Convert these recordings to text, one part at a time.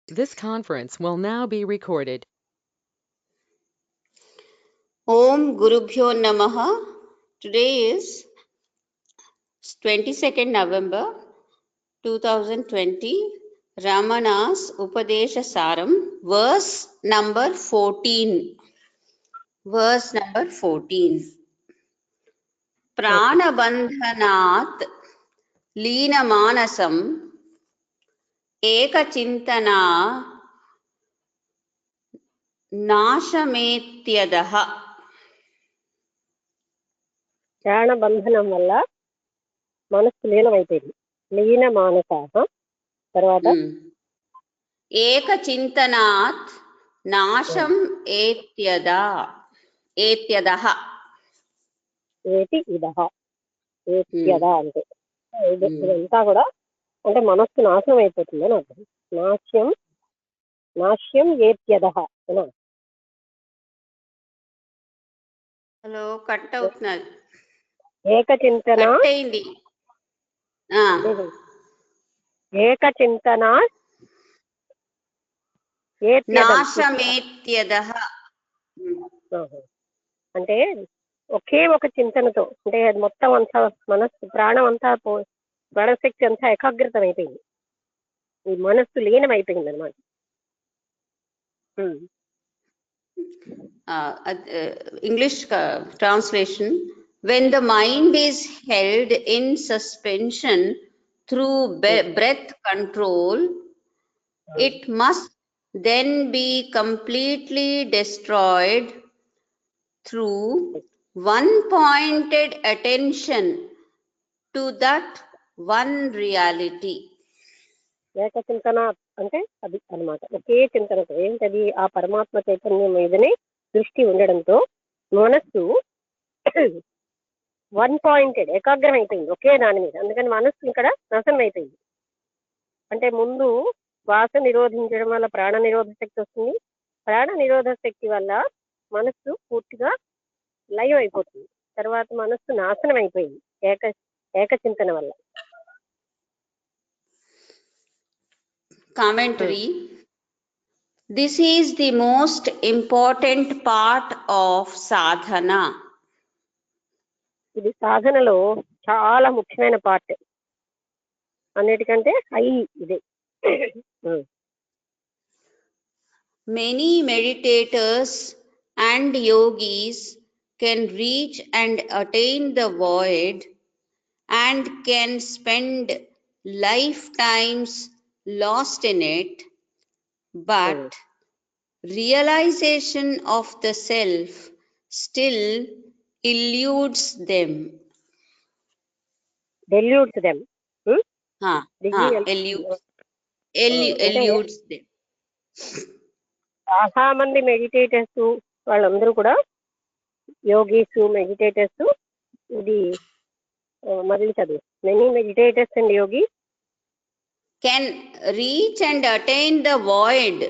This conference will now be recorded. Om Gurubhyo Namaha. Today is 22nd November 2020. Ramana's Upadesha Saram, verse number 14. Verse number 14. Pranabandhanat Leena Manasam Ekachintana Nashametyadaha. ప్రాణబంధనం వల్ల మనస్సు లీనమైపోయింది. లీన మానస. తర్వాత ఏకచింతనాత్ నాశం ఏత్యదః. ఏతి ఇదహ ఏత్యద అంటే ఇదంతా కూడా అంటే మనస్సు నాశనం అయిపోతుంది అని అర్థం. నాశ్యం ఏత్యదః అనా. హలో, కట్ అవుతున్నది. ఏకచింతన అయింది. ఏకచింతన నాశమేత్యదః అంటే ఒకే ఒక చింతనతో, అంటే అది మొత్తం అంతా మనస్సు ప్రాణం అంతా ప్రాణశక్తి అంతా ఏకాగ్రతం అయిపోయింది, ఈ మనస్సు లీనం అయిపోయింది అనమాట. English translation: when the mind is held in suspension through breath control, it must then be completely destroyed through one-pointed attention to that one reality. ఏకచింతన అంటే అది అన్నమాట, ఒకే చింతనతో. ఏంటది? ఆ పరమాత్మ చైతన్యం మీదనే దృష్టి ఉండడంతో మనస్సు వన్ పాయింటెడ్ ఏకాగ్రం అయిపోయింది ఒకే దాని మీద. అందుకని మనస్సు ఇక్కడ నాశనం అయిపోయింది. అంటే ముందు శ్వాస నిరోధించడం వల్ల ప్రాణ నిరోధ శక్తి వస్తుంది, ప్రాణ నిరోధ శక్తి వల్ల మనస్సు పూర్తిగా లయం అయిపోతుంది. తర్వాత మనస్సు నాశనం అయిపోయింది ఏకచింతన వల్ల. Commentary: this is the most important part of sadhana. ఇది సాధనలో చాలా ముఖ్యమైన పార్ట్, అన్నిటికంటే హై ఇదే. Many meditators and yogis can reach and attain the void and can spend lifetimes lost in it, but realization of the self still eludes them. Eludes them. Eludes them. చాలా మంది meditators, వాళ్ళందరూ కూడా yogis, meditators. ఇది మళ్ళీ చదువు. Many meditators and Yogi can reach and attain the void.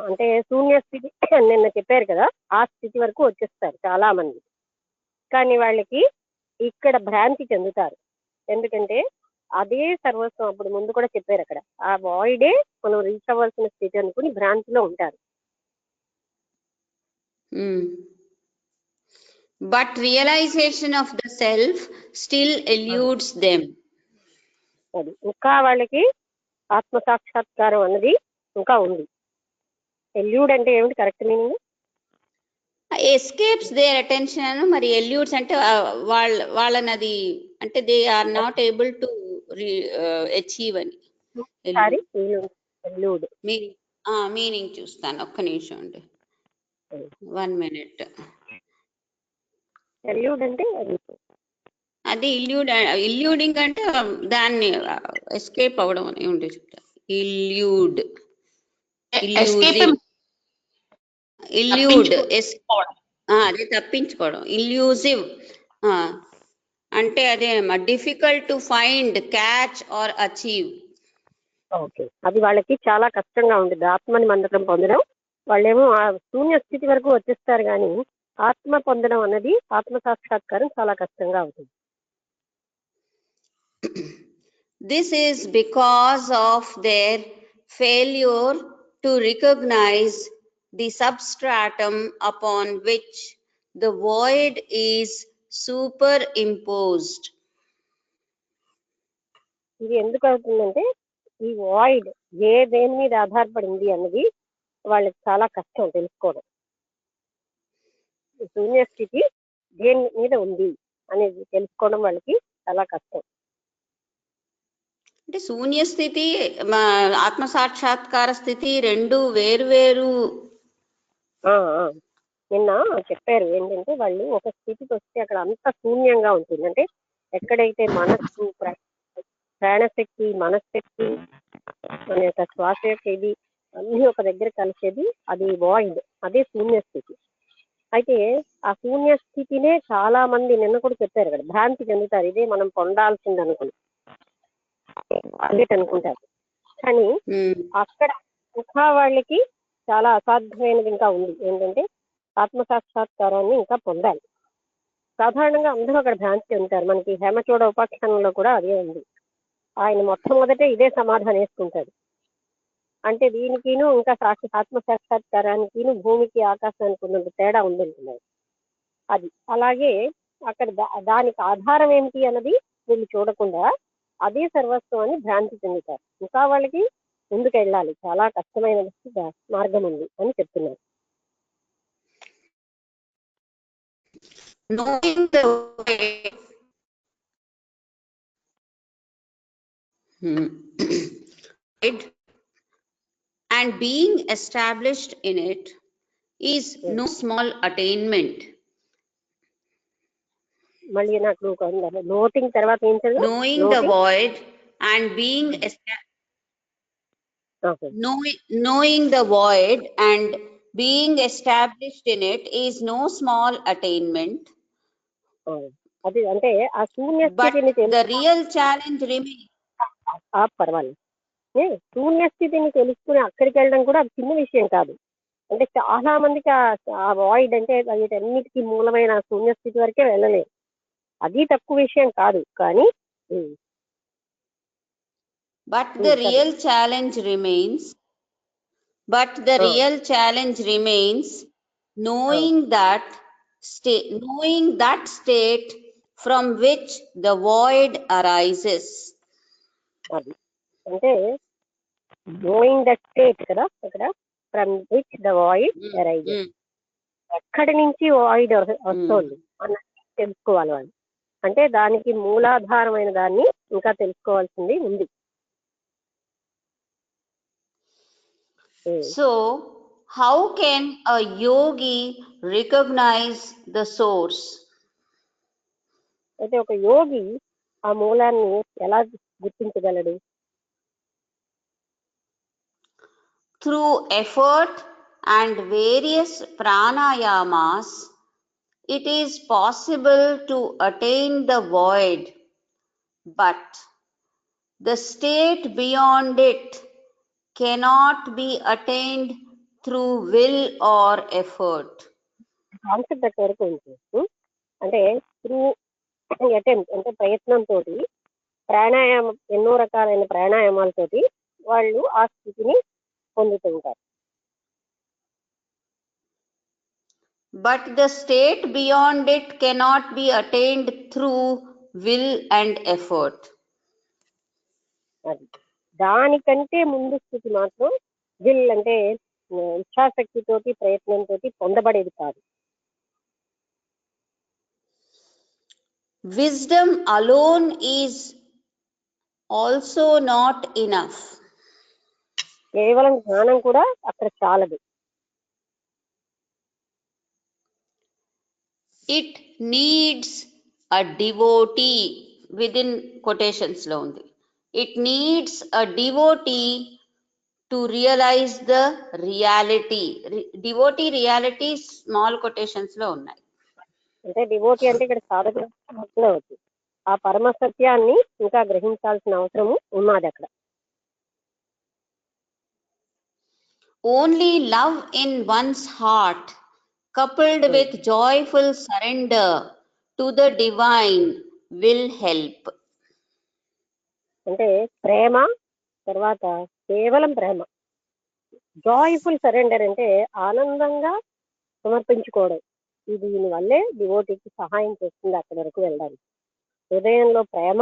అంటే శూన్య స్థితి నిన్న చెప్పారు కదా, ఆ స్థితి వరకు వచ్చేస్తారు చాలా మంది. కానీ వాళ్ళకి ఇక్కడ భ్రాంతి చెందుతారు. ఎందుకంటే అదే సర్వస్వం. అప్పుడు ముందు కూడా చెప్పారు అక్కడ, ఆ వాయిడే మనం రీచ్ అవ్వాల్సిన స్థితి అనుకుని భ్రాంతిలో ఉంటారు. But realization of the self still eludes them. అది ఇంకా వాళ్ళకి ఆత్మ సాక్షాత్కారం అన్నది ఇంకా ఉంది. ఎల్యూడ్ అంటే ఏమిటి correct meaning? Escapes their attention. మరి ఎల్యూడ్స్ అంటే వాళ్ళని అది అంటే they are not able to achieve అని. మీనింగ్ చూస్తాను, ఒక్క నిమిషం అండి, 1 minute. ఎల్యూడ్ అంటే అది ఇల్యూడింగ్ అంటే దాన్ని ఎస్కేప్ అవడం అని ఉండే చెప్తా. ఇల్యూడ్ అదే తప్పించుకోవడం. ఇల్యూజివ్ అంటే అదే difficult to find, catch or achieve. Okay, అది వాళ్ళకి చాలా కష్టంగా ఉంటుంది ఆత్మని మందకం పొందడం. వాళ్ళేమో ఆ శూన్య స్థితి వరకు వచ్చేస్తారు, కానీ ఆత్మ పొందడం అన్నది, ఆత్మ సాక్షాత్కారం చాలా కష్టంగా అవుతుంది. This is because of their failure to recognize the substratum upon which the void is superimposed. ఇది ఎందుకు అవుతుందంటే ఈ వాయిడ్ దేని మీద ఆధారపడింది అన్నది వాళ్ళకి చాలా కష్టం తెలుసుకోవడం. శూన్య స్థితి దేని మీద ఉంది అనేది తెలుసుకోవడం వాళ్ళకి చాలా కష్టం. అంటే శూన్య స్థితి ఆత్మ సాక్షాత్కార స్థితి రెండు వేరు నిన్న చెప్పారు ఏంటంటే వాళ్ళు ఒక స్థితికి వస్తే అక్కడ అంత శూన్యంగా ఉంటుంది. అంటే ఎక్కడైతే మనస్సు ప్రాణశక్తి మనశక్తి మన యొక్క శ్వాస యొక్క ఇది అన్ని ఒక దగ్గర కలిసేది అది వాయిడ్, అదే శూన్య స్థితి. అయితే ఆ శూన్య స్థితినే చాలా మంది నిన్న కూడా చెప్పారు కదా భ్రాంతి చెందుతారు, ఇదే మనం పొందాల్సింది అనుకుంటారు. కానీ అక్కడ ఇంకా వాళ్ళకి చాలా అసాధ్యమైనది ఇంకా ఉంది. ఏంటంటే ఆత్మ సాక్షాత్కారాన్ని ఇంకా పొందాలి. సాధారణంగా అందరూ అక్కడ భ్రాంతి చెందుతారు. మనకి హేమచూడ ఉపాఖ్యానంలో కూడా అదే ఉంది. ఆయన మొట్టమొదటే ఇదే సమాధానం వేసుకుంటాడు. అంటే దీనికిను ఇంకా ఆత్మ సాక్షాత్కారానికిను భూమికి ఆకాశానికి ఉన్నంత తేడా ఉందంటున్నారు. అది అలాగే అక్కడ దానికి ఆధారం ఏమిటి అన్నది వీళ్ళు చూడకుండా అదే సర్వస్వం అని భ్రాంతి చెందుతారు. ఇంకా వాళ్ళకి ముందుకు వెళ్ళాలి, చాలా కష్టమైన మార్గం ఉంది అని చెప్తున్నారు. Knowing the void and being established in it is no small attainment. మళ్ళీ నాకు నోటింగ్ తర్వాత ఏం చదువు? Knowing the void and being knowing the void and being established in it is no small attainment. అది అంటే ఆ శూన్య స్థితిని the real challenge remains. పర్వాలేదు, శూన్య స్థితిని తెలుసుకుని అక్కడికి వెళ్ళడం కూడా అది చిన్న విషయం కాదు. అంటే చాలా మందికి ఆ వాయిడ్ అంటే వీటన్నిటికీ మూలమైన శూన్య స్థితి వరకే వెళ్ళలేదు. అది తక్కువ విషయం కాదు. కానీ but the real challenge remains knowing that state from which the void arises. అది అంటే knowing that state కదా అక్కడ, from which the void arises, ఎక్కడి నుంచి వాయిడ్ వస్తుంది అన్నది తెలుసుకోవాలి వాళ్ళు. అంటే దానికి మూలాధారమైన దాన్ని ఇంకా తెలుసుకోవాల్సింది ఉంది. So how can a yogi recognize the source? అయితే ఒక యోగి ఆ మూలాన్ని ఎలా గుర్తించగలడు? Through effort and various pranayamas, it is possible to attain the void, but the state beyond it cannot be attained through will or effort. Concept అక్కడ వరకు ఉంటుంది. అంటే through attempt అంటే ప్రయత్నంతో, ప్రాణాయామం ఎన్నో రకాలైన ప్రాణాయామాలతోటి వాళ్ళు ఆ స్థితిని పొందుతుంటారు. But the state beyond it cannot be attained through will and effort. అది దానికంటే ముందు స్థితి మాత్రం విల్ అంటే ఇచ్ఛాశక్తితోటి ప్రయత్నంతో పొందబడేది కాదు. Wisdom alone is also not enough. కేవలం జ్ఞానం కూడా అక్కడ చాలదు. It needs a devotee, within quotations lo undi. It needs a devotee to realize the reality. Devotee reality small quotations lo unnai. అంటే డివోటీ అంటే ఇక్కడ సాధకుడు అవుతుంది. ఆ పరమ సత్యాన్ని ఇంకా గ్రహించాల్సిన అవసరము ఉన్నది అక్కడ. Only love in one's heart, coupled with joyful surrender to the divine, will help. అంటే ప్రేమ తర్వాత కేవలం ప్రేమ. జాయ్ఫుల్ సరెండర్ అంటే ఆనందంగా సమర్పించుకోవడం. ఇది దీనివల్లే డివోటీకి సహాయం చేస్తుంది అక్కడి వరకు వెళ్ళడానికి. హృదయంలో ప్రేమ,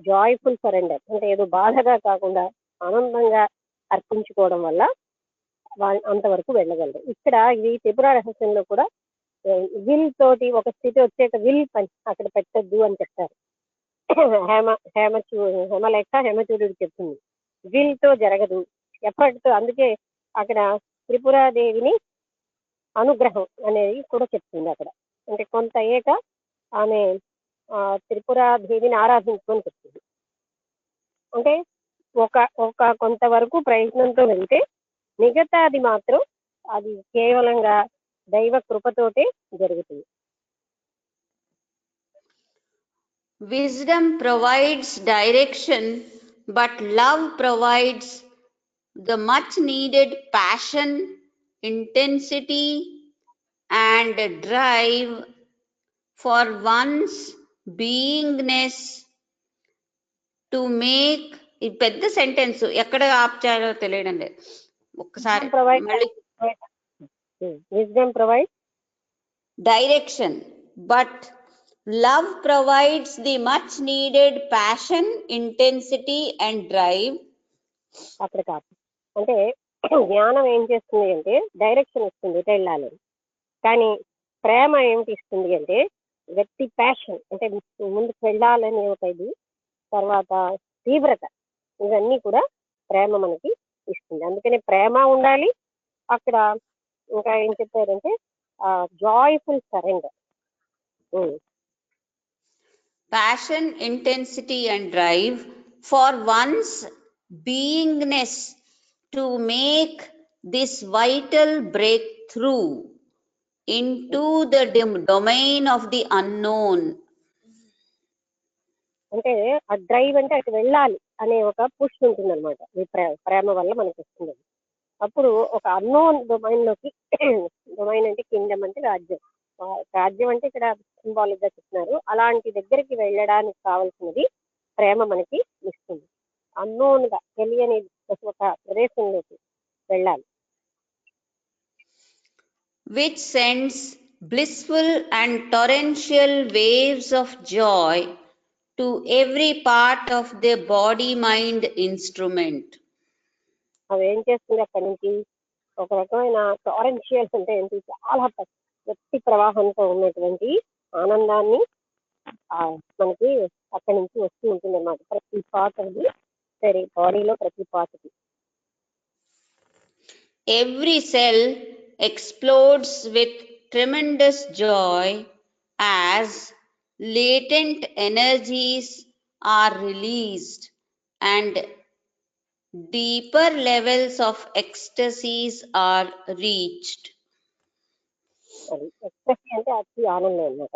జాయ్ఫుల్ సరెండర్ అంటే ఏదో బాధగా కాకుండా ఆనందంగా అర్పించుకోవడం వల్ల అంతవరకు వెళ్ళగలరు. ఇక్కడ ఇది త్రిపుర రహస్యంలో కూడా విల్ తోటి ఒక స్థితి వచ్చేట విల్ పని అక్కడ పెట్టద్దు అని చెప్తారు. హేమలేఖ హేమచూడుడు చెప్తుంది విల్ తో జరగదు, ఎఫర్ట్ తో. అందుకే అక్కడ త్రిపురాదేవిని అనుగ్రహం అనేది కూడా చెప్తుంది అక్కడ. అంటే కొంత అయ్యాక ఆమె త్రిపురాదేవిని ఆరాధించుకొని చెప్తుంది. అంటే ఒక ఒక కొంతవరకు ప్రయత్నంతో వెళ్తే మిగతాది మాత్రం అది కేవలంగా దైవ కృపతోటే జరుగుతుంది. Wisdom provides direction, but love provides the much needed passion, intensity, and drive for one's beingness to make. ఈ పెద్ద సెంటెన్స్ ఎక్కడ ఆప్చారో తెలియడం లేదు, ఒక్కసారి మళ్ళీ. Wisdom provides direction, but love provides the much needed passion, intensity, and drive. అక్కడ కాదు. అంటే జ్ఞానం ఏం చేస్తుంది అంటే డైరెక్షన్ ఇస్తుంది ఇటు వెళ్ళాలి. కానీ ప్రేమ ఏమిటి ఇస్తుంది అంటే వ్యక్తి ప్యాషన్, అంటే ముందుకు వెళ్ళాలని ఒక ఇది, తర్వాత తీవ్రత, ఇవన్నీ కూడా ప్రేమ మనకి ఇస్తుంది. అందుకని ప్రేమ ఉండాలి అక్కడ. ఇంకా ఏం చెప్పారంటే joyful surrender. Passion, intensity, and drive for one's beingness to make this vital breakthrough into the domain of the unknown. అంటే ఆ డ్రైవ్ అంటే అటు వెళ్ళాలి అనే ఒక పుష్ ఉంటుంది అనమాట. ప్రేమ వల్ల మనకు వస్తుంది. అప్పుడు ఒక అన్నోన్ డొమైన్ లోకి, డొమైన్ అంటే కింగ్డమ్ అంటే రాజ్యం, రాజ్యం అంటే ఇక్కడ సింబాలిక్ గా చెప్తున్నారు. అలాంటి దగ్గరికి వెళ్ళడానికి కావాల్సినది ప్రేమ మనకి ఇస్తుంది. అన్నోన్ గా తెలియని ఒక ప్రదేశంలోకి వెళ్ళాలి. Which sends blissful and torrential waves of joy to every part of the body mind instrument. అవి ఏం చేస్తుంది అక్కడి నుంచి ఒక రకమైన టారెన్షియల్ అంటే ఏంటి, చాలా వ్యక్తి ప్రవాహంతో ఉన్నటువంటి ఆనందాన్ని మనకి అక్కడి నుంచి వస్తూ ఉంటుంది అన్నమాట. ప్రతి పార్ట్ అది సరే బాడీలో ప్రతి పార్ట్కి. Every cell explodes with tremendous joy as latent energies are released and deeper levels of ecstasies are reached. అది ఎక్స్ప్రెస్ అంటే అతి ఆనందం అన్నమాట.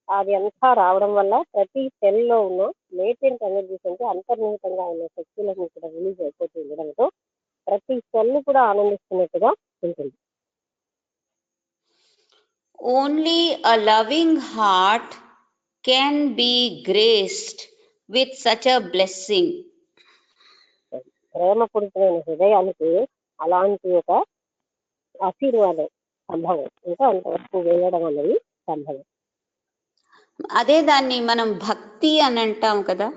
అది అంతా రావడం వల్ల ప్రతి సెల్లో ఉన్న లేటెంట్ ఎనర్జీస్ అంటే అంతర్నిహితంగా ఉన్న శక్తులను కూడా రిలీజ్ అయిపోతూ ఉండడంతో ప్రతి సెల్ కూడా ఆనందిస్తున్నట్టుగా ఉంటుంది. Only a loving heart can be graced with such a blessing. ప్రేమపూరితమైన హృదయానికి అలాంటి ఒక ఆశీర్వాదం సంభవం, ఇంకా అంతవరకు వేయడం అనేది సంభవం. అదే దాన్ని మనం భక్తి అని అంటాం కదా.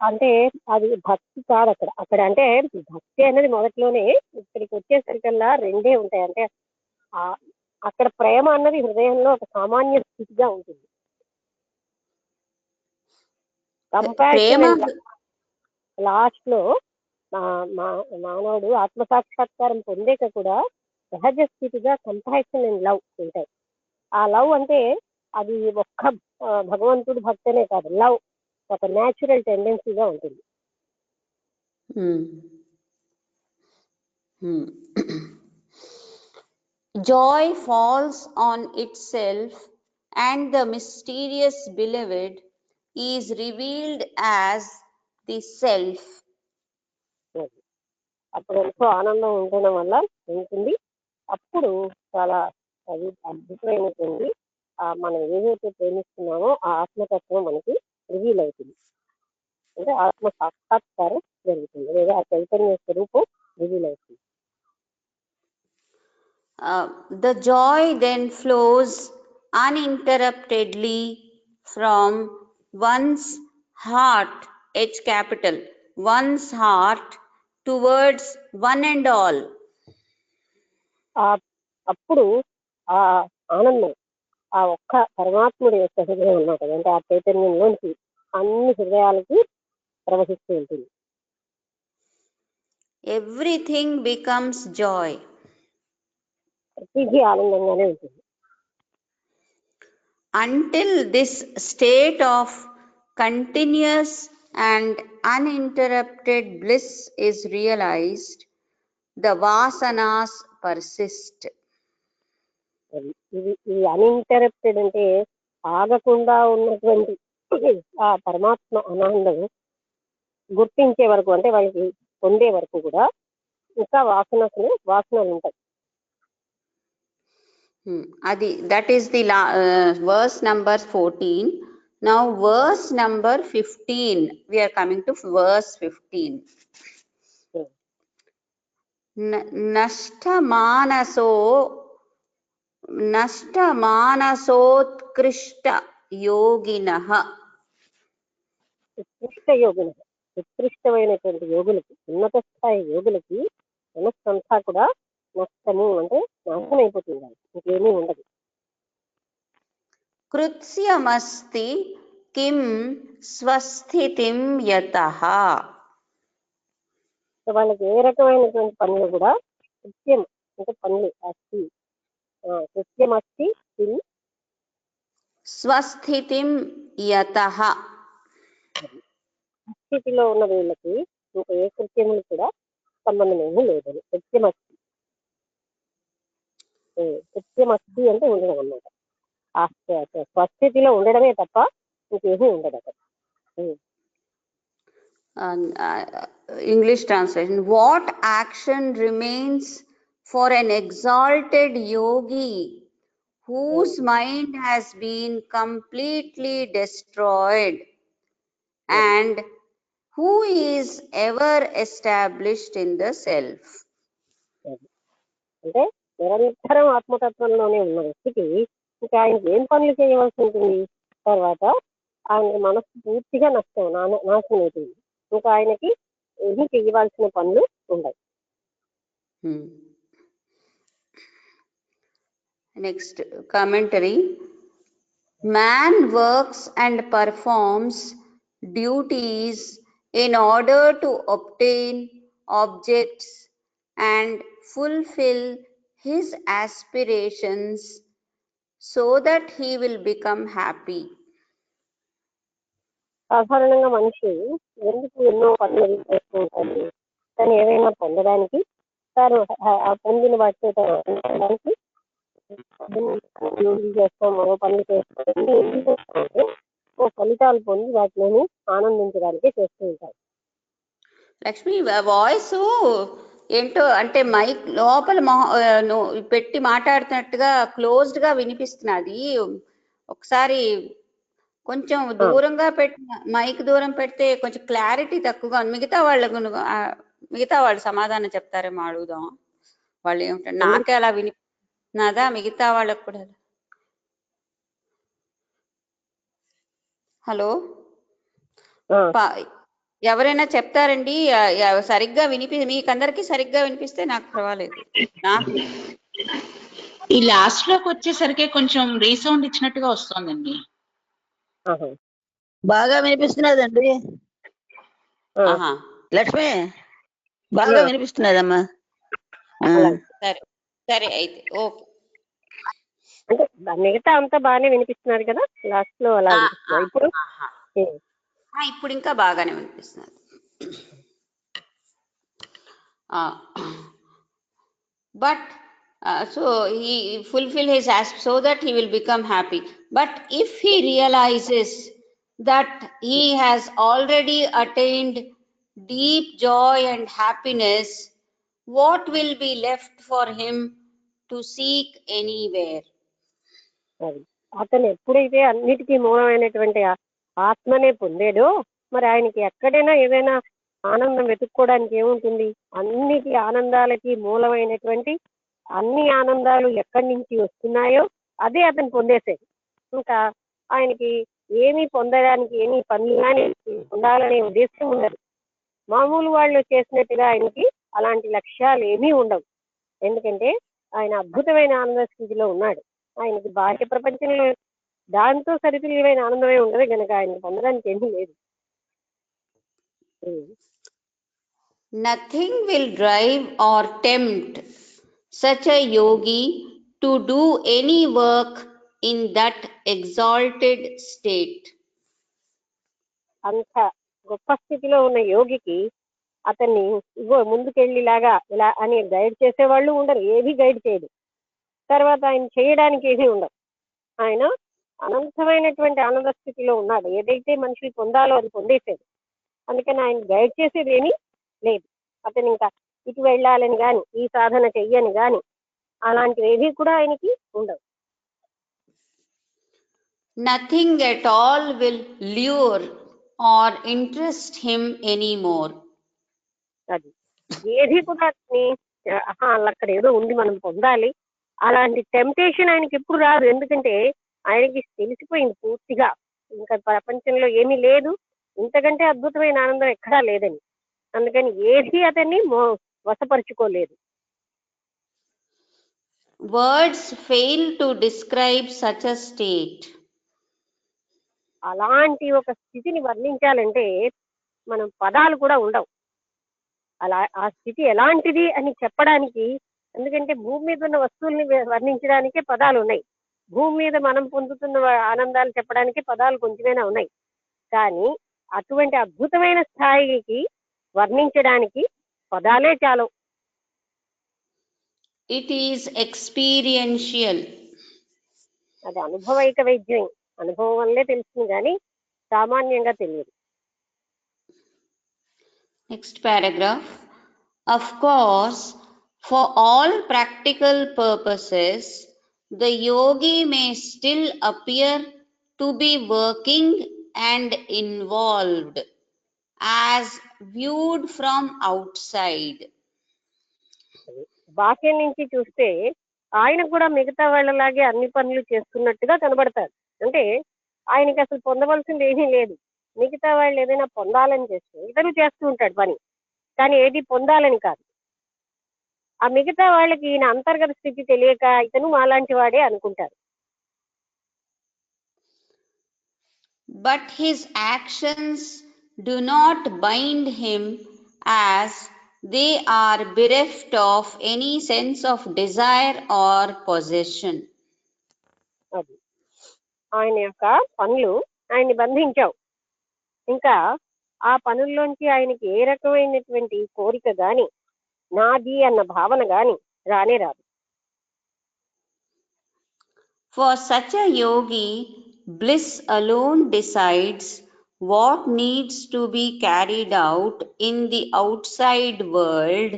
అంటే అది భక్తి కాదు అక్కడ. అక్కడ అంటే భక్తి అనేది మొదట్లోనే, ఇక్కడికి వచ్చేసరికల్లా రెండే ఉంటాయి. అంటే అక్కడ ప్రేమ అన్నది హృదయంలో ఒక సామాన్య స్థితిగా ఉంటుంది. లాస్ట్ లో మానవుడు ఆత్మసాక్షాత్కారం పొందాక కూడా సహజ స్థితిగా కంపాషన్ అండ్ లవ్ ఉంటాయి. ఆ లవ్ అంటే అది ఒక్క భగవంతుడు భక్తనే కాదు, లవ్ ఒక న్యాచురల్ టెండెన్సీగా ఉంటుంది. Joy falls on itself and the mysterious beloved is revealed as the self. అప్పుడు ఎంతో ఆనందం ఉండడం వల్ల ఉంటుంది. అప్పుడు చాలా అది అద్భుతమైనటువంటి మనం ఏదైతే ప్రేమిస్తున్నామో ఆ ఆత్మతత్వం మనకి రివీల్ అవుతుంది. అంటే ఆత్మ సాక్షాత్కారం జరుగుతుంది, లేదా ఆ చైతన్య స్వరూపం రివీల్ అవుతుంది. The joy then flows uninterruptedly from one's heart, H capital, one's heart towards one and all. అప్పుడు ఆ ఆనందం ఆ ఒక్క పరమాత్ముడి యొక్క హృదయం అన్నమాట, అంటే ఆ చైతన్యంలోంచి అన్ని హృదయాలకి ప్రవహిస్తూ ఉంటుంది. Everything becomes joy. ప్రతిదీ ఆనందంగానే ఉంటుంది. Until this state of continuous and uninterrupted bliss is realized, the vasanas persist. ఇది అన్ఇంటరప్టెడ్ అంటే ఆగకుండా ఉన్నటువంటి ఆ పరమాత్మ ఆనందం గుర్తించే వరకు, అంటే వాళ్ళకి పొందే వరకు కూడా ఇంకా వాసనలు ఉంటాయి. That is the verse number 14. Now verse number 15, we are coming to verse 15. నష్టమానసోత్కృష్ట యోగినః. ఉత్కృష్టమైనటువంటి యోగులకి, ఉన్నత స్థాయి యోగులకి మనస్సంతా కూడా నష్టము అంటే నాశనం అయిపోతుంది, ఇంకేమీ ఉండదు. కృత్స్యమస్తి కిం స్వస్థితిం యతః. వాళ్ళకి ఏ రకమైనటువంటి పనులు కూడా కృత్యం అంటే పనులు అస్తి, కృత్యం అస్తి స్వస్థితిం యతః. స్థితిలో ఉన్న వీళ్ళకి ఇంకా ఏ కృత్యములు కూడా సంబంధం ఏమీ లేదని కృత్యమస్తి. కృత్యమస్తి అంటే ఉండడం అన్నమాట, ఆ స్వస్థితిలో ఉండడమే తప్ప ఇంకేమీ ఉండదు అక్కడ. English translation: what action remains for an exalted yogi whose mind has been completely destroyed and who is ever established in the self? అంటే నిరంతరం ఆత్మతత్వంలోనే ఉన్న వ్యక్తికి ఇంకా ఆయనకి ఏం పనులు చేయవలసి ఉంటుంది? తర్వాత ఆయన మనసు పూర్తిగా నాశనం అవుతుంది, ఇంకా ఆయనకి ఏమీ చేయవలసిన పనులు ఉండవు. Next commentary: man works and performs duties in order to obtain objects and fulfill his aspirations so that he will become happy. సాధారణంగా మనిషి ఎందుకు ఎన్నో పనులు చేస్తూ ఉంటాడు? తను ఏదైనా పొందడానికి, తాను ఆ పొందిన వాటితో పొందడానికి చేస్తాం, మరో పనులు చేస్తాం, ఓ ఫలితాలు పొంది వాటిని ఆనందించడానికి చేస్తూ ఉంటారు. లక్ష్మి వాయిస్ ఏంటో అంటే మైక్ లోపల పెట్టి మాట్లాడుతున్నట్టుగా క్లోజ్డ్ గా వినిపిస్తున్నది. ఒకసారి కొంచెం దూరంగా పెట్టి మైక్ దూరం పెడితే కొంచెం క్లారిటీ తక్కువగా ఉంది. మిగతా వాళ్ళు సమాధానం చెప్తారేమో అడుగుదాం. వాళ్ళు ఏమిటంటే నాకే అలా వినిపిస్తున్నదా, మిగతా వాళ్ళకు కూడా? హలో, ఎవరైనా చెప్తారండి? సరిగ్గా మీకందరికి సరిగ్గా వినిపిస్తే నాకు పర్వాలేదు. నాకు ఈ లాస్ట్ లోకి వచ్చేసరికి కొంచెం రీసౌండ్ ఇచ్చినట్టుగా వస్తుందండి. బాగా వినిపిస్తున్నదండి లక్ష్మి, బాగా వినిపిస్తున్నదమ్మా. సరే సరే అయితే ఓకే. అంటే మిగతా అంతా బాగానే వినిపిస్తున్నారు కదా, లాస్ట్ లో అలా ఇప్పుడు ఇప్పుడు ఇంకా బాగానే వినిపిస్తున్నది. But so he fulfill his ask so that he will become happy. But if he realizes that he has already attained deep joy and happiness, what will be left for him to seek anywhere? అతను ఎప్పుడైతే అన్నిటికీ మూలమైనటువంటి ఆత్మనే పొందాడో మరి ఆయనకి ఎక్కడైనా ఏదైనా ఆనందం వెతుక్కోవడానికి ఏముంటుంది? అన్నిటి ఆనందాలకి మూలమైనటువంటి అన్ని ఆనందాలు ఎక్కడి నుంచి వస్తున్నాయో అదే అతను పొందేసేది. ఇంకా ఆయనకి ఏమీ పొందడానికి ఏమీ పనులు కానీ ఉండాలనే ఉద్దేశం ఉండదు. మామూలు వాళ్ళు చేసినట్టుగా ఆయనకి అలాంటి లక్ష్యాలు ఏమీ ఉండవు. ఎందుకంటే ఆయన అద్భుతమైన ఆనంద స్థితిలో ఉన్నాడు. ఆయనకి బాహ్య ప్రపంచంలో దాంతో సరితుల్యమైన ఆనందమే ఉండదు కనుక ఆయన పొందడానికి ఏమీ లేదు. Nothing will drive or tempt such a yogi to do any work in that exalted state. అంత గొప్ప స్థితిలో ఉన్న యోగికి అతన్ని ఇగో ముందుకెళ్ళిలాగా ఇలా అని గైడ్ చేసేవాళ్ళు ఉండరు, ఏది గైడ్ చేయదు. తర్వాత ఆయన చేయడానికి ఏమీ ఉండదు. ఆయన అనంతమైనటువంటి ఆనంద స్థితిలో ఉన్నాడు. ఏదైతే మనిషి పొందాలో అది పొందేసేది. అందుకని ఆయన గైడ్ చేసేది ఏమీ లేదు. అతను ఇంకా ఇటు వెళ్ళాలని కానీ ఈ సాధన చెయ్యని కానీ అలాంటివి ఏవి కూడా ఆయనకి ఉండవు. Nothing at all will lure or interest him anymore. అది ఏది కూడా అతని అక్కడ ఏదో ఉంది మనం పొందాలి అలాంటి టెంప్టేషన్ ఆయనకి ఎప్పుడు రాదు. ఎందుకంటే ఆయనకి తెలిసిపోయింది పూర్తిగా ఇంకా ప్రపంచంలో ఏమీ లేదు, ఇంతకంటే అద్భుతమైన ఆనందం ఎక్కడా లేదని. అందుకని ఏది అతన్ని వశపరుచుకోలేదు. Words fail to describe such a state. అలాంటి ఒక స్థితిని వర్ణించాలంటే మనం పదాలు కూడా ఉండవు. అలా ఆ స్థితి ఎలాంటిది అని చెప్పడానికి, ఎందుకంటే భూమి మీద ఉన్న వస్తువుల్ని వర్ణించడానికే పదాలు ఉన్నాయి. భూమి మీద మనం పొందుతున్న ఆనందాలు చెప్పడానికి పదాలు కొంచెమైనా ఉన్నాయి. కానీ అటువంటి అద్భుతమైన స్థాయికి వర్ణించడానికి పదాలే చాలు. It is experiential. అది అనుభవైక వైద్యం, అనుభవం వల్లే తెలుస్తుంది కానీ సామాన్యంగా తెలియదు. Next paragraph. Of course, for all practical purposes, the yogi may still appear to be working and involved as viewed from outside. బాహ్యం నుంచి చూస్తే ఆయన కూడా మిగతా వాళ్ళలాగే అన్ని పనులు చేస్తున్నట్టుగా కనబడతారు. అంటే ఆయనకి అసలు పొందవలసింది ఏమీ లేదు. మిగతా వాళ్ళు ఏదైనా పొందాలని చేస్తే ఇతను చేస్తూ ఉంటాడు పని, కానీ ఏది పొందాలని కాదు. ఆ మిగతా వాళ్ళకి ఈయన అంతర్గత స్థితి తెలియక ఇతను మాలాంటి వాడే అనుకుంటారు. But his actions do not bind him, as they are bereft of any sense of desire or possession. అది ఆయన యొక్క పనులు ఆయన్ని బంధించావు. ఇంకా ఆ పనుల్లోంచి ఆయనకి ఏ రకమైనటువంటి కోరిక గాని నాది అన్న భావన గాని రానే రాదు. For such a yogi, bliss alone decides what needs to be carried out in the outside world,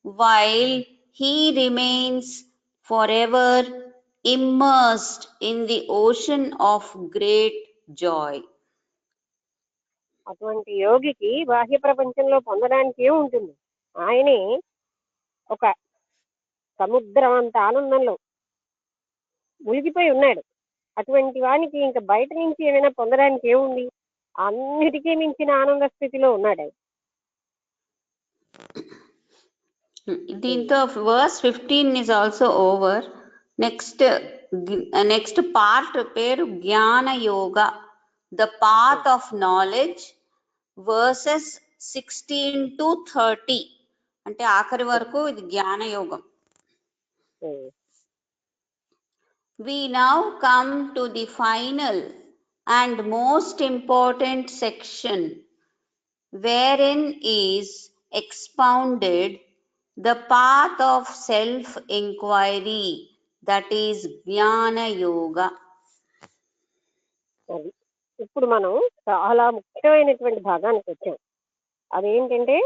while he remains forever immersed in the ocean of great joy. అటువంటి యోగికి బాహ్య ప్రపంచంలో పొందడానికి ఏముంటుంది? ఆయనే ఒక సముద్రం అంత ఆనందంలో మునిగిపోయి ఉన్నాడు. అటువంటి వానికి ఇంకా బయట నుంచి ఏమైనా పొందడానికి ఏముంది? అన్నిటికీ మించిన ఆనంద స్థితిలో ఉన్నాడు ఆయన. దీంతో verse 15 is also over. Next part పేరు జ్ఞాన యోగ, the path of knowledge, verses 16 to 30. అంటే ఆఖరి వరకు ఇది జ్ఞాన యోగం. We now come to the final and most important section, wherein is expounded the path of self-inquiry, that is Jnana Yoga. అది ఇప్పుడు మనం చాలా ముఖ్యమైనటువంటి భాగానికి వచ్చాం. అదేంటంటే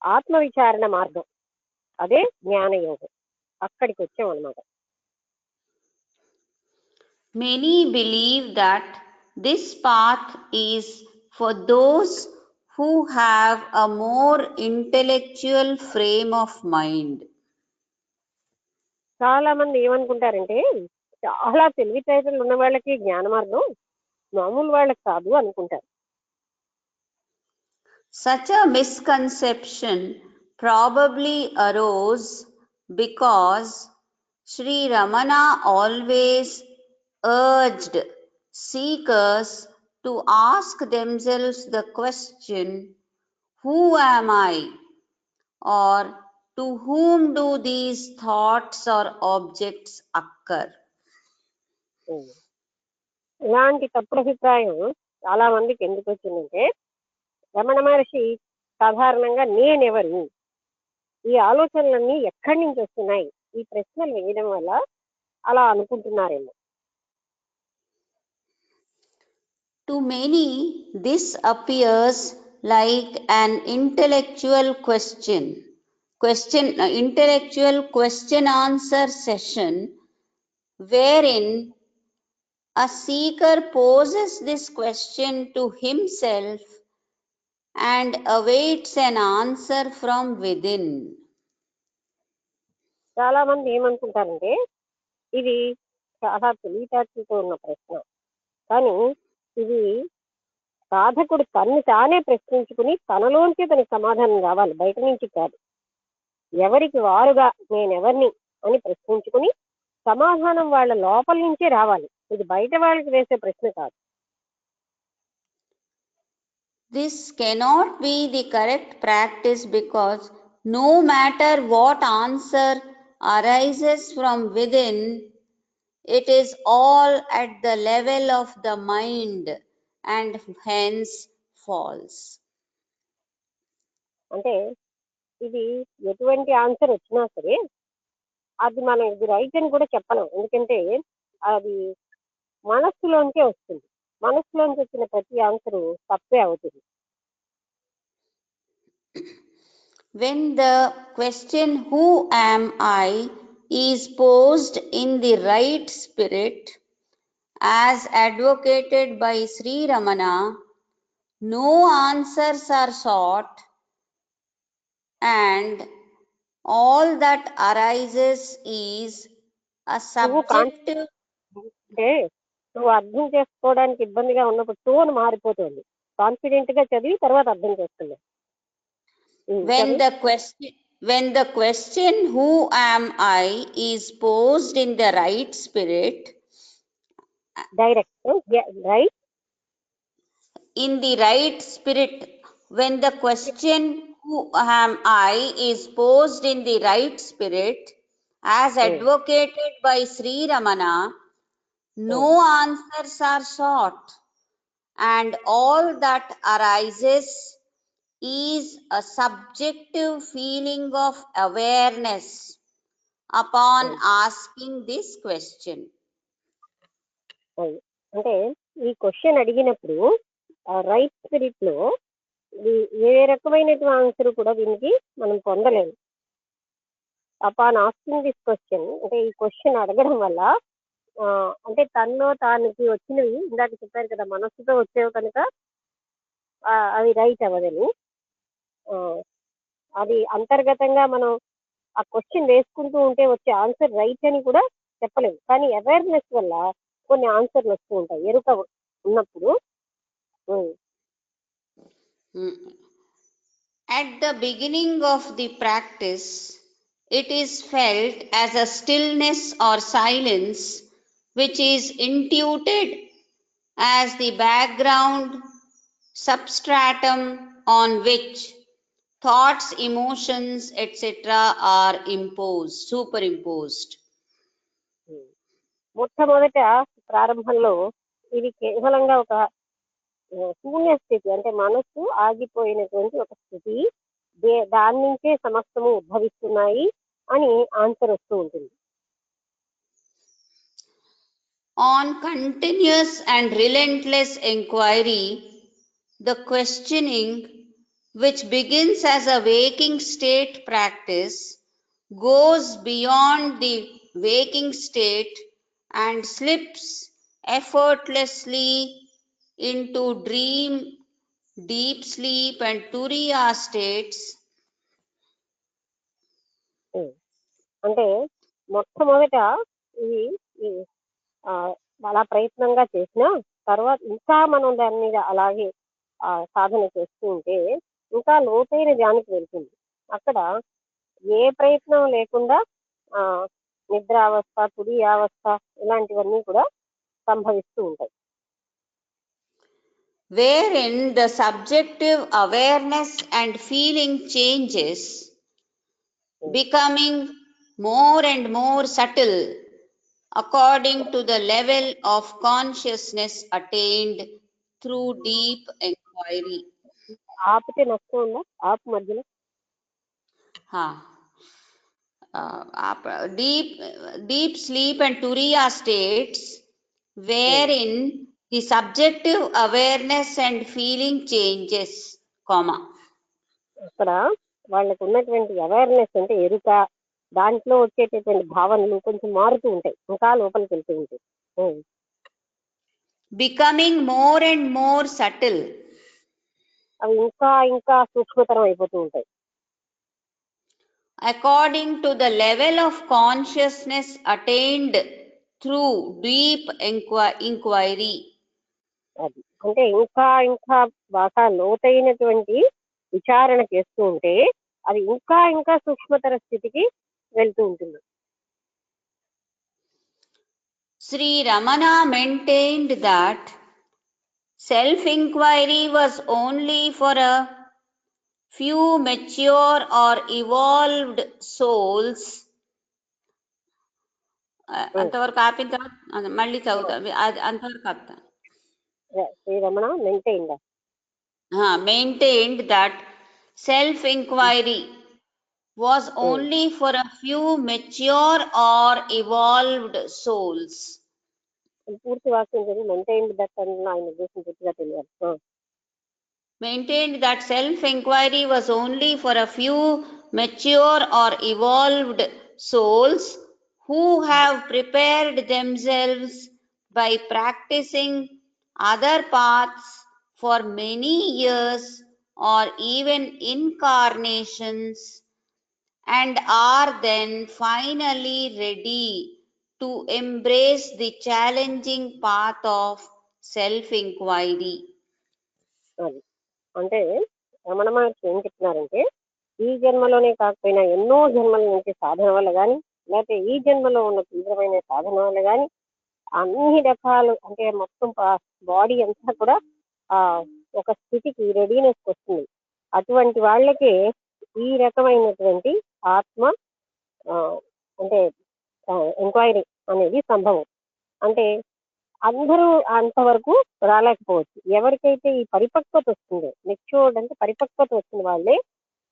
ఆత్మవిచారణ మార్గం, అదే జ్ఞానయోగం. అక్కడికి వచ్చాం అన్నమాట. Many believe that this path is for those who have a more intellectual frame of mind. చాలా మంది ఏమనుకుంటారంటే చాలా తెలివితేటలు ఉన్న వాళ్ళకి జ్ఞాన మార్గం, మామూలు వాళ్ళకి కాదు అనుకుంటారు. Such a misconception probably arose because Sri Ramana always urged seekers to ask themselves the question, "Who am I?" or "To whom do these thoughts or objects occur?" ఇలాంటి తప్పుడు అభిప్రాయం చాలా మందికి ఎందుకు వచ్చిందంటే, రమణ మహర్షి సాధారణంగా నేనెవరు, ఈ ఆలోచనలన్నీ ఎక్కడి నుంచి వస్తున్నాయి, ఈ ప్రశ్నలు వేయడం వల్ల అలా అనుకుంటున్నారేమో. To many, this appears like an intellectual question-answer session wherein a seeker poses this question to himself and awaits an answer from within. చాలా మంది ఏమనుకుంటారంటే ఇది చాలా తెలివితేటలతో ఉన్న ప్రశ్న, కానీ ఇది సాధకుడు తన్ని తానే ప్రశ్నించుకుని తనలోంచి తనకి సమాధానం రావాలి, బయట నుంచి కాదు. ఎవరికి వారుగా నేనెవరిని అని ప్రశ్నించుకుని సమాధానం వాళ్ళ లోపల నుంచే రావాలి, ఇది బయట వాళ్ళకి వేసే ప్రశ్న కాదు. This cannot be the correct practice because no matter what answer arises from within, it is all at the level of the mind and hence false. అంటే ఇది ఎటువంటి ఆన్సర్ వచ్చినా సరే అది మనం ఇది రైట్ అని కూడా చెప్పలేం, ఎందుకంటే అది మనస్సులోంచే వస్తుంది. మనస్సులోంచి వచ్చిన ప్రతి ఆన్సరు తప్పే అవుతుంది. When the question "Who am I?" is posed in the right spirit, as advocated by Sri Ramana, no answers are sought and all that arises is a subjective. అంటే నువ్వు అర్థం చేసుకోవడానికి ఇబ్బందిగా ఉన్నప్పుడు టోన్ మారిపోతుంది, కాన్ఫిడెంట్ గా చదివి తర్వాత అర్థం చేసుకుందాం. When the question "Who am I?" is posed in the right spirit, right in the right spirit, when the question "Who am I?" is posed in the right spirit, as advocated by Sri Ramana, no answers are sought and all that arises is a subjective feeling of awareness upon asking this question. అంటే ఈ question అడిగినప్పుడు right spirit లో ఏ రకమైనటువంటి answer కూడా దీనికి మనం పొందలేము. Upon asking this question, అంటే ఈ క్వశ్చన్ అడగడం వల్ల అంటే తనలో తానికి వచ్చినవి ఇందాక చెప్పారు కదా, మనస్సుతో వచ్చేవి కనుక అది రైట్ అవ్వదని, అది అంతర్గతంగా మనం ఆ క్వశ్చన్ వేసుకుంటూ ఉంటే వచ్చే ఆన్సర్ రైట్ అని కూడా చెప్పలేము. కానీ అవేర్నెస్ వల్ల కొన్ని ఆన్సర్లు వస్తూ ఉంటాయి, ఎరుక ఉన్నప్పుడు. At the beginning of the practice, it is felt as a stillness or silence which is intuited as the background substratum on which thoughts, emotions, etc. are superimposed. మొట్టమొదట ప్రారంభంలో ఇది కేవలంగా ఒక శూన్య స్థితి, అంటే మనస్సు ఆగిపోయినటువంటి ఒక స్థితి, దాని నుంచే సమస్తము ఉద్భవిస్తున్నాయి అని ఆన్సర్ వస్తూ ఉంటుంది. On continuous and relentless inquiry, the questioning, which begins as a waking state practice, goes beyond the waking state and slips effortlessly into dream deep sleep and turiya states. అంటే మొట్టమొదట ఇది ఈ, ఆ, అలా ప్రయత్నంగా చేసినా తర్వాత ఇంకా మనం దాని మీద అలాగే సాధన చేస్తూ ఉంటే ఇంకా లోతైన ధ్యానికి వెళ్తుంది. అక్కడ ఏ ప్రయత్నం లేకుండా ఆ నిద్రావస్థ, తురియావస్థ ఇలాంటివన్నీ కూడా సంభవిస్తూ ఉంటాయి. Wherein the subjective awareness and feeling changes, becoming more and more subtle according to the level of consciousness attained through deep inquiry. ఆపితే నష్టం ఉందా? ఆపు మధ్యలో deep sleep and turiya states, wherein the subjective awareness and feeling changes, comma. అక్కడ వాళ్ళకు ఉన్నటువంటి awareness అంటే ఎరుక, దాంట్లో వచ్చేటటువంటి భావనలు కొంచెం మారుతూ ఉంటాయి, ఇంకా లోపలికి వెళ్తూ ఉంటాయి. Becoming more and more subtle అవి ఇంకా ఇంకా సూక్ష్మతరం అయిపోతూ ఉంటాయి. according to the level of consciousness attained through deep inquiry. అది అంటే ఇంకా ఇంకా బాగా లోతైనటువంటి విచారణ చేస్తూ ఉంటే అది ఇంకా ఇంకా సూక్ష్మతర స్థితికి వెళ్తూ ఉంటుంది. Sri Ramana maintained that self-inquiry was only for a few mature or evolved souls. అంతవరకు ఆపిన తర్వాత మళ్ళీ చదువుతా, అంతవరకు ఆపుతా. Sriramana maintained that self-inquiry was only for a few mature or evolved souls. పూర్తి వాక్యం చదివి మెయింటైన్ దట్ అని ఆయన ఉద్దేశం పూర్తిగా తెలియాలి. Maintained that self-inquiry was only for a few mature or evolved souls who have prepared themselves by practicing other paths for many years or even incarnations, and are then finally ready to embrace the challenging path of self-inquiry. అది అంటే రమణ మహర్షి ఏం చెప్తున్నారంటే ఈ జన్మలోనే కాకపోయినా ఎన్నో జన్మల నుంచి సాధన వల్ల కానీ లేకపోతే ఈ జన్మలో ఉన్న తీవ్రమైన సాధన వల్ల కానీ అన్ని రకాలు అంటే మొత్తం బాడీ అంతా కూడా ఒక స్థితికి రెడీనెస్ వస్తుంది. అటువంటి వాళ్ళకే ఈ రకమైనటువంటి ఆత్మ అంటే ఎంక్వైరీ అనేది సంభవం. అంటే అందరూ అంతవరకు రాలేకపోవచ్చు. ఎవరికైతే ఈ పరిపక్వత వస్తుందో, మెచ్యూర్డ్ అంటే పరిపక్వత వచ్చిన వాళ్ళే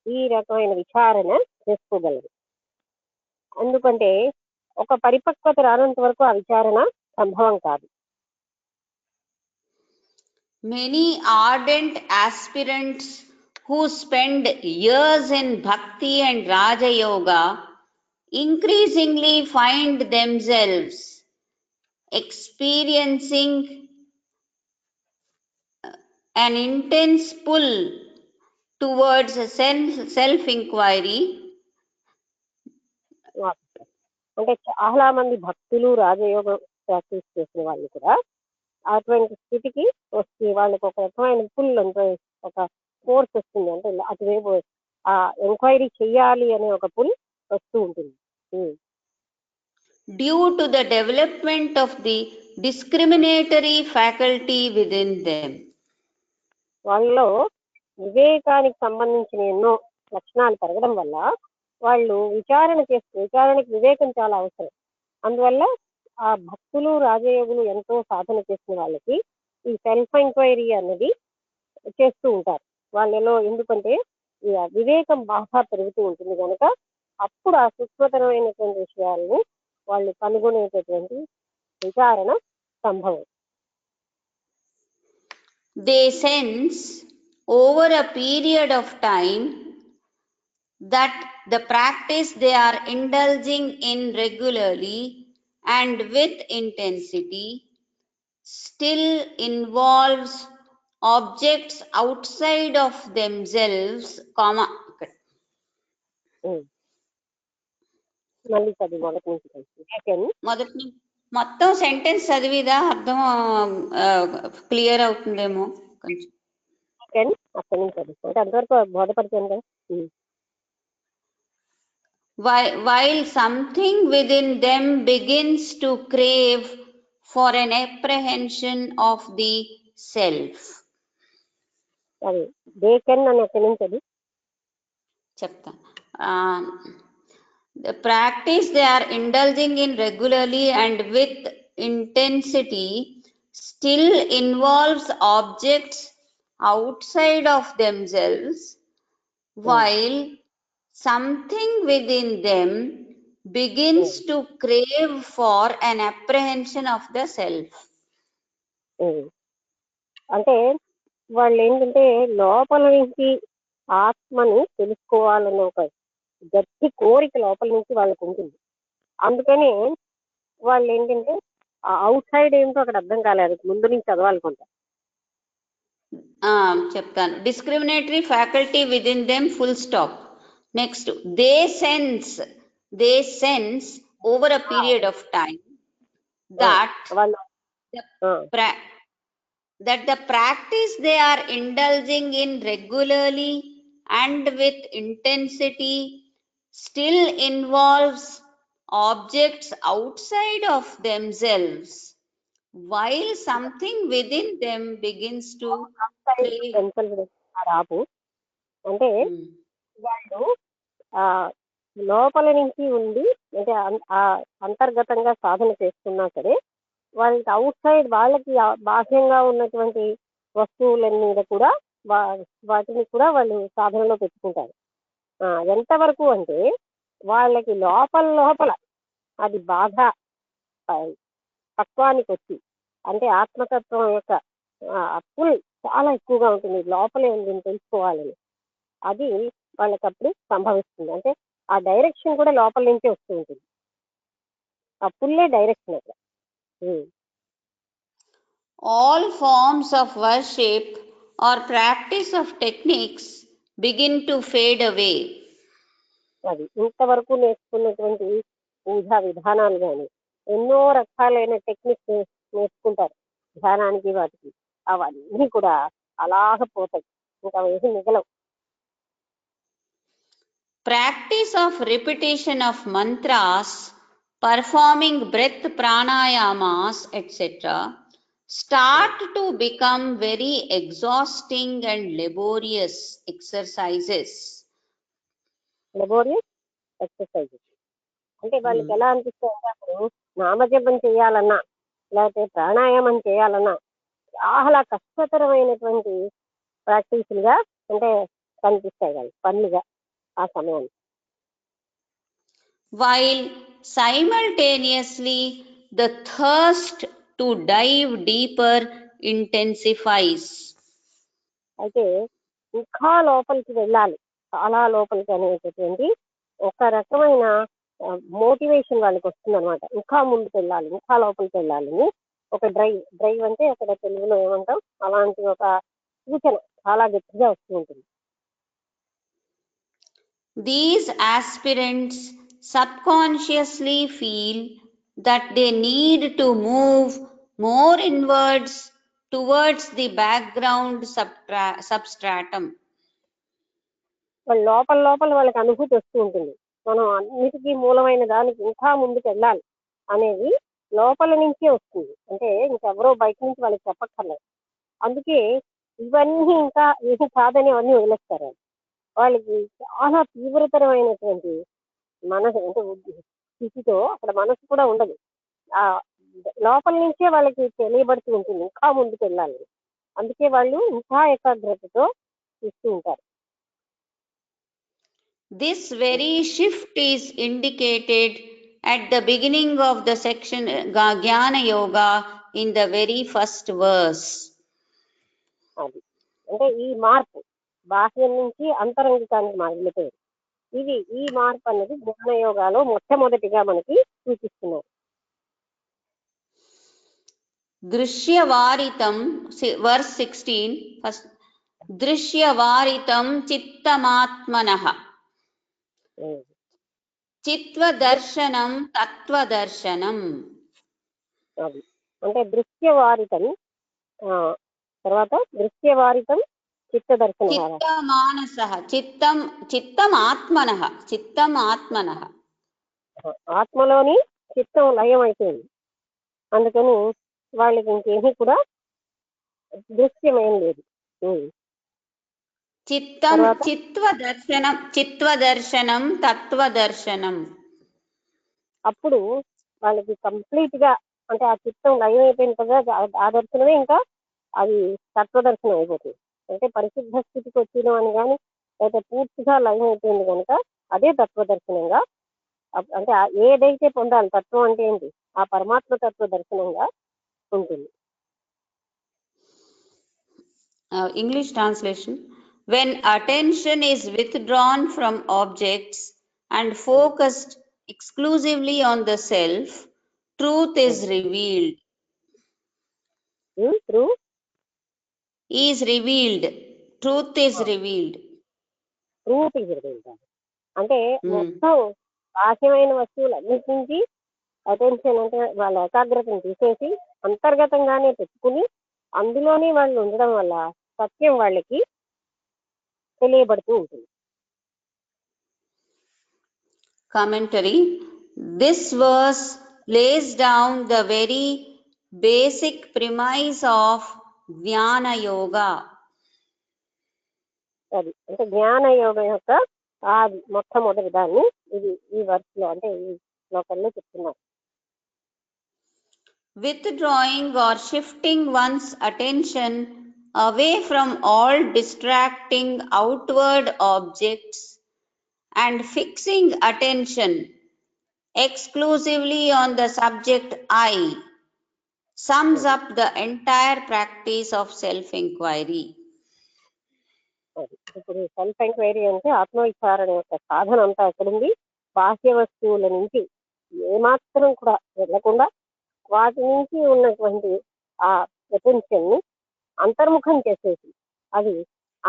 ఈ రకమైన విచారణ చేసుకోగలరు. ఎందుకంటే ఒక పరిపక్వత రానంత వరకు ఆ విచారణ సంభవం కాదు. Many ardent aspirants who spend years in bhakti and raja yoga increasingly find themselves experiencing an intense pull towards self-inquiry. అంటే చాలా మంది భక్తులు రాజయోగం ప్రాక్టీస్ చేసిన వాళ్ళు కూడా అటువంటి స్థితికి వచ్చి వాళ్ళకి ఒక రకమైన పుల్ అంటే ఒక ఫోర్స్ వస్తుంది. అంటే అటువైపు ఆ ఎంక్వైరీ చెయ్యాలి అనే ఒక పుల్ వస్తూ ఉంటుంది. Due to the development of the discriminatory faculty within them. వాళ్ళలో వివేకానికి సంబంధించిన ఎన్నో లక్షణాలు పెరగడం వల్ల వాళ్ళు విచారణకి వివేకం చాలా అవసరం. అందువల్ల ఆ భక్తులు రాజయోగులు ఎంతో సాధన చేసిన వాళ్ళకి ఈ సెల్ఫ్ ఎంక్వైరీ అన్నది చేస్తూ ఉంటారు వాళ్ళలో. ఎందుకంటే వివేకం బాగా పెరుగుతూ ఉంటుంది కనుక అప్పుడు ఆ సూక్ష్మతరమైనటువంటి విషయాలను వాళ్ళు కనుగొనేటటువంటి విచారణ సంభవం. They sense over a period of time that the practice they are indulging in regularly and with intensity still involves objects outside of themselves, comma. మళ్ళీ చదివి మొదటి నుంచి కలిసి మొదటి మొత్తం సెంటెన్స్ చదివిదా అర్థం క్లియర్ అవుతుందేమో కొంచెం. అక్కడి నుంచి చదువు అంటే అంతవరకు బోధపరిచాను కదా. While something within them begins to crave for an apprehension of the self. అది దే కెన్ అని ఎక్కడి నుంచి అది చెప్తాను. The practice they are indulging in regularly and with intensity still involves objects outside of themselves, while something within them begins to crave for an apprehension of the self. అంటే వాళ్ళు ఏంటంటే లోపల నుంచి ఆత్మని తెలుసుకోవాలన్న ఒక గట్టి కోరిక లోపల నుంచి వాళ్ళకు ఉంటుంది. అందుకని వాళ్ళు ఏంటంటే అవుట్ సైడ్ ఏంటో అక్కడ అర్థం కాలేదు, ముందు నుంచి చదవాలి కొంత. చెప్తాను. Discriminatory faculty with in them full stop. Next they sense over a period of time that the practice they are indulging in regularly and with intensity still involves objects outside of themselves, while something within them begins to Rao అంటే వాళ్ళు లోపల నుంచి ఉండి అంటే అంతర్గతంగా సాధన చేస్తున్నా సరే వాళ్ళకి అవుట్ సైడ్ వాళ్ళకి బాహ్యంగా ఉన్నటువంటి వస్తువుల మీద కూడా వాటిని కూడా వాళ్ళు సాధనలో పెట్టుకుంటారు. ఎంతవరకు అంటే వాళ్ళకి లోపల అది బాగా తత్వానికి వచ్చి అంటే ఆత్మతత్వం యొక్క ఫుల్ చాలా ఎక్కువగా ఉంటుంది, లోపలే ఉంది తెలుసుకోవాలని, అది వాళ్ళకి అప్పుడు సంభవిస్తుంది. అంటే ఆ డైరెక్షన్ కూడా లోపల నుంచే వస్తూ ఉంటుంది, ఆ ఫుల్లే డైరెక్షన్ అట్లా. All forms of worship or practice of techniques begin to fade away. అది ఇంతవరకు నేర్చుకున్నటువంటి పూజా విధానాలు కానీ ఎన్నో రకాలైన టెక్నిక్స్ నేర్చుకుంటారు ధ్యానానికి, వాటికి అవన్నీ కూడా అలాగ పోతాయి, ఇంకా వేసి మిగలవు. Practice of repetition of mantras, performing breath pranayamas, etc. start to become very exhausting and laborious exercises. Laborious exercises అంటే వాళ్ళకి ఎలా అనిపిస్తుంది, అప్పుడు నామజపం చేయాలన్నా లేకపోతే ప్రాణాయామం చేయాలన్నా చాలా కష్టతరమైనటువంటి ప్రాక్టీసులుగా అంటే కనిపిస్తాయి వాళ్ళు పనులుగా ఆ సమయాన్ని. While simultaneously the thirst to dive deeper intensifies. అయితే ఇంకా లోపలికి వెళ్ళాలి, చాలా లోపలికి అనేటటువంటి ఒక రకమైన మోటివేషన్ వాళ్ళకి వస్తుంది అనమాట. ఇంకా ముందుకు వెళ్ళాలి, ఇంకా లోపలికి వెళ్ళాలని ఒక డ్రైవ్ అంటే అక్కడ తెలుగులో ఏమంటాం, అలాంటి ఒక సూచన చాలా గట్టిగా వస్తూ ఉంటుంది. These aspirants subconsciously feel that they need to move more inwards towards the background substratum. లోపల వాళ్ళకి అనుభూతి వస్తూ ఉంటుంది, మనం అన్నిటికీ మూలమైన దానికి ఇంకా ముందుకు వెళ్ళాలి అనేది లోపల నుంచే వస్తుంది. అంటే ఇంకెవరో బయట నుంచి వాళ్ళకి చెప్పక్కర్లేదు. అందుకే ఇవన్నీ ఇంకా ఏది కాదని అవన్నీ వదిలేస్తారు. వాళ్ళకి చాలా తీవ్రతరమైనటువంటి మనసు అంటే స్థితితో అక్కడ మనసు కూడా ఉండదు, ఆ లోపల నుంచే వాళ్ళకి తెలియబడుతూ ఉంటుంది ఇంకా ముందుకు వెళ్ళాలి. అందుకే వాళ్ళు ఇంకా ఏకాగ్రతతో ఇస్తూ ఉంటారు. This very shift is indicated at the beginning of the section Jnana Yoga in the very first verse. అది అంటే ఈ మార్పు బాహ్యం నుంచి అంతరంగికానికి మొదలుపెట్టారు. ఈ మార్పు అనేది జ్ఞానయోగాలో మొట్టమొదటిగా మనకి సూచిస్తున్నారు. దృశ్యవారితం వర్స్ 16 ఫస్ట్. దృశ్యవారితం చిత్తమాత్మనః చిత్వదర్శనం తత్వదర్శనం. అది అంటే దృశ్యవారితం, తర్వాత దృశ్యవారితం చిత్తదర్శన, చిత్తమానసః చిత్తం ఆత్మనః. ఆత్మలోని చిత్తం లయం అయిపోయింది, అందుకని వాళ్ళకి ఇంకేమీ కూడా దృశ్యమేం లేదు. చిత్వదర్శనం తత్వదర్శనం. అప్పుడు వాళ్ళకి కంప్లీట్ గా అంటే ఆ చిత్తం లయం అయిపోయిన కదా, ఆ దర్శనమే ఇంకా అది తత్వదర్శనం అయిపోతుంది. అంటే పరిశుద్ధ స్థితికి వచ్చిన అని కానీ అయితే పూర్తిగా లయం అయిపోయింది కనుక అదే తత్వదర్శనంగా, అంటే ఏదైతే పొందాలి తత్వం అంటే ఏంటి, ఆ పరమాత్మ తత్వ దర్శనంగా ఉంటుంది. English translation. When attention is withdrawn from objects and focused exclusively on the self, truth is revealed. Truth is revealed. Truth is revealed. Truth is revealed. అంటే మొత్తం బాహ్యమైన వస్తువులు అన్నిటి నుంచి అటెన్షన్ అంటే వాళ్ళ ఏకాగ్రతను తీసేసి అంతర్గతంగానే పెట్టుకుని అందులోనే వాళ్ళు ఉండడం వల్ల సత్యం వాళ్ళకి తెలియబడుతూ ఉంటుంది. Commentary. This verse lays down the very basic premise of జ్ఞాన యోగా. అది అంటే జ్ఞాన యోగం యొక్క మొట్టమొదటి దాన్ని ఇది ఈ వర్స్ లో అంటే ఈ శ్లోకంలో చెప్తున్నారు. Withdrawing or shifting one's attention away from all distracting outward objects and fixing attention exclusively on the subject I sums up the entire practice of self-inquiry. ఇప్పుడు సెల్ఫ్ ఎంక్వైరీ అంటే ఆత్మవిచారణ యొక్క సాధన అంతా ఎక్కడుంది, బాహ్య వస్తువుల నుంచి ఏమాత్రం కూడా వెళ్ళకుండా వాటి నుంచి ఉన్నటువంటి ఆ అటెన్షన్ ని అంతర్ముఖం చేసేసి అది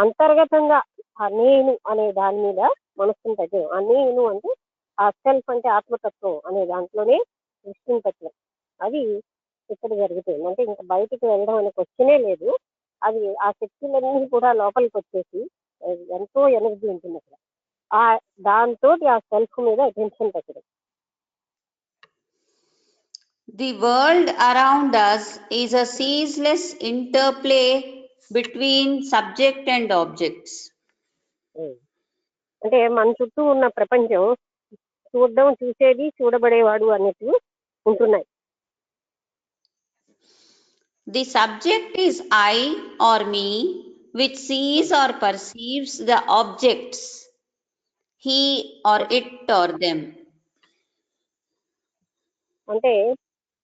అంతర్గతంగా ఆ నేను అనే దాని మీద మనసుని పెట్టడం. ఆ నేను అంటే ఆ సెల్ఫ్ అంటే ఆత్మతత్వం అనే దాంట్లోనే దృష్టిని పెట్టడం. అది ఇక్కడ జరుగుతుంది. అంటే ఇంకా బయటికి వెళ్ళడం అనే క్వశ్చనే లేదు. అది ఆ శక్తులన్నీ కూడా లోపలికి వచ్చేసి ఎంతో ఎనర్జీ ఉంటుంది అక్కడ. దాంతో ఆ సెల్ఫ్ మీద అటెన్షన్ పెట్టడం. The world around us is a ceaseless interplay between subject and objects. అంటే మన చుట్టూ ఉన్న ప్రపంచం చూడడం, చూసేది, చూడబడేవాడు అన్నట్టు ఉంటున్నాయి. The subject is I or me, which sees or perceives the objects, he or it or them. అంటే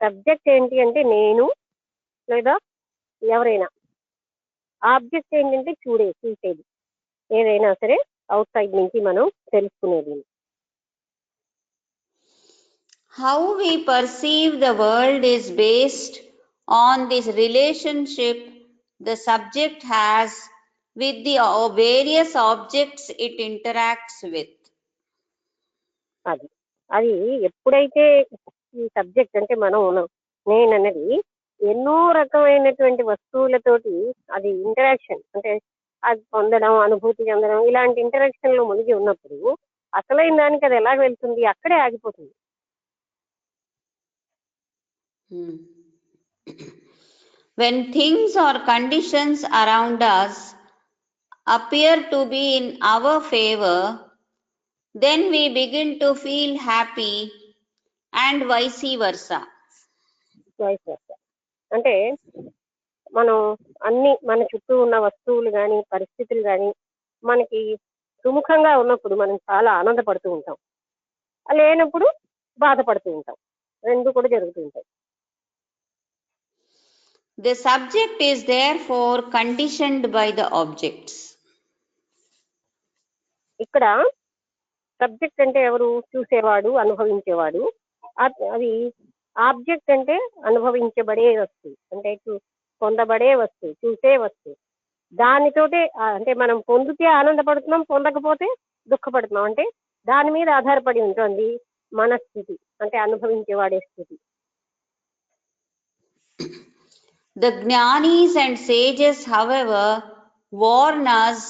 సబ్జెక్ట్ ఏంటి అంటే నేను లేదా ఎవరైనా, ఆబ్జెక్ట్ ఏంటంటే చూసేది ఏదైనా సరే అవుట్ సైడ్ నుంచి మనం తెలుసుకునేది. How we perceive the world is based on this relationship the subject has with the various objects it interacts with. అది ఎప్పుడైతే ఈ సబ్జెక్ట్ అంటే మనం నేను అన్నది ఎన్నో రకమైనటువంటి వస్తువులతోటి అది ఇంటరాక్షన్ అంటే అది పొందడం, అనుభూతి చెందడం, ఇలాంటి ఇంటరాక్షన్ లో మునిగి ఉన్నప్పుడు అసలైన దానికి అది ఎలా వెళ్తుంది, అక్కడే ఆగిపోతుంది. When things or conditions around us appear to be in our favor, then we begin to feel happy and vice versa. అంటే మనం అన్ని మన చుట్టూ ఉన్న వస్తువులు కానీ పరిస్థితులు కానీ మనకి సుముఖంగా ఉన్నప్పుడు మనం చాలా ఆనందపడుతూ ఉంటాం, లేనప్పుడు బాధపడుతూ ఉంటాం. రెండు కూడా జరుగుతూ ఉంటాయి. The subject is therefore conditioned by the objects. ఇక్కడ సబ్జెక్ట్ అంటే ఎవరు, చూసేవాడు, అనుభవించేవాడు. అది ఆబ్జెక్ట్ అంటే అనుభవించబడే వస్తువు, అంటే పొందబడే వస్తువు, చూసే వస్తువు. దానితోటే అంటే మనం పొందితే ఆనందపడుతున్నాం, పొందకపోతే దుఃఖపడుతున్నాం. అంటే దాని మీద ఆధారపడి ఉంటుంది మన స్థితి, అంటే అనుభవించేవాడే స్థితి. The Jnanis and sages, however, warn us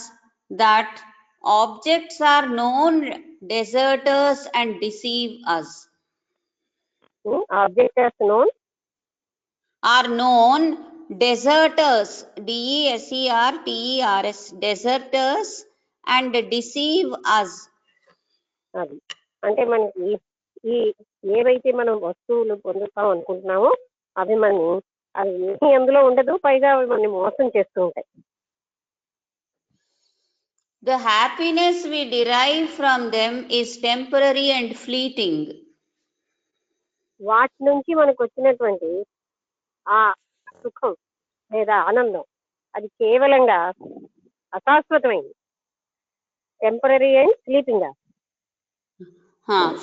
that objects are known deserters and deceive us. Objects are known deserters, deserters, deserters and deceive us. అది అంటే మనకి ఈ ఏవైతే మనం వస్తువులు పొందుతాం అనుకుంటున్నామో అవి ఏమీ అందులో ఉండదు, పైగా అవి మనని మోసం చేస్తూ ఉంటాయి. The happiness we derive from them is temporary and fleeting. వాటి నుంచి మనకు వచ్చినటువంటి ఆ సుఖం లేదా ఆనందం అది కేవలంగా అశాశ్వతమైంది. Temporary and fleeting.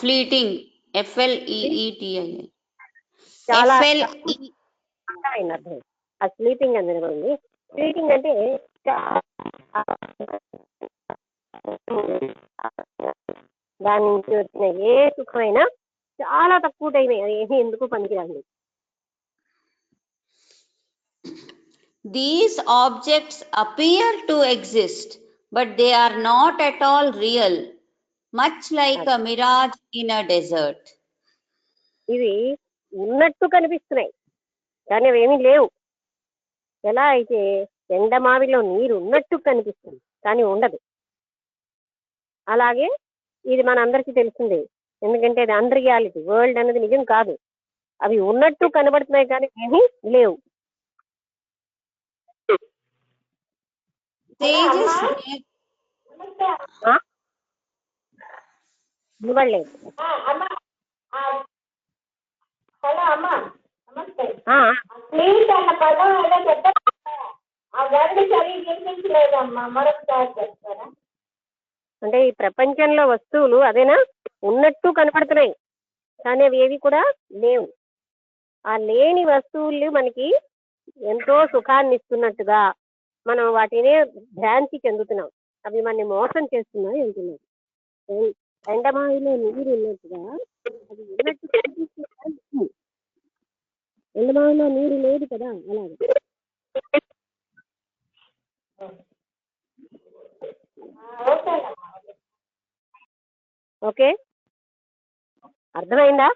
Fleeting, FLEETING. చాలా అర్థం. ఆ స్లీపింగ్ అందులో ఫ్లీటింగ్ అంటే దాని నుంచి వచ్చిన ఏ సుఖమైనా చాలా తక్కువ టైం, ఏమీ ఎందుకు పనికిరాండి. These objects appear to exist, but they are not at all real, much like a mirage in a desert. ఇవి ఉన్నట్టు కనిపిస్తున్నాయి కానీ అవి ఏమీ లేవు. ఎలా అయితే ఎండమావిలో నీరు ఉన్నట్టు కనిపిస్తుంది కానీ ఉండదు, అలాగే ఇది మన అందరికీ తెలిసిందే. ఎందుకంటే అది అన్రియాలిటీ, వరల్డ్ అనేది నిజం కాదు. అవి ఉన్నట్టు కనబడుతున్నాయి కానీ ఏమీ లేవు. ఇవ్వలేదు. అంటే ఈ ప్రపంచంలో వస్తువులు అదేనా ఉన్నట్టు కనపడుతున్నాయి కానీ అవి ఏవి కూడా లేవు. ఆ లేని వస్తువులు మనకి ఎంతో సుఖాన్ని ఇస్తున్నట్టుగా మనం వాటినే భ్రాంతి చెందుతున్నాం. అవి మనని మోసం చేస్తున్నాయి అంటున్నారు. ఎండమావిలో నీరు ఉన్నట్టుగా అది ఉన్నట్టు కనిపిస్తుంది, ఎండమావిలో నీరు లేదు కదా, అలాగే. ఓకే, అర్థమైందా?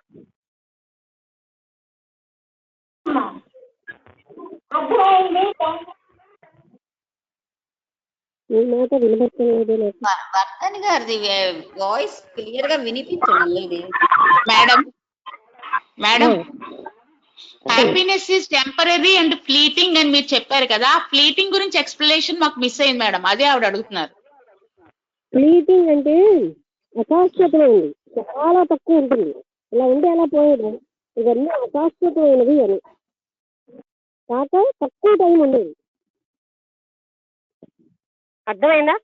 ఈ మాట వినబట్టలేదు. వర్ధన్ గారిది వాయిస్ క్లియర్ గా వినిపించడం లేదు. Madam happiness is temporary and fleeting అని మీరు చెప్పారు కదా, ఫ్లీటింగ్ గురించి ఎక్స్ప్లెనేషన్ మాకు మిస్ అయింది మేడం, అదే ఆవిడ అడుగుతున్నారు. ఫ్లీటింగ్ అంటే అశాశ్వతమైనది, చాలా తక్కువ ఉంటుంది. ఇలా ఉండి అలా పోయేది, ఇవన్నీ అశాశ్వతమైనది అని కాక తక్కువ టైం ఉండేది. అర్థమైందా?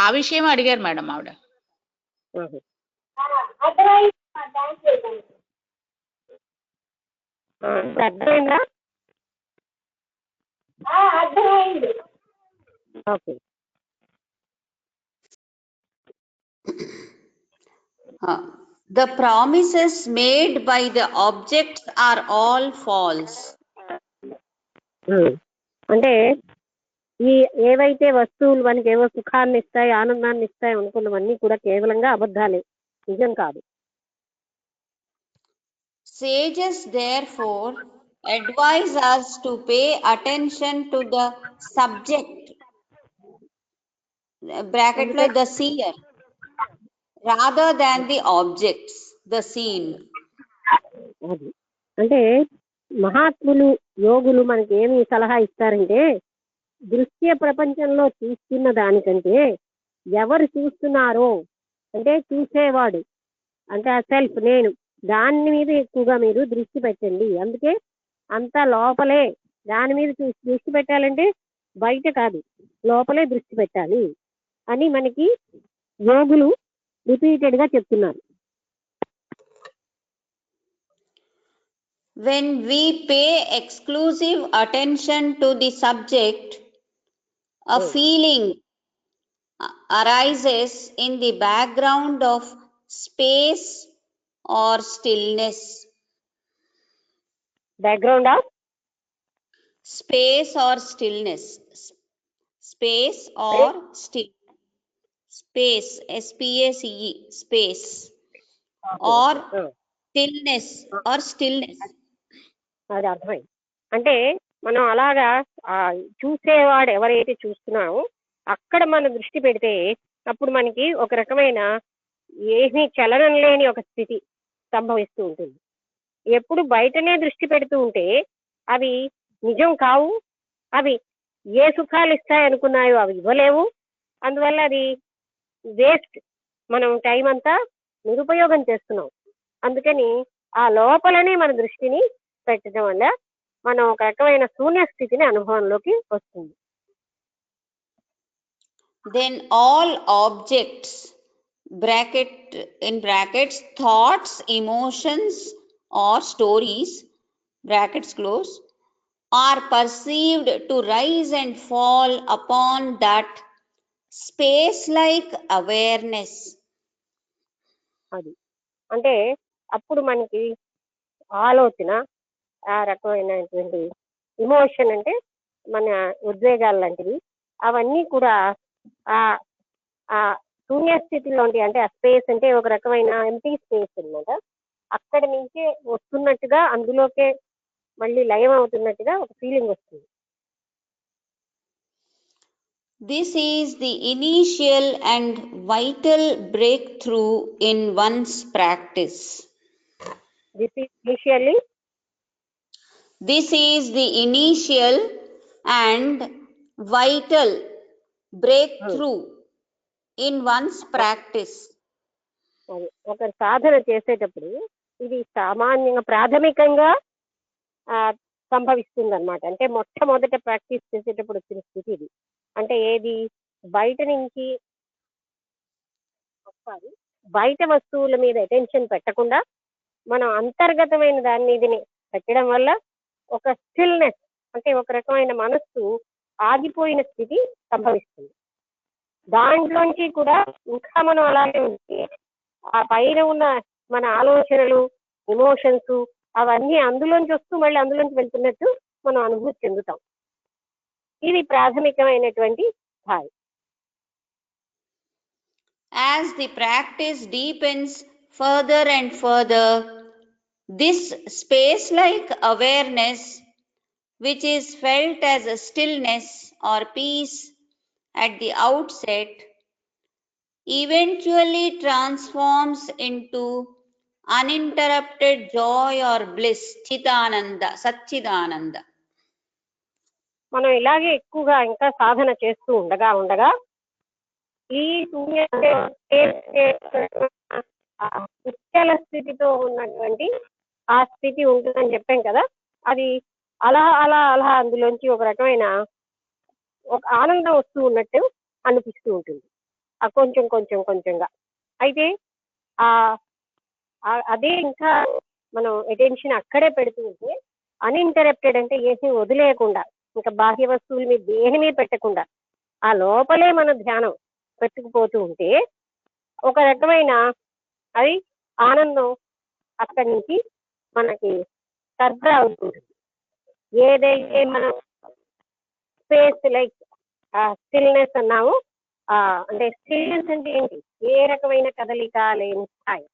ఆ విషయం అడిగారు మేడం ఆవిడ. అర్థమైందా? అర్థమైంది. Okay. The promises made by the objects are all false. అంటే ఈ ఏవైతే వస్తువులు మనకి ఏవో సుఖాన్ని ఇస్తాయి, ఆనందాన్ని ఇస్తాయి అనుకున్నవన్నీ కూడా కేవలంగా అబద్ధాలే, నిజం కాదు. Sages therefore advise us to pay attention to the subject, bracket lo the seer, rather than the objects, the seen. అది అంటే మహాత్ములు, యోగులు మనకి ఏమి సలహా ఇస్తారంటే, దృశ్య ప్రపంచంలో చూస్తున్న దానికంటే ఎవరు చూస్తున్నారో, అంటే చూసేవాడు అంటే ఆ సెల్ఫ్, నేను, దాని మీద ఎక్కువగా మీరు దృష్టి పెట్టండి. అందుకే అంతా లోపలే, దాని మీద దృష్టి పెట్టాలంటే బయట కాదు, లోపలే దృష్టి పెట్టాలి అని మనకి యోగులు రిపీటెడ్గా చెప్తున్నారు. when we pay exclusive attention to the subject, a feeling arises in the background of space or stillness. Background of Space or stillness. Space or still. Space. S-P-A-C-E. Space. Or stillness. Or stillness. అది అర్థమైంది. అంటే మనం అలాగా చూసేవాడు ఎవరైతే చూస్తున్నామో అక్కడ మన దృష్టి పెడితే అప్పుడు మనకి ఒక రకమైన ఏమీ చలనం లేని ఒక స్థితి సంభవిస్తూ ఉంటుంది. ఎప్పుడు బయటనే దృష్టి పెడుతూ ఉంటే అవి నిజం కావు, అవి ఏ సుఖాలు ఇస్తాయనుకున్నాయో అవి ఇవ్వలేవు. అందువల్ల అది వేస్ట్, మనం టైం అంతా నిరుపయోగం చేస్తున్నాం. అందుకని ఆ లోపలనే మన దృష్టిని పెట్టడం వల్ల మనం ఒక రకమైన శూన్య స్థితిని అనుభవంలోకి వస్తుంది. Then all objects, in brackets, thoughts, emotions or stories, brackets close, are perceived to rise and fall upon that space-like awareness. అది అంటే అప్పుడు మనకి ఆలోచన, ఆ రకమైనటువంటి ఇమోషన్ అంటే మన ఉద్వేగాలు లాంటివి, అవన్నీ కూడా ఆ శూన్య స్థితిలో ఉంటాయి. అంటే ఆ స్పేస్ అంటే ఒక రకమైన ఎంటీ స్పేస్ అన్నమాట. అక్కడి నుంచే వస్తున్నట్టుగా, అందులోకే మళ్ళీ లయం అవుతున్నట్టుగా ఒక ఫీలింగ్ వస్తుంది. This is the initial and vital breakthrough in one's practice. This is the initial and vital breakthrough in one's practice. ఒక సాధన చేసేటప్పుడు ఇది సామాన్యంగా ప్రాథమికంగా సంభవిస్తుంది అనమాట. అంటే మొట్టమొదట ప్రాక్టీస్ చేసేటప్పుడు వచ్చిన స్థితి ఇది. అంటే ఏది, బయట నుంచి బయట వస్తువుల మీద అటెన్షన్ పెట్టకుండా మనం అంతర్గతమైన దాని మీదనే పెట్టడం వల్ల ఒక స్టిల్నెస్, అంటే ఒక రకమైన మనస్సు ఆగిపోయిన స్థితి సంభవిస్తుంది. దాంట్లోంచి కూడా ఇంకా మనం అలాగే ఉంటే ఆ పైన ఉన్న మన ఆలోచనలు, ఎమోషన్స్ అవన్నీ అందులోంచి వస్తూ మళ్ళీ అందులోంచి వెళ్తున్నట్టు మనం అనుభూతి చెందుతాం. ఇది ప్రాథమికమైనటువంటి స్థాయి. As the practice deepens further and further, this space-like awareness, which is felt as a stillness or peace at the outset, eventually transforms into uninterrupted joy or bliss, chitananda, satchidananda. మనం ఇలాగే ఎక్కువగా ఇంకా సాధన చేస్తూ ఉండగా ఈ ఉచ్చల స్థితితో ఉన్నటువంటి ఆ స్థితి ఉంటుందని చెప్పాం కదా, అది అలా అలా అలా అందులోంచి ఒక రకమైన ఒక ఆనందం వస్తూ ఉన్నట్టు అనిపిస్తూ ఉంటుంది. ఆ కొంచెంగా అయితే అదే ఇంకా మనం అటెన్షన్ అక్కడే పెడుతూ ఉంటే, అన్ఇంటరప్టెడ్ అంటే ఏమీ వదిలేయకుండా, ఇంకా బాహ్య వస్తువుల మీద దేని మీద పెట్టకుండా ఆ లోపలే మన ధ్యానం పెట్టుకుపోతూ ఉంటే ఒక రకమైన అది ఆనందం అక్కడి నుంచి మనకి సరఫరా అవుతుంది. ఏదైతే మనం స్పేస్ లైక్ స్టిల్నెస్ అన్నామో, అంటే స్టిల్నెస్ అంటే ఏంటి, ఏ రకమైన కదలిక లేని స్థాయి,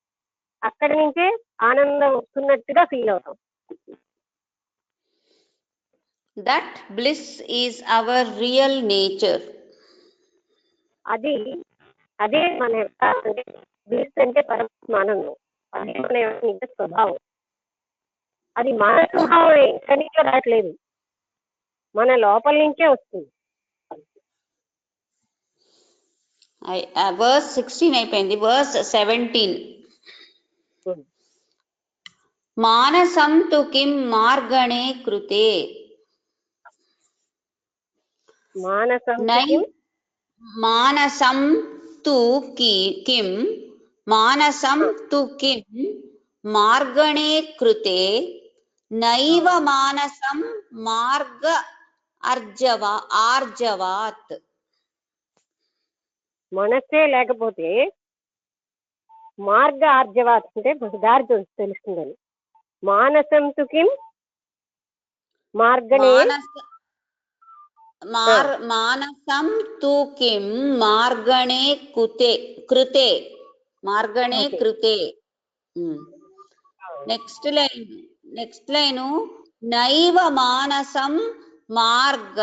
అక్కడి నుంచే ఆనందం వస్తున్నట్టుగా ఫీల్ అవుతాం. That bliss is our real nature. అదే మన యొక్క బ్లిస్ అంటే పరమానందం, అదే మన యొక్క నిజ స్వభావం. అది మన స్వభావం ఎక్కడి నుంచో రావట్లేదు, మన లోపల నుంచే వస్తుంది. Verse 16 అయిపోయింది. verse 17. మానసం తు కిం మార్గణే కృతే మానసం తు కిం మార్గణే కృతే నైవ మానసం మార్గ ఆర్జవాత్. మనస్సే లేకపోతే మార్గ ఆర్జవాత్ అంటే దారి తెలుస్తుందని. మానసం తు కిం మార్గణే మానసం తు కిం మార్గణే కృతే మార్గణే కృతే. నెక్స్ట్ లైను నైవ మానసం మార్గ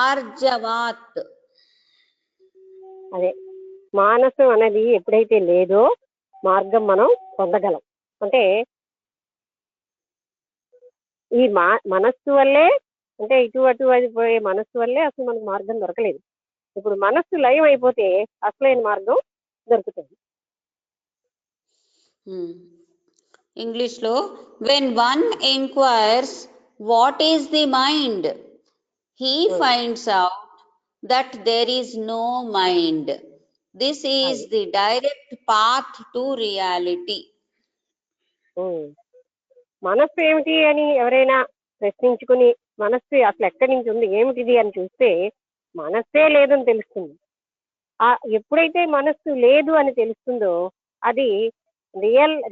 ఆర్జవాత్. అదే మానసం అనేది ఎప్పుడైతే లేదో మార్గం మనం పొందగలం. అంటే ఈ మనస్సు వల్లే, అంటే ఇటు అటు అది పోయే మనస్సు వల్లే అసలు మనకు మార్గం దొరకలేదు. ఇప్పుడు మనస్సు లయం అయిపోతే అసలైన మార్గం దొరుకుతుంది. ఇంగ్లీష్ లో when one enquires what is the mind he finds out that there is no mind. This is the direct path to reality. మనస్సు ఏమిటి అని ఎవరైనా ప్రశ్నించుకుని మనస్సు అసలు ఎక్కడి నుంచి ఉంది ఏమిటిది అని చూస్తే మనస్సే లేదని తెలుస్తుంది. ఎప్పుడైతే మనస్సు లేదు అని తెలుస్తుందో అది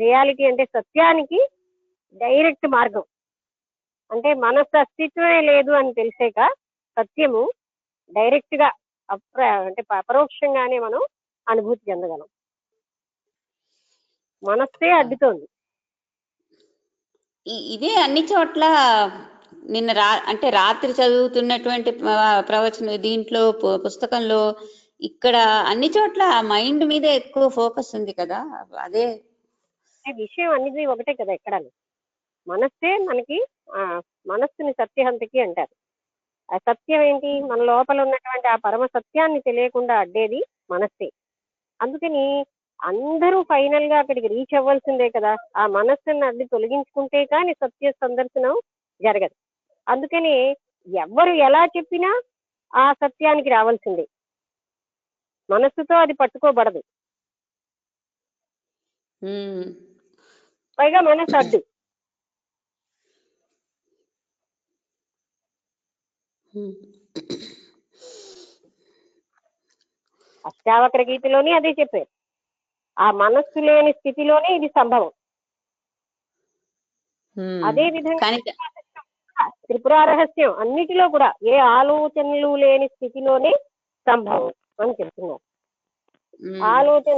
రియాలిటీ అంటే సత్యానికి డైరెక్ట్ మార్గం. అంటే మనస్సు అస్తిత్వమే లేదు అని తెలిసాక సత్యము డైరెక్ట్ గా అంటే అపరోక్షంగానే మనం అనుభూతి చెందగలం. మనస్సే అడ్డుతోంది. ఇదే అన్ని చోట్ల నిన్న అంటే రాత్రి చదువుతున్నటువంటి ప్రవచనం దీంట్లో పుస్తకంలో ఇక్కడ అన్ని చోట్ల మైండ్ మీదే ఎక్కువ ఫోకస్ ఉంది కదా. అదే విషయం అనేది ఒకటే కదా. ఎక్కడ మనస్సే మనకి మనస్సుని సత్యహంతకి అంటారు. ఆ సత్యం ఏంటి? మన లోపల ఉన్నటువంటి ఆ పరమ సత్యాన్ని తెలియకుండా అడ్డేది మనస్సే. అందుకని అందరూ ఫైనల్ గా అక్కడికి రీచ్ అవ్వాల్సిందే కదా. ఆ మనస్సుని అడ్డు తొలగించుకుంటే కానీ సత్య సందర్శనం జరగదు. అందుకని ఎవరు ఎలా చెప్పినా ఆ సత్యానికి రావాల్సిందే. మనస్సుతో అది పట్టుకోబడదు. పైగా మనస్సు అడ్డు. అష్టావక్ర గీతలోని అదే చెప్పారు. ఆ మనస్సు లేని స్థితిలోనే ఇది సంభవం. అదే విధంగా త్రిపుర రహస్యం అన్నిటిలో కూడా ఏ ఆలోచనలు లేని స్థితిలోనే సంభవం అని చెప్తున్నారు. ఆలోచన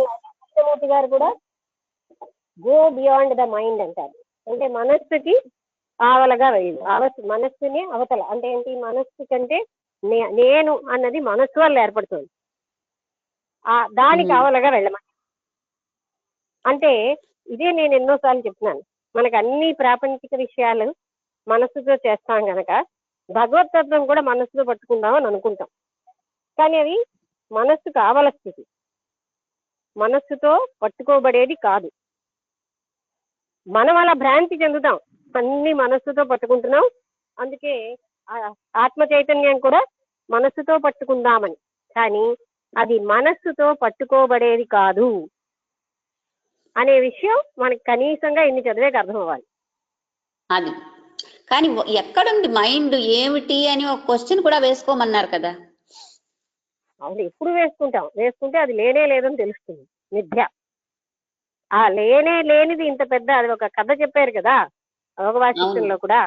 గారు కూడా గో బియాండ్ ద మైండ్ అంటారు. అంటే మనస్సుకి ఆవలగా వేయదు. మనస్సుని అవతల అంటే ఏంటి? మనస్సు కంటే నేను అన్నది మనస్సు వల్ల ఏర్పడుతుంది. దానికి ఆవలగా వెళ్ళమని అంటే ఇదే నేను ఎన్నోసార్లు చెప్తున్నాను. మనకు అన్ని ప్రాపంచిక విషయాలు మనస్సుతో చేస్తాం గనక భగవతత్వం కూడా మనస్సుతో పట్టుకుందాం అని అనుకుంటాం. కానీ అవి మనస్సు కావల స్థితి, మనస్సుతో పట్టుకోబడేది కాదు. మనం అలా భ్రాంతి చెందుతాం, అన్ని మనస్సుతో పట్టుకుంటున్నాం. అందుకే ఆత్మ చైతన్యం కూడా మనస్సుతో పట్టుకుందామని. కానీ అది మనస్సుతో పట్టుకోబడేది కాదు అనే విషయం మనకి కనీసంగా ఇన్ని చదివేకి అర్థం అవ్వాలి. అది కానీ ఎక్కడుంది మైండ్ ఏమిటి అని ఒక క్వశ్చన్ కూడా వేసుకోమన్నారు కదా. అవును, ఎప్పుడు వేసుకుంటే అది లేనే లేదని తెలుస్తుంది. మిథ్య. ఆ లేనే లేనిది ఇంత పెద్ద, అది ఒక కథ చెప్పారు కదా యోగవాసిష్టంలో కూడా.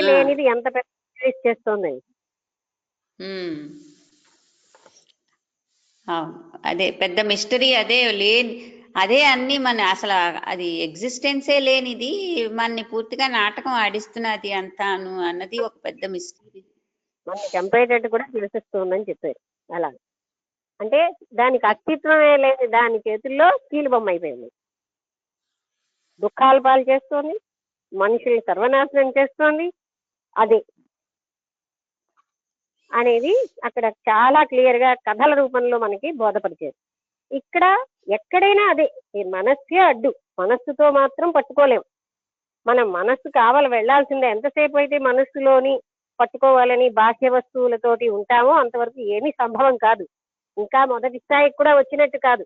లేనిది ఎంత పెద్ద చేస్తోంది. అదే పెద్ద మిస్టరీ. అదే అన్ని మన అసలు అది ఎగ్జిస్టెన్సే లేనిది మనని పూర్తిగా నాటకం ఆడిస్తున్నది అంతాను అన్నది ఒక పెద్ద మిస్టరీ. మనకి చంపేటట్టు కూడా తెలిసిస్తుందని చెప్పారు. అలా అంటే దానికి అస్తిత్వమే లేని దాని చేతుల్లో కీలుబొమ్మ అయిపోయింది. దుఃఖాలు పాలు చేస్తోంది, మనుషుల్ని సర్వనాశనం చేస్తోంది. అదే అనేది అక్కడ చాలా క్లియర్ గా కథల రూపంలో మనకి బోధపరిచారు. ఇక్కడ ఎక్కడైనా అదే మనస్సే అడ్డు. మనస్సుతో మాత్రం పట్టుకోలేము. మనం మనస్సు కావాలి వెళ్లాల్సిందే. ఎంతసేపు అయితే మనస్సులోని పట్టుకోవాలని బాహ్య వస్తువులతోటి ఉంటామో అంతవరకు ఏమీ సంభవం కాదు. ఇంకా మొదటి స్థాయికి కూడా వచ్చినట్టు కాదు.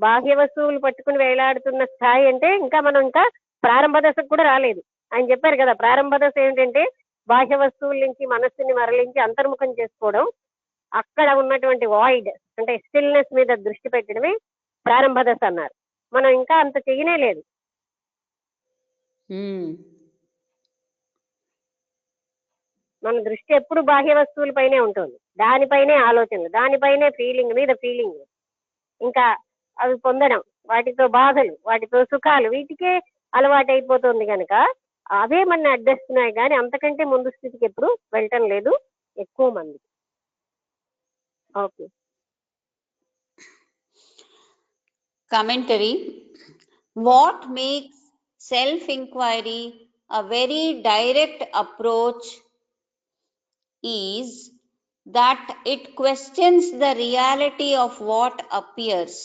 బాహ్య వస్తువులు పట్టుకుని వేలాడుతున్న స్థాయి అంటే ఇంకా మనం ఇంకా ప్రారంభ దశకు కూడా రాలేదు. ఆయన చెప్పారు కదా, ప్రారంభ దశ ఏంటంటే బాహ్య వస్తువుల నుంచి మనస్సుని మరలించి అంతర్ముఖం చేసుకోవడం, అక్కడ ఉన్నటువంటి వాయిడ్ అంటే స్టిల్నెస్ మీద దృష్టి పెట్టడమే ప్రారంభ దశ అన్నారు. మనం ఇంకా అంత చెయ్యనే లేదు. మన దృష్టి ఎప్పుడు బాహ్య వస్తువుల పైనే ఉంటుంది, దానిపైనే ఆలోచనలు, దానిపైనే ఫీలింగ్ మీద ఫీలింగ్, ఇంకా అవి పొందడం, వాటితో బాధలు, వాటితో సుఖాలు, వీటికే అలవాటు అయిపోతుంది కనుక అవే మన అడ్డేస్తున్నాయి కానీ అంతకంటే ముందు స్థితికి ఎప్పుడు వెళ్ళటం లేదు ఎక్కువ మంది. Okay. Commentary. What makes self-inquiry a very direct approach is that it questions the reality of what appears.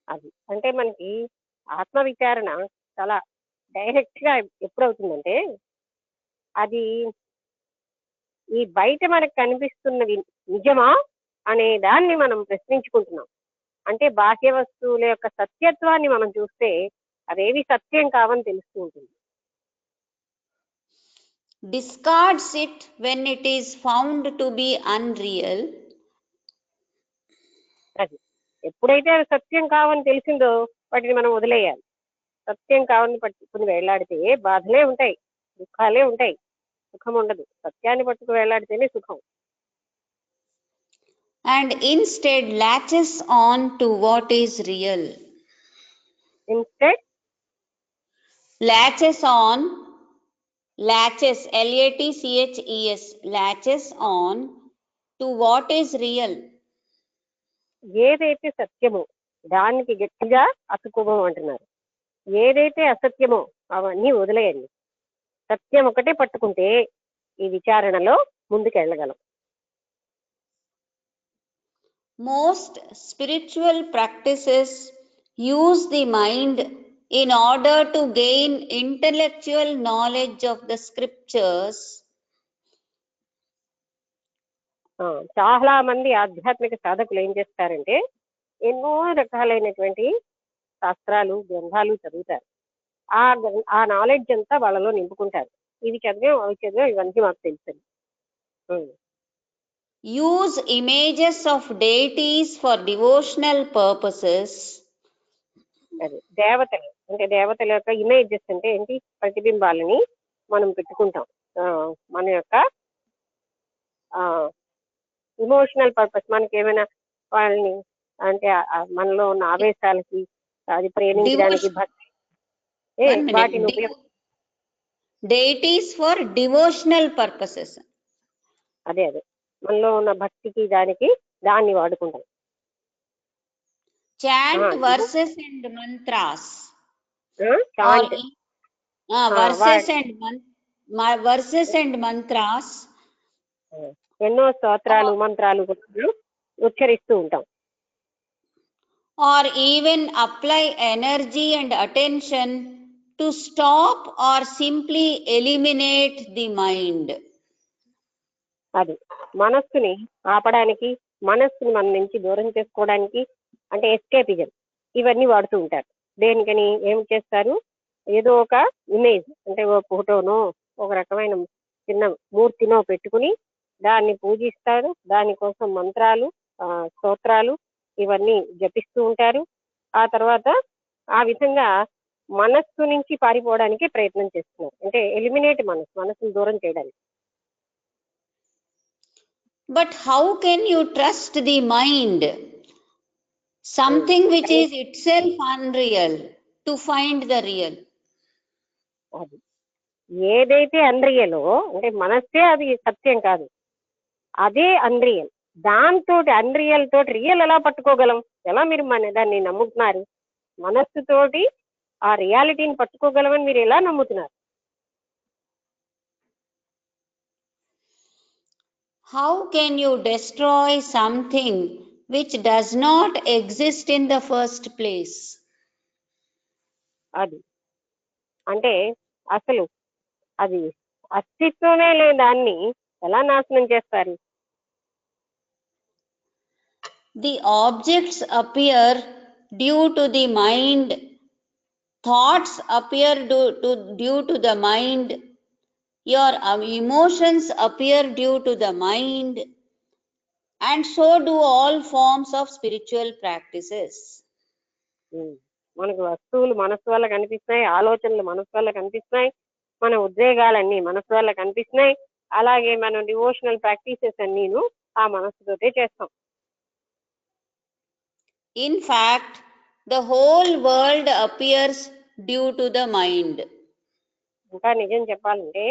అది అంటే మనకి ఆత్మ విచారణ చాలా డైరెక్ట్ గా ఎప్పుడవుతుందంటే, అది ఈ బయట మనకు కనిపిస్తున్నది నిజమా అనే దాన్ని మనం ప్రశ్నించుకుంటున్నాం. అంటే బాహ్య వస్తువుల యొక్క సత్యత్వాన్ని మనం చూస్తే అవేవి సత్యం కావని తెలుస్తూ ఉంటుంది. Discards it when it is found to be unreal. అది ఎప్పుడైతే అవి సత్యం కావని తెలిసిందో వాటిని మనం వదిలేయాలి. సత్యం కావని పట్టుకుని వేలాడితే బాధలే ఉంటాయి, దుఃఖాలే ఉంటాయి, సుఖం ఉండదు. సత్యాన్ని పట్టుకు వేలాడితేనే సుఖం. And instead latches on to what is real. Instead Latches on, latches, L-A-T-C-H-E-S, latches on to what is real. ఏదైతే సత్యమో దానికి గట్టిగా అతుకోవం అంటున్నారు. ఏదైతే అసత్యమో అవన్నీ వదిలేయండి. సత్యం ఒకటే పట్టుకుంటే ఈ విచారణలో ముందుకు వెళ్ళగలం. Most spiritual practices use the mind in order to gain intellectual knowledge of the scriptures. చాలా మంది ఆధ్యాత్మిక సాధకులు ఏం చేస్తారంటే ఎన్నో రకాలైనటువంటి శాస్త్రాలు, గ్రంథాలు చదువుతారు. ఆ నాలెడ్జ్ అంతా వాళ్ళలో నింపుకుంటారు. ఇవి చదివాం, అవి చదివాం, ఇవన్నీ మాకు తెలుసు. Use images of deities for devotional purposes. అది దేవతలు అంటే దేవతల యొక్క ఇమేజెస్ అంటే ఏంటి, ప్రతిబింబాలని మనం పెట్టుకుంటాం. మన యొక్క ఇమోషనల్ పర్పస్, మనకి ఏమైనా వాళ్ళని అంటే మనలో ఉన్న ఆవేశాలకి, అది ప్రేమించడానికి, భక్తి వాటిని deities for devotional purposes. అదే మనలో ఉన్న భక్తికి దాన్ని వాడుకుంటాం. Chant verses and mantras. Verses and mantras. ఎన్నో స్తోత్రాలు, మంత్రాలు ఉచ్చరిస్తూ ఉంటాం. Or even apply energy and attention to stop or simply eliminate the mind. అది మనస్సుని ఆపడానికి, మనస్సుని మన నుంచి దూరం చేసుకోవడానికి, అంటే ఎస్కేపిజం, ఇవన్నీ వాడుతూ ఉంటారు. దేనికని ఏం చేస్తారు, ఏదో ఒక ఇమేజ్ అంటే ఒక ఫోటోనో ఒక రకమైన చిన్న మూర్తినో పెట్టుకుని దాన్ని పూజిస్తారు. దానికోసం మంత్రాలు, స్తోత్రాలు ఇవన్నీ జపిస్తూ ఉంటారు. ఆ తర్వాత ఆ విధంగా మనస్సు నుంచి పారిపోవడానికి ప్రయత్నం చేస్తున్నారు. అంటే ఎలిమినేట్ మనస్సును దూరం చేయడానికి. But how can you trust the mind, something which is itself unreal, to find the real? అది ఏదైతే అన్రియలో అంటే మనస్సే అది సత్యం కాదు, అదే అన్రియల్. దాంతో అన్రియల్ తోటి రియల్ ఎలా పట్టుకోగలం? ఎలా మీరు దాన్ని నమ్ముతున్నారు? మనస్సుతోటి ఆ రియాలిటీని పట్టుకోగలమని మీరు ఎలా నమ్ముతున్నారు? How can you destroy something which does not exist in the first place? అది అంటే అసలు అది అస్తిత్వమే లేని దాన్ని ఎలా నాశనం చేస్తారు? the objects appear due to the mind, thoughts appear due to the mind, your emotions appear due to the mind, and so do all forms of spiritual practices. మనకు వస్తువులు మనసు వల్ల కనిపిస్తున్నాయి, ఆలోచనలు మనసు వల్ల కనిపిస్తున్నాయి, మన ఉద్వేగాలన్నీ మనసు వల్ల కనిపిస్తున్నాయి, అలాగే మనం డివోషనల్ ప్రాక్టీసెస్ అన్నీను ఆ మనసుతోటే చేస్తాం. In fact, the whole world appears due to the mind. ఇంకా నిజం చెప్పాలంటే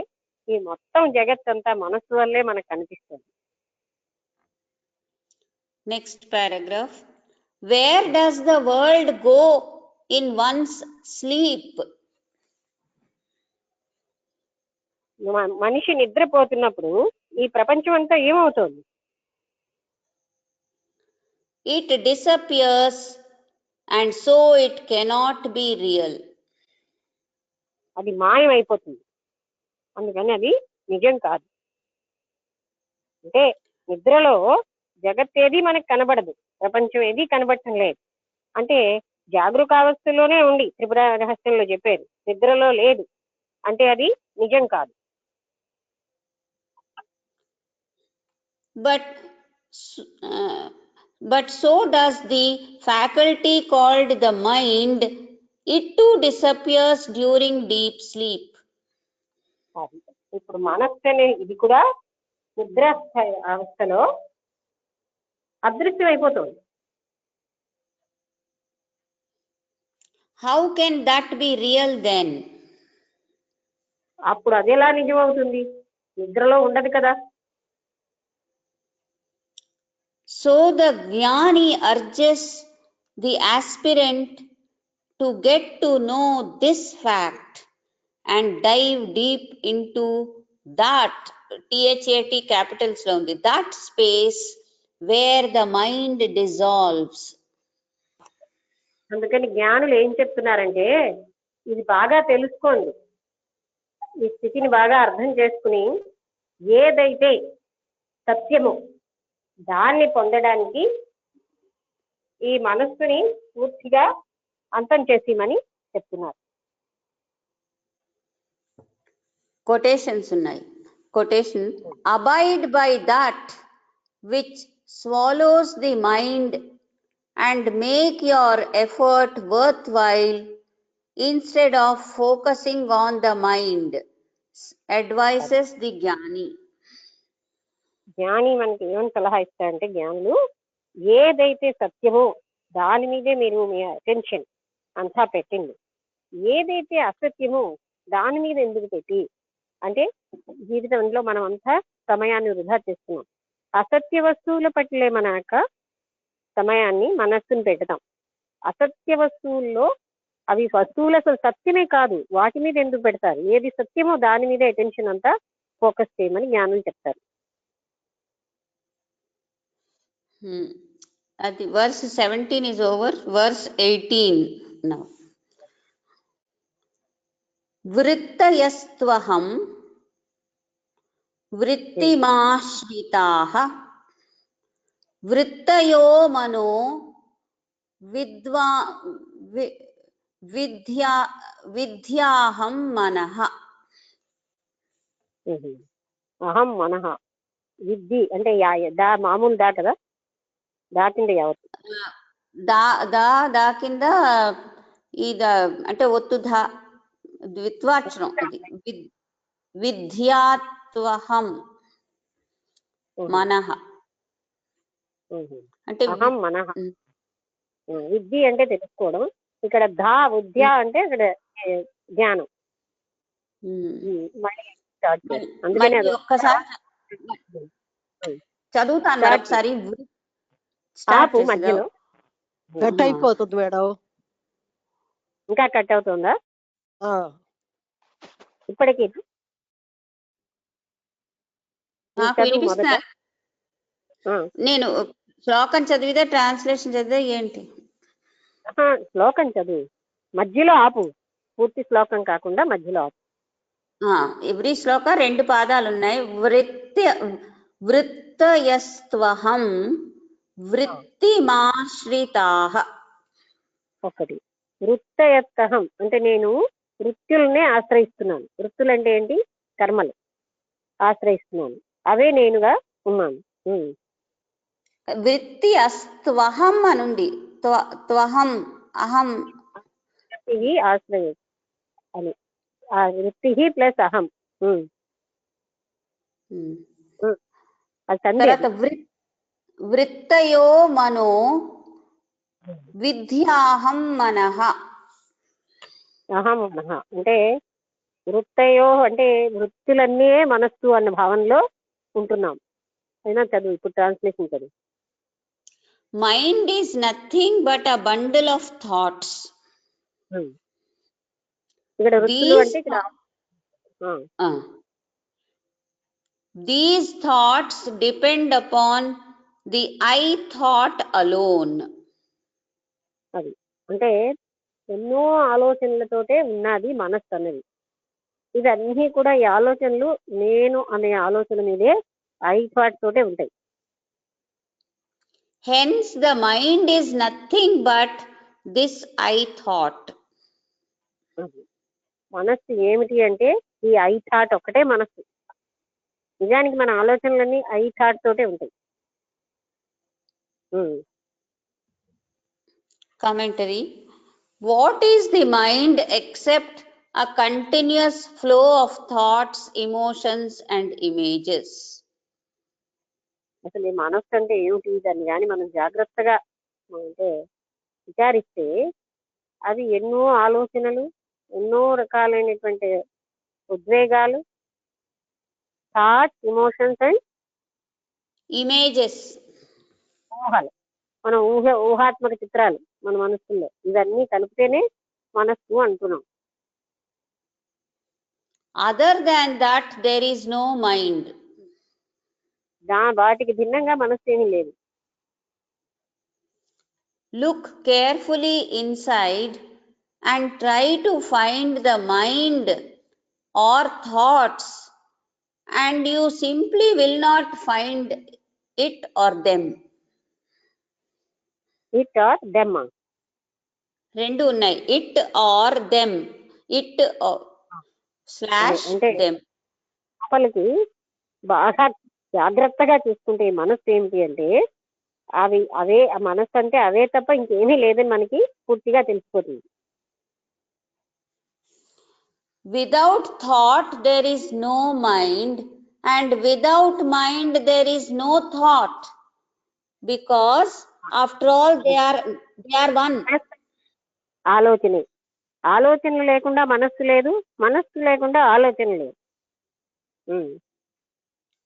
ఈ మొత్తం జగత్తంతా మనసు వల్లే మనకు కనిపిస్తుంది. Next paragraph. Where does the world go in one's sleep? మనిషి నిద్రపోతున్నప్పుడు ఈ ప్రపంచం అంతా ఏమవుతుంది? It disappears, and so it cannot be real. అది మాయమైపోతుంది, అందుకని అది నిజం కాదు. అంటే నిద్రలో జగత్ ఏది మనకు కనబడదు, ప్రపంచం ఏది కనబడటం లేదు. అంటే జాగృతావస్థలోనే ఉండి త్రిపుర రహస్యంలో చెప్పారు, నిద్రలో లేదు అంటే అది నిజం కాదు. But so does the faculty called the mind. It too disappears during deep sleep. ఇప్పుడు మనస్సు అనే ఇది కూడా నిద్ర అవస్థలో అదృశ్యం అయిపోతుంది. How can that be real then? అప్పుడు అదెలా నిజం అవుతుంది? నిద్రలో ఉండదు కదా. So the Jnani urges the aspirant to get to know this fact and dive deep into that, THAT capitals lo undi, that space where the mind dissolves. అందుకని జ్ఞానులు ఏం చెప్తున్నారంటే ఇది బాగా తెలుసుకోండి, ఈ స్థితిని బాగా అర్థం చేసుకుని ఏదైతే సత్యము దాన్ని పొందడానికి ఈ మనస్సుని పూర్తిగా అంతం చేసిమని చెప్తున్నారు. Quotations unnai. Quotation: abide by that which swallows the mind and make your effort worthwhile instead of focusing on the mind, advises the Jnani. జ్ఞాని మనకి ఏమని సలహా ఇస్తారంటే, జ్ఞానులు ఏదైతే సత్యమో దాని మీదే మీరు మీ అటెన్షన్ అంతా పెట్టండి, ఏదైతే అసత్యమో దాని మీద ఎందుకు పెట్టి, అంటే జీవితంలో మనం అంతా సమయాన్ని వృధా చేస్తున్నాం. అసత్య వస్తువుల పట్లే మన యొక్క సమయాన్ని మనస్సును పెడతాం. అసత్య వస్తువుల్లో అవి వస్తువులు అసలు సత్యమే కాదు, వాటి మీద ఎందుకు పెడతారు? ఏది సత్యమో దాని మీద అటెన్షన్ అంతా ఫోకస్ చేయమని జ్ఞానులు చెప్తారు. At verse 17 is over. Verse 18 now. Vrittayastvaham vrittimashritaah vrittayo mano vidyaham manah. అహం మనః విద్ధి అంటే దా మామూలు దా కదా, దాటింది యావత్తు. దా కింద ఇద అంటే ఒత్తుధ ద్విత్వాక్షరం. ఇది విద్యాత్వహం మనః అంటే అహం మనః. విద్ధి అంటే తెలుసుకోవడం, ఇక్కడ ధా విద్య అంటే ఇక్కడ జ్ఞానం. అందుకని ఒక్కసారి చదువుతాను ఒకసారి. మధ్యలో కట్ అయిపోతుంది మేడం. ఇంకా కట్ అవుతుందా? ఇప్పటికి నేను శ్లోకం చదివితే ట్రాన్స్లేషన్ చదివితే ఏంటి? శ్లోకం చదువు, మధ్యలో ఆపు, పూర్తి శ్లోకం కాకుండా మధ్యలో ఆపు. ఎవ్రీ శ్లోక 2 పాదాలు ఉన్నాయి. వృత్తయస్త్వహం వృత్తిమాశ్రితాః. ఒకటి. వృత్తయత్తహం అంటే నేను వృత్తుల్నే ఆశ్రయిస్తున్నాను. వృత్తులు అంటే ఏంటి? కర్మలు ఆశ్రయిస్తున్నాను, అవే నేనుగా ఉన్నాను. వృత్తి అస్త్వహం అనుంది. త్వహం అహం వృత్తి ఆశ్రయ అని ఆ వృత్తి ప్లస్ అహం. అది సంధి. తర్వాత వృత్తయో మనో విద్యాహం మనః. అహం మనః అంటే వృత్తయో అంటే వృత్తులన్నీ మనస్సు అన్న భావనలో ఉంటున్నాం. అయినా చదువు, ఇప్పుడు ట్రాన్స్లేషన్ చదువు. Mind is nothing but a bundle of thoughts. ఇక్కడ వృత్తులు అంటే ఇక్కడ these thoughts depend upon the I thought alone. అది అంటే ఎన్నో ఆలోచనలతోటే ఉన్నది మనస్సు అనేది. ఇవన్నీ కూడా ఈ ఆలోచనలు నేను అనే ఆలోచన మీదే ఐ థాట్ తోటే ఉంటాయి. Hence the mind is nothing but this I thought. మనస్సు ఏమిటి అంటే ఈ ఐ థాట్ ఒక్కటే మనస్సు. నిజానికి మన ఆలోచనలన్నీ ఐ థాట్ తోటే ఉంటాయి. Commentary. What is the mind except a continuous flow of thoughts, emotions and images? అసలు ఈ మనస్సు అంటే ఏమిటి? దాన్ని కానీ మనం జాగ్రత్తగా అంటే విచారిస్తే అది ఎన్నో ఆలోచనలు, ఎన్నో రకాలైనటువంటి ఉద్వేగాలు, థాట్స్, ఎమోషన్స్ అండ్ ఇమేజెస్, ఊహలు, మన ఊహాత్మక చిత్రాలు మన మనస్సులో, ఇవన్నీ కలిపితేనే మనస్సు అంటున్నాం. Other than that there is no mind. వాటికి భిన్నంగా మనస్సు ఏమీ లేదు. Look carefully inside and try to find the mind or thoughts, and you simply will not find it or them. It or them. రెండు ఉన్నాయి, it or them. It slash them. లోపలికి బాగా జాగ్రత్తగా చూసుకుంటే ఈ మనస్సు ఏమిటి అంటే అవే ఆ మనస్సు అంటే అవే తప్ప ఇంకేమీ లేదని మనకి పూర్తిగా తెలిసిపోతుంది. Without thought there is no mind, and without mind there is no thought, because after all they are one. ఆలోచన లేకుండా మనస్సు లేదు, మనస్సు లేకుండా ఆలోచన లేదు.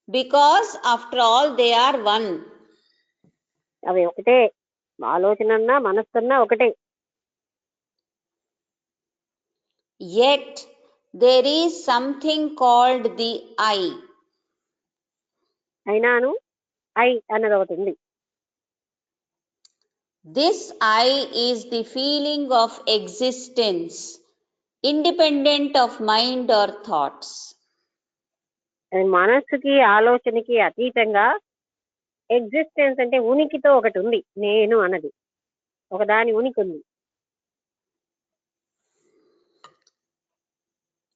Because after all they are one. అవి ఒకటే, ఆలోచన అన్నా మనస్సు అన్నా ఒకటే. Yet there is something called the I. అయినాను ఐ అన్నది ఒకటి ఉంది. This I is the feeling of existence, independent of mind or thoughts. మనస్సుకి ఆలోచనకి అతీతంగా ఎగ్జిస్టెన్స్ అంటే ఉనికితో ఒకటి ఉంది, నేను అన్నది ఒకదాని ఉనికి ఉంది.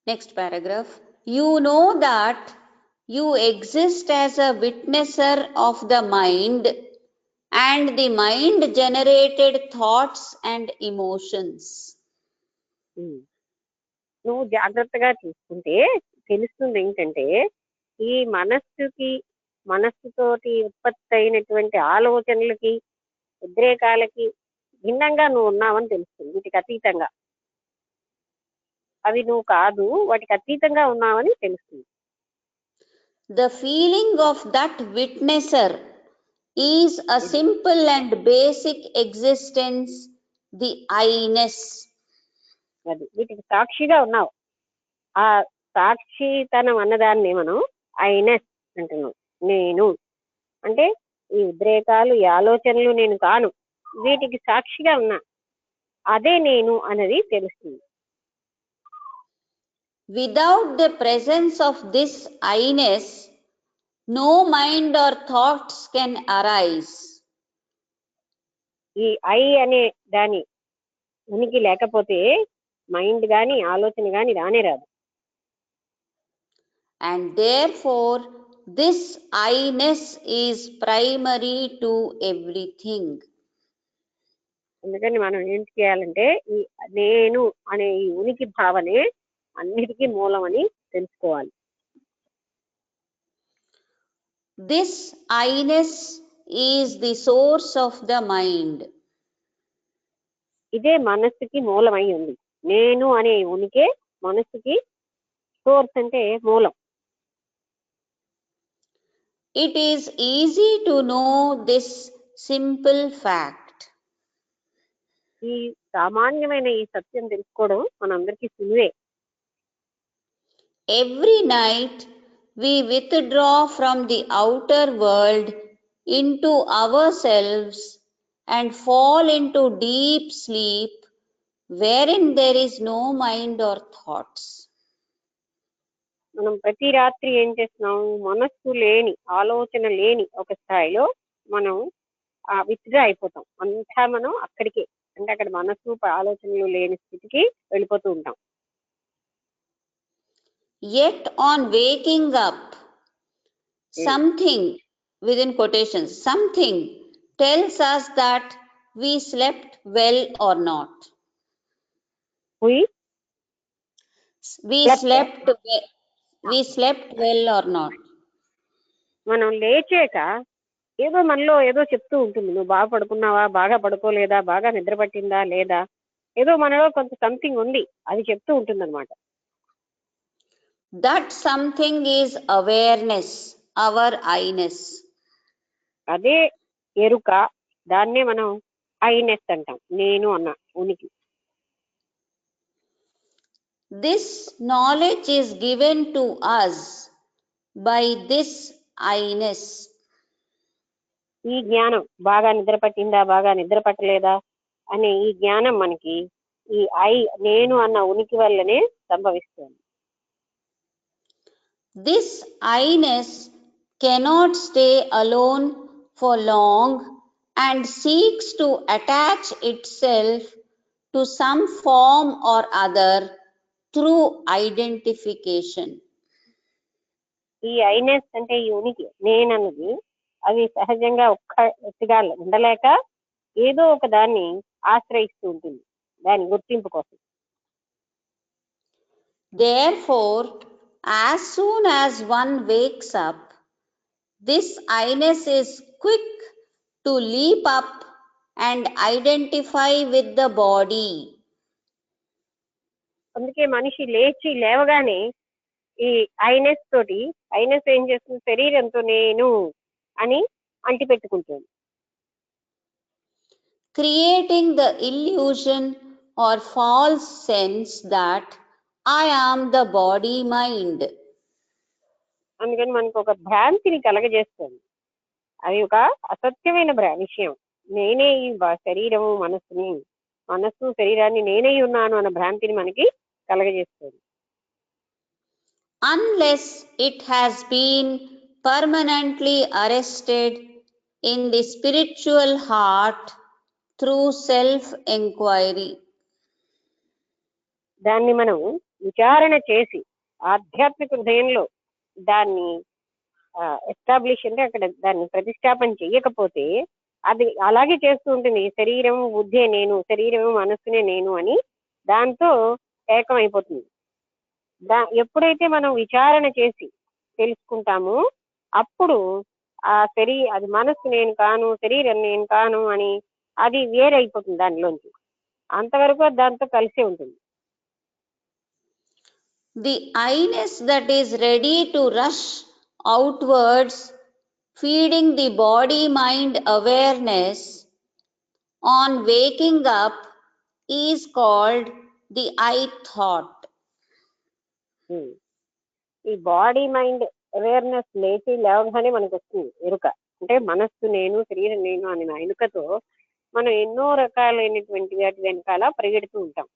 Next paragraph. You know that you exist as a witnesser of the mind and the mind generated thoughts and emotions. నువ్వు జాగ్రత్తగా చూసుకుంటే తెలుస్తుంది ఏంటంటే ఈ మనస్సుతోటి ఉత్పత్తి అయినటువంటి ఆలోచనలకి, ఉద్రేకాలకి భిన్నంగా నువ్వు ఉన్నావని తెలుస్తుంది. వీటికి అతీతంగా అవి నువ్వు కాదు, వాటికి అతీతంగా ఉన్నావని తెలుస్తుంది. The feeling of that witnesser is a simple and basic existence, the I-ness. అది వీటికి సాక్షిగా ఉన్నావు. ఆ సాక్షితనం అన్నదాన్ని మనం ఐనెస్ అంటున్నాం. నేను అంటే ఈ ఉద్రేకాలు, ఈ ఆలోచనలు నేను కాను, వీటికి సాక్షిగా ఉన్నా, అదే నేను అనేది తెలుస్తుంది. Without the presence of this I-ness, no mind or thoughts can arise. ఈ ఐ అనే దాని ఉనికి లేకపోతే మైండ్ గాని ఆలోచన గాని రానే రాదు. And therefore, this I-ness is primary to everything. అందుకని మనం ఏంటి చేయాలంటే ఈ నేను అనే ఈ ఉనికి భావనే అన్నిటికీ మూలం అని తెలుసుకోవాలి. This I-ness is the source of the mind. ఇదే మనస్సుకి మూలమై ఉంది. నేను అనే ఉనికే మనస్సుకి సోర్స్ అంటే మూలం. It is easy to know this simple fact. ఈ సామాన్యమైన ఈ సత్యం తెలుసుకోవడం మనందరికీ సులువే. Every night we withdraw from the outer world into ourselves and fall into deep sleep wherein there is no mind or thoughts. మనం ప్రతి రాత్రి ఏం చేస్తున్నాం, మనస్సు లేని ఆలోచన లేని ఒక స్థాయిలో మనం విత్డ్రా అయిపోతాం. అంతా మనం అక్కడికే, అంటే అక్కడ మనస్సు ఆలోచనలు లేని స్థితికి వెళ్ళిపోతూ ఉంటాం. Yet on waking up, something, within quotations, something tells us that we slept well or not. We slept well or not. మనం లేచాక ఏదో మనలో ఏదో చెప్తూ ఉంటుంది, నువ్వు బాగా పడుకున్నావా, బాగా పడుకోలేదా, బాగా నిద్ర పట్టిందా లేదా, ఏదో మనలో కొంత సంథింగ్ ఉంది, అది చెప్తూ ఉంటుంది అనమాట. That something is awareness, our I-ness. అదే ఎరుక, దాన్నే మనం ఐనెస్ అంటాం, నేను అన్న ఉనికి. This knowledge is given to us by this I-ness. ఈ జ్ఞానం, బాగా నిద్ర పట్టిందా, బాగా నిద్ర పట్టలేదా అనే ఈ జ్ఞానం మనకి ఈ నేను అన్న ఉనికి వల్లనే సంభవిస్తుంది. This I-ness cannot stay alone for long and seeks to attach itself to some form or other through identification. ఈ ఐనెస్ అంటే ఈ ఉనికి నేనన్నది అవి సహజంగా ఒక్కటిగా ఉండలేక ఏదో ఒక దాన్ని ఆశ్రయిస్తూ ఉంటుంది, దాని గుర్తింపు కోసం. Therefore, as soon as one wakes up, this I-ness is quick to leap up and identify with the body. అందుకే మనిషి లేవగానే ఈ ఐనెస్ తోటి, ఐనెస్ ఏం చేస్తుంది, శరీరంతో నేను అని అంటిపెట్టుకుంటుంది, creating the illusion or false sense that I am the body mind. అందుకని మనకు ఒక భ్రాంతిని కలగజేస్తుంది. అది ఒక అసత్యమైన విషయం. నేనే ఈ శరీరము మనస్సు శరీరాన్ని నేనే ఉన్నాను అన్న భ్రాంతిని మనకి కలగజేస్తుంది. Unless it has been permanently arrested in the spiritual heart through self-enquiry. దాన్ని మనం విచారణ చేసి ఆధ్యాత్మిక హృదయంలో దాన్ని ఎస్టాబ్లిష్ అంటే అక్కడ దాన్ని ప్రతిష్టాపన చెయ్యకపోతే అది అలాగే చేస్తూ ఉంటుంది. శరీరం బుద్ధే నేను, శరీరము మనస్సునే నేను అని దాంతో ఏకం అయిపోతుంది. ఎప్పుడైతే మనం విచారణ చేసి తెలుసుకుంటామో అప్పుడు అది మనస్సు నేను కాను, శరీరం నేను కాను అని అది వేరైపోతుంది దానిలోంచి. అంతవరకు దాంతో కలిసే ఉంటుంది. The I-ness that is ready to rush outwards, feeding the body-mind awareness on waking up, is called the I-thought. ఈ బాడీ మైండ్ అవేర్నెస్ లేవగానే మనకు వస్తుంది ఎరుక, అంటే మనస్సు నేను, శరీరం నేను అనే ఎరుకతో మనం ఎన్నో రకాలైనటువంటి వాటి వెనకాల పరిగెడుతూ ఉంటాం.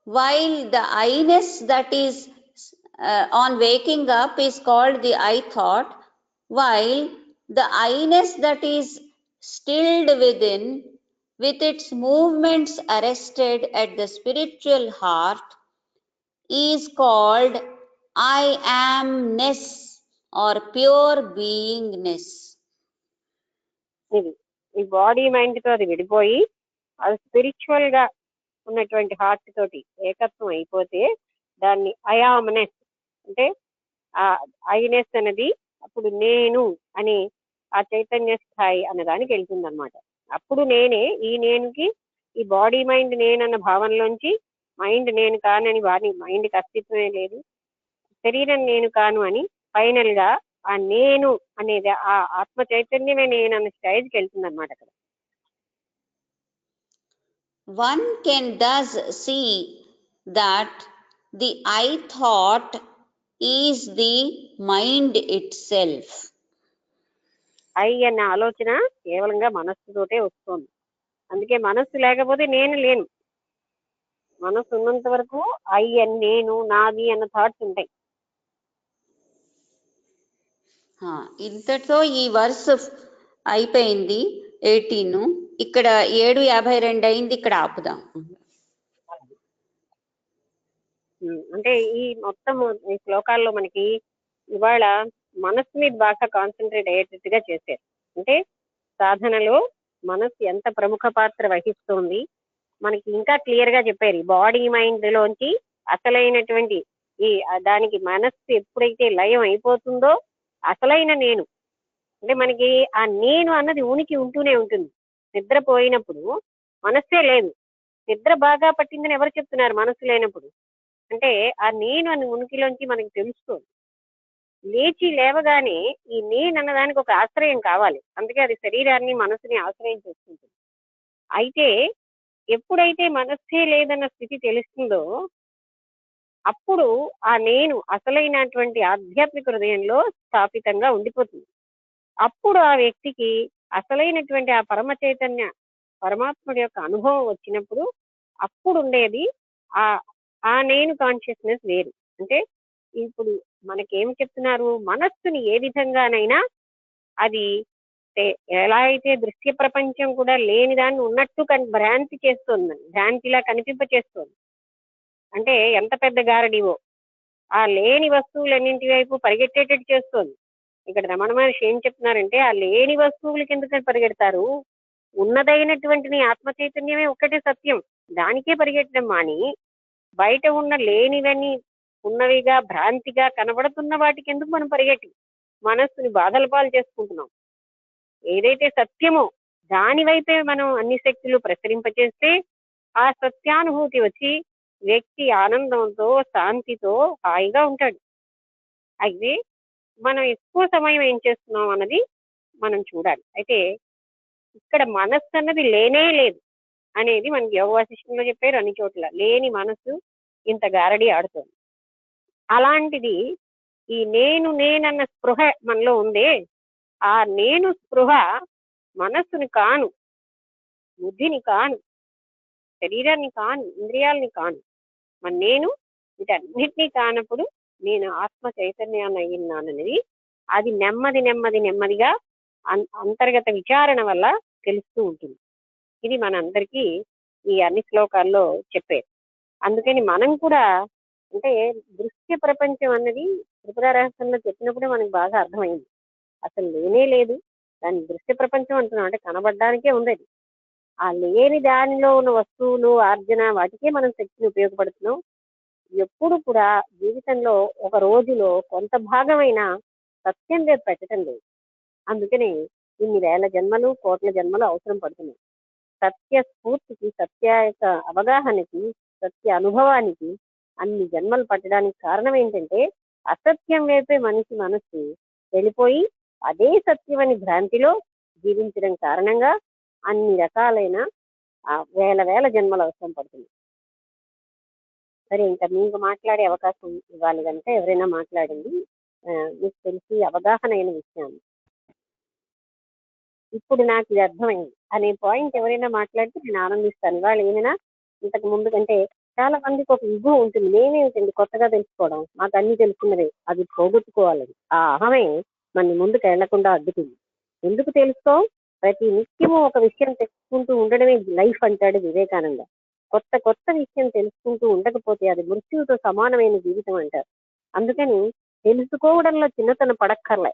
While the I-ness that is on waking up is called the I-thought, while the I-ness that is stilled within, with its movements arrested at the spiritual heart, is called I amness or pure beingness. ఇది ఈ body mind తో అది విడిపోయి అది spiritual గా ఉన్నటువంటి heart తోటి ఏకత్వం అయిపోతే దాన్ని అయామ్నెస్ అంటే ఆ ఐనెస్ అనేది అప్పుడు నేను అని ఆ చైతన్య స్థాయి అన్నదానికి వెళ్తుంది అనమాట. అప్పుడు నేనే ఈ నేనుకి ఈ బాడీ మైండ్ నేనన్న భావనలోంచి మైండ్ నేను కానని మైండ్కి అస్తిత్వమే లేదు, శరీరం నేను కాను అని ఫైనల్ గా ఆ నేను అనేది ఆ ఆత్మ చైతన్యమే నేను అన్న స్టేజ్కి వెళ్తుంది అనమాట అక్కడ. One can thus see that the I thought is the mind itself. I అన్న ఆలోచన కేవలంగా మనస్సుతోటే వస్తుంది. అందుకే మనస్సు లేకపోతే నేను లేను. మనస్సు ఉన్నంత వరకు ఐ అని నేను నాది అన్న థాట్స్ ఉంటాయి. ఇంతటితో ఈ వర్స్ అయిపోయింది 18. ఇక్కడ 7:52 అయింది, ఇక్కడ ఆపుదాం. అంటే ఈ మొత్తం ఈ శ్లోకాల్లో మనకి ఇవాళ మనస్సు మీద బాగా కాన్సన్ట్రేట్ అయ్యేటట్టుగా చేశారు. అంటే సాధనలో మనస్సు ఎంత ప్రముఖ పాత్ర వహిస్తుంది మనకి ఇంకా క్లియర్ గా చెప్పారు. బాడీ మైండ్ లోంచి అసలైనటువంటి ఈ దానికి మనస్సు ఎప్పుడైతే లయం అయిపోతుందో అసలైన నేను అంటే మనకి ఆ నేను అన్నది ఉనికి ఉంటూనే ఉంటుంది. నిద్రపోయినప్పుడు మనస్సే లేదు, నిద్ర బాగా పట్టిందని ఎవరు చెప్తున్నారు? మనస్సు లేనప్పుడు. అంటే ఆ నేను అన్న ఉనికిలోంచి మనకి తెలుస్తుంది. లేచి లేవగానే ఈ నేను అన్నదానికి ఒక ఆశ్రయం కావాలి, అందుకే అది శరీరాన్ని మనసుని ఆశ్రయం చేసుకుంటుంది. అయితే ఎప్పుడైతే మనస్సే లేదన్న స్థితి తెలుస్తుందో అప్పుడు ఆ నేను అసలైనటువంటి ఆధ్యాత్మిక హృదయంలో స్థాపితంగా ఉండిపోతుంది. అప్పుడు ఆ వ్యక్తికి అసలైనటువంటి ఆ పరమ చైతన్య పరమాత్ముడి యొక్క అనుభవం వచ్చినప్పుడు అప్పుడు ఉండేది ఆ ఆ నేను కాన్షియస్నెస్ వేరు. అంటే ఇప్పుడు మనకేం చెప్తున్నారు? మనస్సుని ఏ విధంగానైనా అది ఎలా అయితే దృశ్య ప్రపంచం కూడా లేని దాన్ని ఉన్నట్టు భ్రాంతి చేస్తుంది, భ్రాంతిలా కనిపింప చేస్తుంది. అంటే ఎంత పెద్ద గారడివో ఆ లేని వస్తువులన్నింటి వైపు పరిగెట్టేటట్టు చేస్తుంది. ఇక్కడ రమణ మహర్షి ఏం చెప్తున్నారంటే ఆ లేని వస్తువులకి ఎందుకని పరిగెడతారు? ఉన్నదైనటువంటి ఆత్మ చైతన్యమే ఒక్కటే సత్యం, దానికే పరిగెట్టడం మాని బయట ఉన్న లేనివని ఉన్నవిగా భ్రాంతిగా కనబడుతున్న వాటికి ఎందుకు మనం పరిగెట్టి మనస్సుని బాధల పాలు చేసుకుంటున్నాం? ఏదైతే సత్యమో దాని వైపే మనం అన్ని శక్తులు ప్రసరింపచేస్తే ఆ సత్యానుభూతి వచ్చి వ్యక్తి ఆనందంతో శాంతితో హాయిగా ఉంటాడు. అయితే మనం ఎక్కువ సమయం ఏం చేస్తున్నాం అన్నది మనం చూడాలి. అయితే ఇక్కడ మనస్సు అన్నది లేనే లేదు అనేది మనకి యోగ వాసిష్టంలో చెప్పారు. అన్ని చోట్ల లేని మనసు ఇంత గారడి ఆడుతుంది. అలాంటిది ఈ నేనన్న స్పృహ మనలో ఉందే, ఆ నేను స్పృహ మనస్సుని కాను, బుద్ధిని కాను, శరీరాన్ని కాను, ఇంద్రియాలని కాను. మన నేను వీటన్నిటినీ కానప్పుడు నేను ఆత్మ చైతన్యాన్ని అయ్యినాననేది అది నెమ్మదిగా అంతర్గత విచారణ వల్ల తెలుస్తూ ఉంటుంది. ఇది మనందరికీ ఈ అన్ని శ్లోకాల్లో చెప్పారు. అందుకని మనం కూడా అంటే దృశ్య ప్రపంచం అన్నది త్రిపుర రహస్యంలో చెప్పినప్పుడే మనకు బాగా అర్థమైంది. అసలు లేనే లేదు, దాన్ని దృశ్య ప్రపంచం అంటున్నాం, అంటే కనబడడానికే ఉంది. ఆ లేని దానిలో ఉన్న వస్తువులు ఆర్జన వాటికే మనం శక్తిని ఉపయోగపడుతున్నాం. ఎప్పుడు కూడా జీవితంలో ఒక రోజులో కొంత భాగమైన సత్యం రేపు పెట్టడం లేదు. అందుకని ఇన్ని వేల జన్మలు కోట్ల జన్మలు అవసరం పడుతున్నాయి. సత్య స్ఫూర్తికి, సత్య యొక్క అవగాహనకి, సత్య అనుభవానికి అన్ని జన్మలు పట్టడానికి కారణం ఏంటంటే అసత్యం వైపే మనిషి మనస్సు వెళ్ళిపోయి అదే సత్యం అని భ్రాంతిలో జీవించడం కారణంగా అన్ని రకాలైన వేల జన్మలు అవసరం పడుతుంది. సరే, ఇంకా మీకు మాట్లాడే అవకాశం ఇవ్వాలి కనుక ఎవరైనా మాట్లాడండి. మీకు తెలిసి అవగాహన అయిన విషయాన్ని ఇప్పుడు నాకు ఇది అర్థమైంది అనే పాయింట్ ఎవరైనా మాట్లాడితే నేను ఆనందిస్తాను. ఇవాళ ఏమైనా ఇంతకు ముందు కంటే చాలా మందికి ఒక ఇగో ఉంటుంది. నేనేమిటండి కొత్తగా తెలుసుకోవడం, మాకు అన్ని తెలుసుకున్నదే, అది పోగొట్టుకోవాలని ఆ అహమే మన ముందుకు వెళ్లకుండా అడ్డుతుంది. ఎందుకు తెలుసుకో? ప్రతి నిత్యము ఒక విషయం తెలుసుకుంటూ ఉండడమే లైఫ్ అంటాడు వివేకానంద. కొత్త కొత్త విషయం తెలుసుకుంటూ ఉండకపోతే అది మృత్యువుతో సమానమైన జీవితం అంటారు. అందుకని తెలుసుకోవడంలో చిన్నతనం పడక్కర్లే.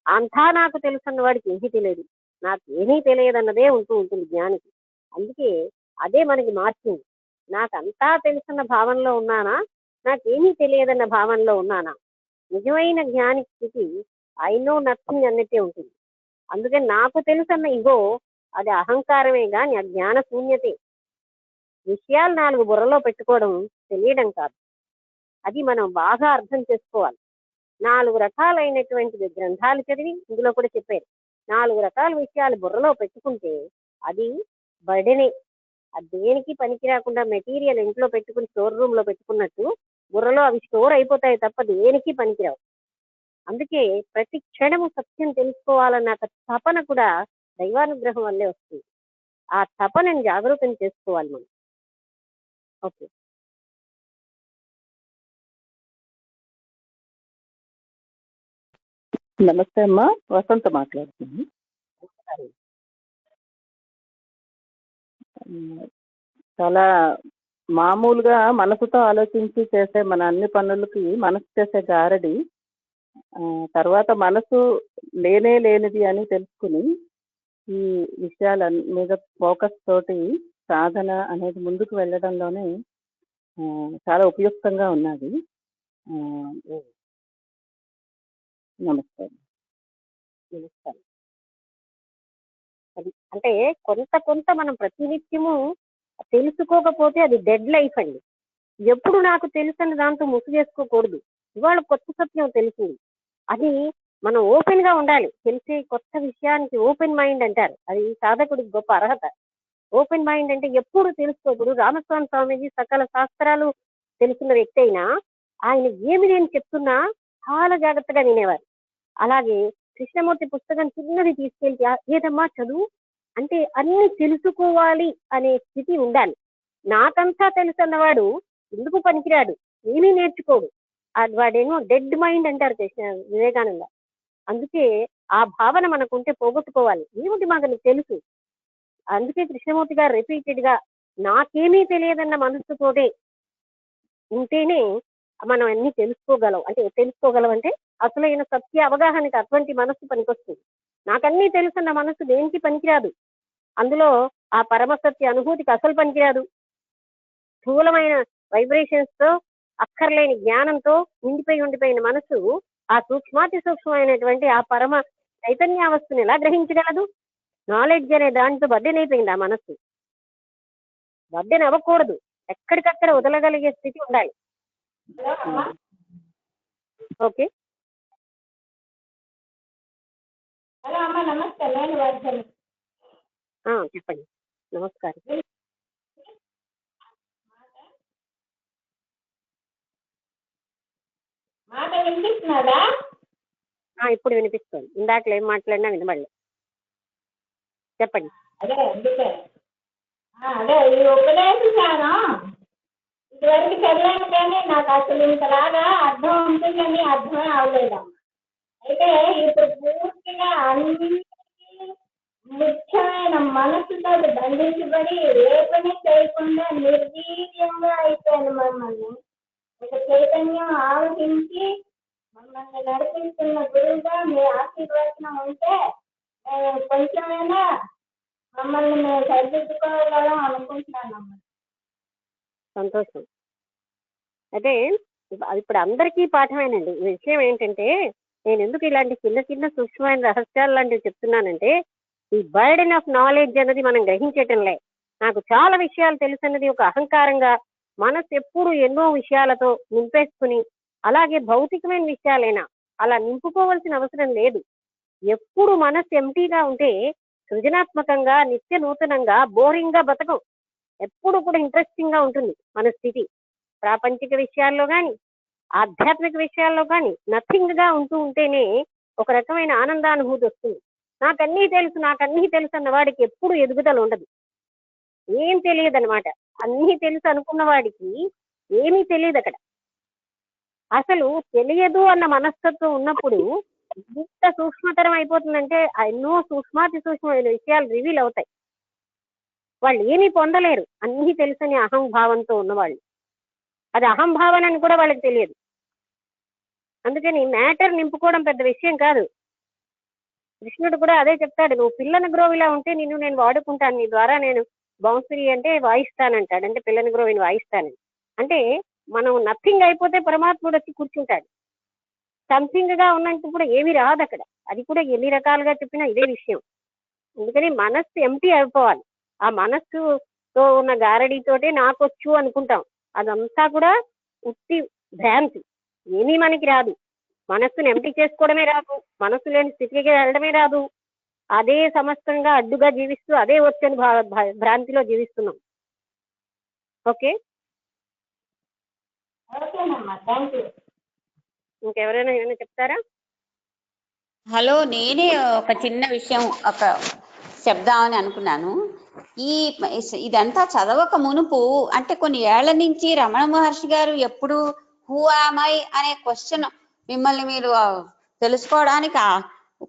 అంతా నాకు తెలుసన్న వాడికి ఏమీ తెలియదు, నాకు ఏమీ తెలియదన్నదే ఉంటూ ఉంటుంది జ్ఞానికి. అందుకే అదే మనకి మార్చింది. నాకంతా తెలుసన్న భావనలో ఉన్నానా, నాకేమీ తెలియదన్న భావనలో ఉన్నానా? నిజమైన జ్ఞాని స్థితి ఐ నో నథింగ్ అన్నట్టే ఉంటుంది. అందుకని నాకు తెలుసన్న ఇగో అది అహంకారమే గాని ఆ జ్ఞాన శూన్యతే. విషయాలు 4 బుర్రలో పెట్టుకోవడం తెలియడం కాదు, అది మనం బాగా అర్థం చేసుకోవాలి. 4 రకాలైనటువంటి గ్రంథాలు చదివి ఇందులో కూడా చెప్పారు, 4 రకాల విషయాలు బుర్రలో పెట్టుకుంటే అది బర్డెనే. అది దేనికి పనికి రాకుండా మెటీరియల్ ఇంట్లో పెట్టుకుని స్టోర్ రూమ్ లో పెట్టుకున్నట్టు బుర్రలో అవి స్టోర్ అయిపోతాయి తప్ప దేనికి పనికిరావు. అందుకే ప్రతి క్షణము సత్యం తెలుసుకోవాలన్న తపన కూడా దైవానుగ్రహం వల్లే వస్తుంది. ఆ తపనని జాగరూకం చేసుకోవాలి మనం. ఓకే. నమస్తే అమ్మా, వసంత మాట్లాడుతున్నాను. చాలా మామూలుగా మనసుతో ఆలోచించి చేసే మన అన్ని పనులకి మనసు చేసే గారడి, తర్వాత మనసు లేనిది అని తెలుసుకుని ఈ విషయాల మీద ఫోకస్ తోటి సాధన అనేది ముందుకు వెళ్ళడంలోనే చాలా ఉపయుక్తంగా ఉన్నది. నమస్కారం. నమస్కారం. అది అంటే కొంత మనం ప్రతినిత్యము తెలుసుకోకపోతే అది డెడ్ లైఫ్ అండి. ఎప్పుడు నాకు తెలుసని దాంతో ముసు చేసుకోకూడదు. ఇవాళ కొత్త సత్యం తెలిసింది, అది మనం ఓపెన్ గా ఉండాలి. తెలిసే కొత్త విషయానికి ఓపెన్ మైండ్ అంటారు, అది సాధకుడికి గొప్ప అర్హత. ఓపెన్ మైండ్ అంటే ఎప్పుడు తెలుసుకోకూడదు. రామస్వామి స్వామీజీ సకల శాస్త్రాలు తెలుసున్న వ్యక్తి అయినా ఆయన ఏమి నేను చెప్తున్నా చాలా జాగ్రత్తగా వినేవారు. అలాగే కృష్ణమూర్తి పుస్తకం చిన్నది తీసుకెళ్తే ఏదమ్మా చదువు అంటే అన్ని తెలుసుకోవాలి అనే స్థితి ఉండాలి. నాకంతా తెలుసు అన్నవాడు ఎందుకు పనికిరాడు, ఏమీ నేర్చుకోడు. వాడేమో డెడ్ మైండ్ అంటారు వివేకానంద. అందుకే ఆ భావన మనకుంటే పోగొట్టుకోవాలి. ఏమిటి మాకు తెలుసు. అందుకే కృష్ణమూర్తి గారు రిపీటెడ్ గా నాకేమీ తెలియదన్న మనసుతోటే ఉంటేనే మనం అన్ని తెలుసుకోగలం. అంటే అసలైన సత్య అవగాహనకి అటువంటి మనస్సు పనికొస్తుంది. నాకన్నీ తెలుసన్న మనస్సు దేనికి పనికిరాదు. అందులో ఆ పరమసత్య అనుభూతికి అసలు పనికిరాదు. స్థూలమైన వైబ్రేషన్స్ తో అక్కర్లేని జ్ఞానంతో ఉండిపోయిన మనసు ఆ సూక్ష్మాతి సూక్ష్మమైనటువంటి ఆ పరమ చైతన్యావస్థను ఎలా గ్రహించగలదు? నాలెడ్జ్ అనే దాంతో బర్డెన్ అయిపోయింది ఆ మనస్సు. బర్డెన్ అవ్వకూడదు, ఎక్కడికక్కడ వదలగలిగే స్థితి ఉండాలి. ఓకే. హలో అమ్మ, నమస్తే. నేను వర్ధని. చెప్పండి. నమస్కారం. మాట వినిపిస్తున్నదా? ఇప్పుడు వినిపిస్తుంది. ఇందాకలో ఏం మాట్లాడినా వినబడలేదు. చెప్పండి. అదే ఈ ఉపదేశం ఇదివరకు చదివాను కానీ నాకు అసలు ఇంతలాగా అర్థం ఉంటుందని అర్థమే అవలేదమ్మా. అయితే ఇప్పుడు పూర్తిగా అన్ని ముఖ్యమైన మనసుతో బంధించబడి ఏ పని చేయకుండా నిర్వీర్యంగా అయిపోయాను. మమ్మల్ని ఒక చైతన్యం ఆలోచించి మమ్మల్ని నడిపిస్తున్న గురువుగా మీ ఆశీర్వచనం ఉంటే కొంచెమైనా మమ్మల్ని మేము సరిదిద్దుకోగలం అనుకుంటున్నానమ్మా. సంతోషం. అదే ఇప్పుడు అందరికీ పాఠమేనండి. ఈ విషయం ఏంటంటే, నేను ఎందుకు ఇలాంటి చిన్న చిన్న సూక్ష్మమైన రహస్యాలు లాంటివి చెప్తున్నానంటే, ఈ బర్డెన్ ఆఫ్ నాలెడ్జ్ అన్నది మనం గ్రహించటంలే. నాకు చాలా విషయాలు తెలుసన్నది ఒక అహంకారంగా మనసు ఎప్పుడు ఎన్నో విషయాలతో నింపేసుకుని, అలాగే భౌతికమైన విషయాలైనా అలా నింపుకోవాల్సిన అవసరం లేదు. ఎప్పుడు మనసు ఎంటీగా ఉంటే సృజనాత్మకంగా, నిత్య నూతనంగా, బోరింగ్ గా బతకం. ఎప్పుడు కూడా ఇంట్రెస్టింగ్ గా ఉంటుంది మన స్థితి. ప్రాపంచిక విషయాల్లో కానీ ఆధ్యాత్మిక విషయాల్లో కానీ నథింగ్ గా ఉంటేనే ఒక రకమైన ఆనందానుభూతి వస్తుంది. నాకన్నీ తెలుసు అన్న వాడికి ఎప్పుడు ఎదుగుదల ఉండదు, ఏం తెలియదు అనమాట. అన్నీ తెలుసు అనుకున్న వాడికి ఏమీ తెలియదు. అక్కడ అసలు తెలియదు అన్న మనస్తత్వం ఉన్నప్పుడు ఎంత సూక్ష్మతరం అయిపోతుందంటే ఎన్నో సూక్ష్మాతి సూక్ష్మమైన విషయాలు రివీల్ అవుతాయి. వాళ్ళు ఏమీ పొందలేరు, అన్నీ తెలుసని అహంభావంతో ఉన్నవాళ్ళు. అది అహంభావన అని కూడా వాళ్ళకి తెలియదు. అందుకని మ్యాటర్ నింపుకోవడం పెద్ద విషయం కాదు. కృష్ణుడు కూడా అదే చెప్తాడు, నువ్వు పిల్లని గ్రోవిలా ఉంటే నిన్ను నేను వాడుకుంటాను, నీ ద్వారా నేను బౌన్సరీ అంటే వాయిస్తానంటాడు. అంటే పిల్లని గ్రోవిని వాయిస్తానని అంటే మనం నథింగ్ అయిపోతే పరమాత్ముడు వచ్చి కూర్చుంటాడు. సంథింగ్ గా ఉన్నప్పుడు ఏమి రాదు అక్కడ. అది కూడా ఎన్ని రకాలుగా చెప్పినా ఇదే విషయం. అందుకని మనస్సు ఎంటీ అయిపోవాలి. ఆ మనస్సుతో ఉన్న గారడీతోటే నాకొచ్చు అనుకుంటాం. అదంతా కూడా ఉత్తి భ్రాంతి, ఏమీ మనకి రాదు. మనస్సును ఎంటీ చేసుకోవడమే రాదు, మనస్సు లేని స్థితికి వెళ్ళడమే రాదు. అదే సమస్తంగా అడ్డుగా జీవిస్తూ అదే వచ్చని భ్రాంతిలో జీవిస్తున్నాం. ఓకే, ఓకేనమ్మా, థ్యాంక్ యూ. ఇంకెవరైనా ఏమైనా చెప్తారా? హలో, నేనే ఒక చిన్న విషయం చెప్దామని అనుకున్నాను. ఇదంతా చదవక మునుపు అంటే కొన్ని ఏళ్ల నుంచి రమణ మహర్షి గారు ఎప్పుడు హూ యామ్ ఐ అనే క్వశ్చన్ మిమ్మల్ని మీరు తెలుసుకోవడానికి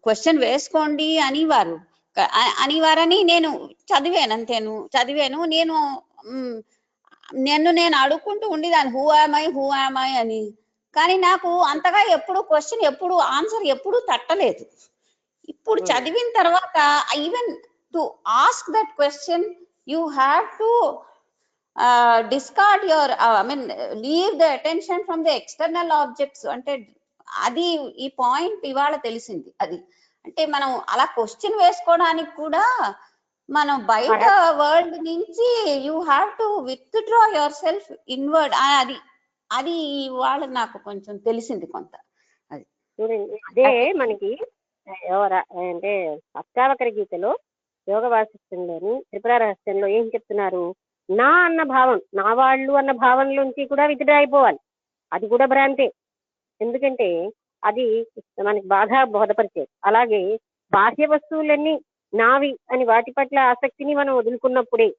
క్వశ్చన్ వేసుకోండి అనివారని నేను చదివాను. నేను అడుక్కుంటూ ఉండేదాన్ని హూ యామ్ ఐ అని. కానీ నాకు అంతగా ఎప్పుడు ఆన్సర్ ఎప్పుడు తట్టలేదు. ఇప్పుడు చదివిన తర్వాత even to ask that question you have to discard your leave the attention from the external objects. అంటే అది ఈ పాయింట్ ఇవాళ తెలిసింది. అది అంటే మనం అలా క్వశ్చన్ వేసుకోవడానికి కూడా మనం బయట వరల్డ్ నుంచి you have to with draw your self inward. అది ఇవాళ నాకు కొంచెం తెలిసింది కొంత. అది చూడండి, అదే మనకి అంటే అష్టావకర గీతలో యోగ వాసిష్టంలోని త్రిపుర రహస్యంలో ఏం చెప్తున్నారు? నా అన్న భావం, నా వాళ్ళు అన్న భావంలోంచి కూడా విత్డ్రా అయిపోవాలి. అది కూడా భ్రాంతే. ఎందుకంటే అది మనకి బాగా బోధపరిచేది. అలాగే బాహ్య వస్తువులన్నీ నావి అని వాటి పట్ల ఆసక్తిని మనం వదులుకున్నప్పుడే,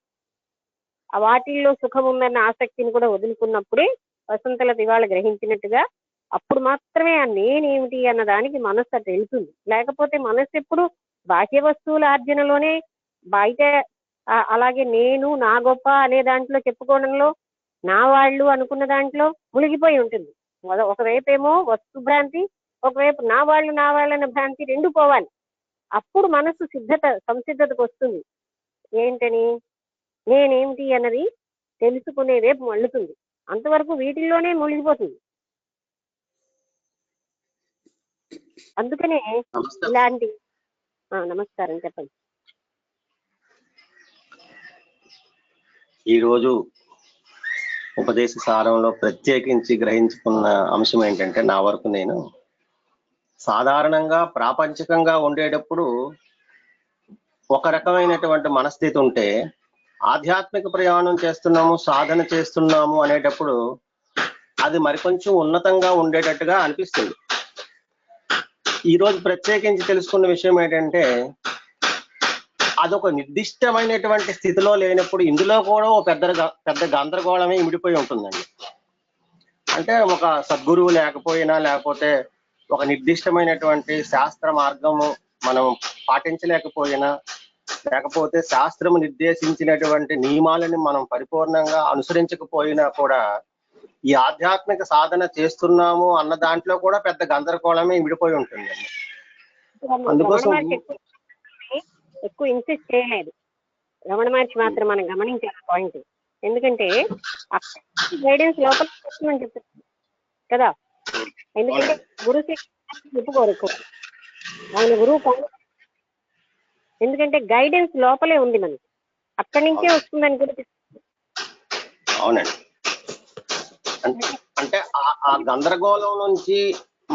వాటిల్లో సుఖం ఉందన్న ఆసక్తిని కూడా వదులుకున్నప్పుడే వసంతలత ఇవాళ గ్రహించినట్టుగా అప్పుడు మాత్రమే ఆ నేనేమిటి అన్న దానికి మనస్సు అటు వెళ్తుంది. లేకపోతే మనస్సు ఎప్పుడు బాహ్య వస్తువుల ఆర్జనలోనే, బయట అలాగే నేను నా గొప్ప అనే దాంట్లో చెప్పుకోవడంలో, నా వాళ్ళు అనుకున్న దాంట్లో మునిగిపోయి ఉంటుంది. ఒకవైపు ఏమో వస్తు భ్రాంతి, ఒకవైపు నా వాళ్ళన్న భ్రాంతి, రెండు పోవాలి. అప్పుడు మనస్సు సంసిద్ధతకు వస్తుంది. ఏంటని నేనేమిటి అన్నది తెలుసుకునే వైపు మళ్ళుతుంది. అంతవరకు వీటిల్లోనే మునిగిపోతుంది. అందుకనే ఇలాంటి నమస్కారం, చెప్పండి. ఈరోజు ఉపదేశ సారంలో ప్రత్యేకించి గ్రహించుకున్న అంశం ఏంటంటే, నా వరకు నేను సాధారణంగా ప్రాపంచికంగా ఉండేటప్పుడు ఒక రకమైనటువంటి మనస్థితి ఉంటే, ఆధ్యాత్మిక ప్రయాణం చేస్తున్నాము, సాధన చేస్తున్నాము అనేటప్పుడు అది మరికొంచెం ఉన్నతంగా ఉండేటట్టుగా అనిపిస్తుంది. ఈరోజు ప్రత్యేకించి తెలుసుకున్న విషయం ఏంటంటే, అదొక నిర్దిష్టమైనటువంటి స్థితిలో లేనప్పుడు ఇందులో కూడా ఒక పెద్ద గందరగోళమే ఇమిడిపోయి ఉంటుందండి. అంటే ఒక సద్గురువు లేకపోతే ఒక నిర్దిష్టమైనటువంటి శాస్త్ర మార్గము మనం పాటించలేకపోయినా, లేకపోతే శాస్త్రము నిర్దేశించినటువంటి నియమాలని మనం పరిపూర్ణంగా అనుసరించకపోయినా కూడా ఈ ఆధ్యాత్మిక సాధన చేస్తున్నాము అన్న దాంట్లో కూడా పెద్ద గందరగోళమే విడిపోయి ఉంటుంది. అందుకోసం ఎక్కువ ఇన్సిస్ట్ చేయలేదు రమణ మహర్షి మాత్రం, మనం గమనించాలి పాయింట్. ఎందుకంటే గైడెన్స్ లోపల వస్తుందని చెప్తారు కదా. ఎందుకంటే గురు చెప్పుకోరు ఆయన గురువు, ఎందుకంటే గైడెన్స్ లోపలే ఉంది మనకి, అక్కడి నుంచే వస్తుందని కూడా. అవునండి, అంటే ఆ గందరగోళం నుంచి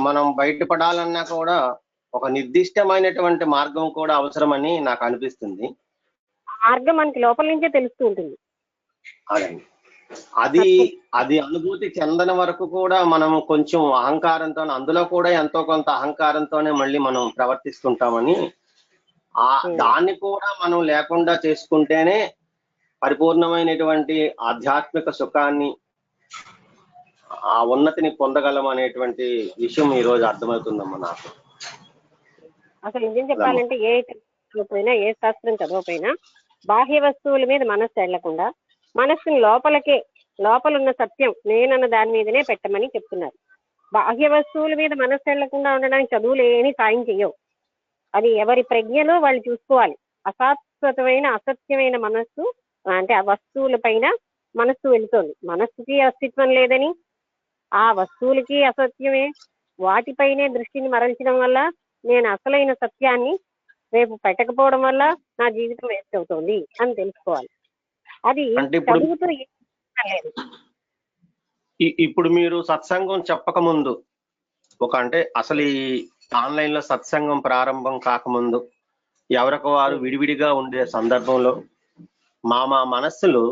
మనం బయటపడాలన్నా కూడా ఒక నిర్దిష్టమైనటువంటి మార్గం కూడా అవసరమని నాకు అనిపిస్తుంది. మార్గం మనకి లోపల నుంచే తెలుస్తూ ఉంటుంది. అవునండి, అది అనుభూతి చెందని వరకు కూడా మనం కొంచెం అహంకారంతో, అందులో కూడా ఎంతో కొంత అహంకారంతోనే మళ్ళీ మనం ప్రవర్తిస్తుంటామని, దాన్ని కూడా మనం లేకుండా చేసుకుంటేనే పరిపూర్ణమైనటువంటి ఆధ్యాత్మిక సుఖాన్ని, ఆ ఉన్నతిని పొందగలం అనేటువంటి విషయం ఈ రోజు అర్థమవుతుందమ్మా నాకు. అసలు నిజం చెప్పాలంటే ఏ చదవకపోయినా ఏ శాస్త్రం చదవకపోయినా బాహ్య వస్తువుల మీద మనస్సు వెళ్లకుండా మనస్సుని లోపల ఉన్న సత్యం నేనన్న దాని మీదనే పెట్టమని చెప్తున్నారు. బాహ్య వస్తువుల మీద మనస్సు వెళ్లకుండా ఉండడానికి చదువులు ఏమీ సాయం చెయ్యవు. అది ఎవరి ప్రజ్ఞలో వాళ్ళు చూసుకోవాలి. అశాశ్వతమైన అసత్యమైన మనస్సు అంటే ఆ వస్తువుల పైన మనస్సు వెళుతోంది. మనస్సుకి అస్తిత్వం లేదని, ఆ వస్తువులకి అసత్యమే, వాటిపైనే దృష్టిని మరల్చడం వల్ల నేను అసలైన సత్యాన్ని రేపు పెట్టకపోవడం వల్ల నా జీవితం వేస్ట్ అవుతోంది అని తెలుసుకోవాలి. అది చదువుతూ లేదు. ఇప్పుడు మీరు సత్సంగం చెప్పక ముందు అంటే అసలు ఈ ఆన్లైన్ లో సత్సంగం ప్రారంభం కాకముందు ఎవరికి వారు విడివిడిగా ఉండే సందర్భంలో మా మనస్సులు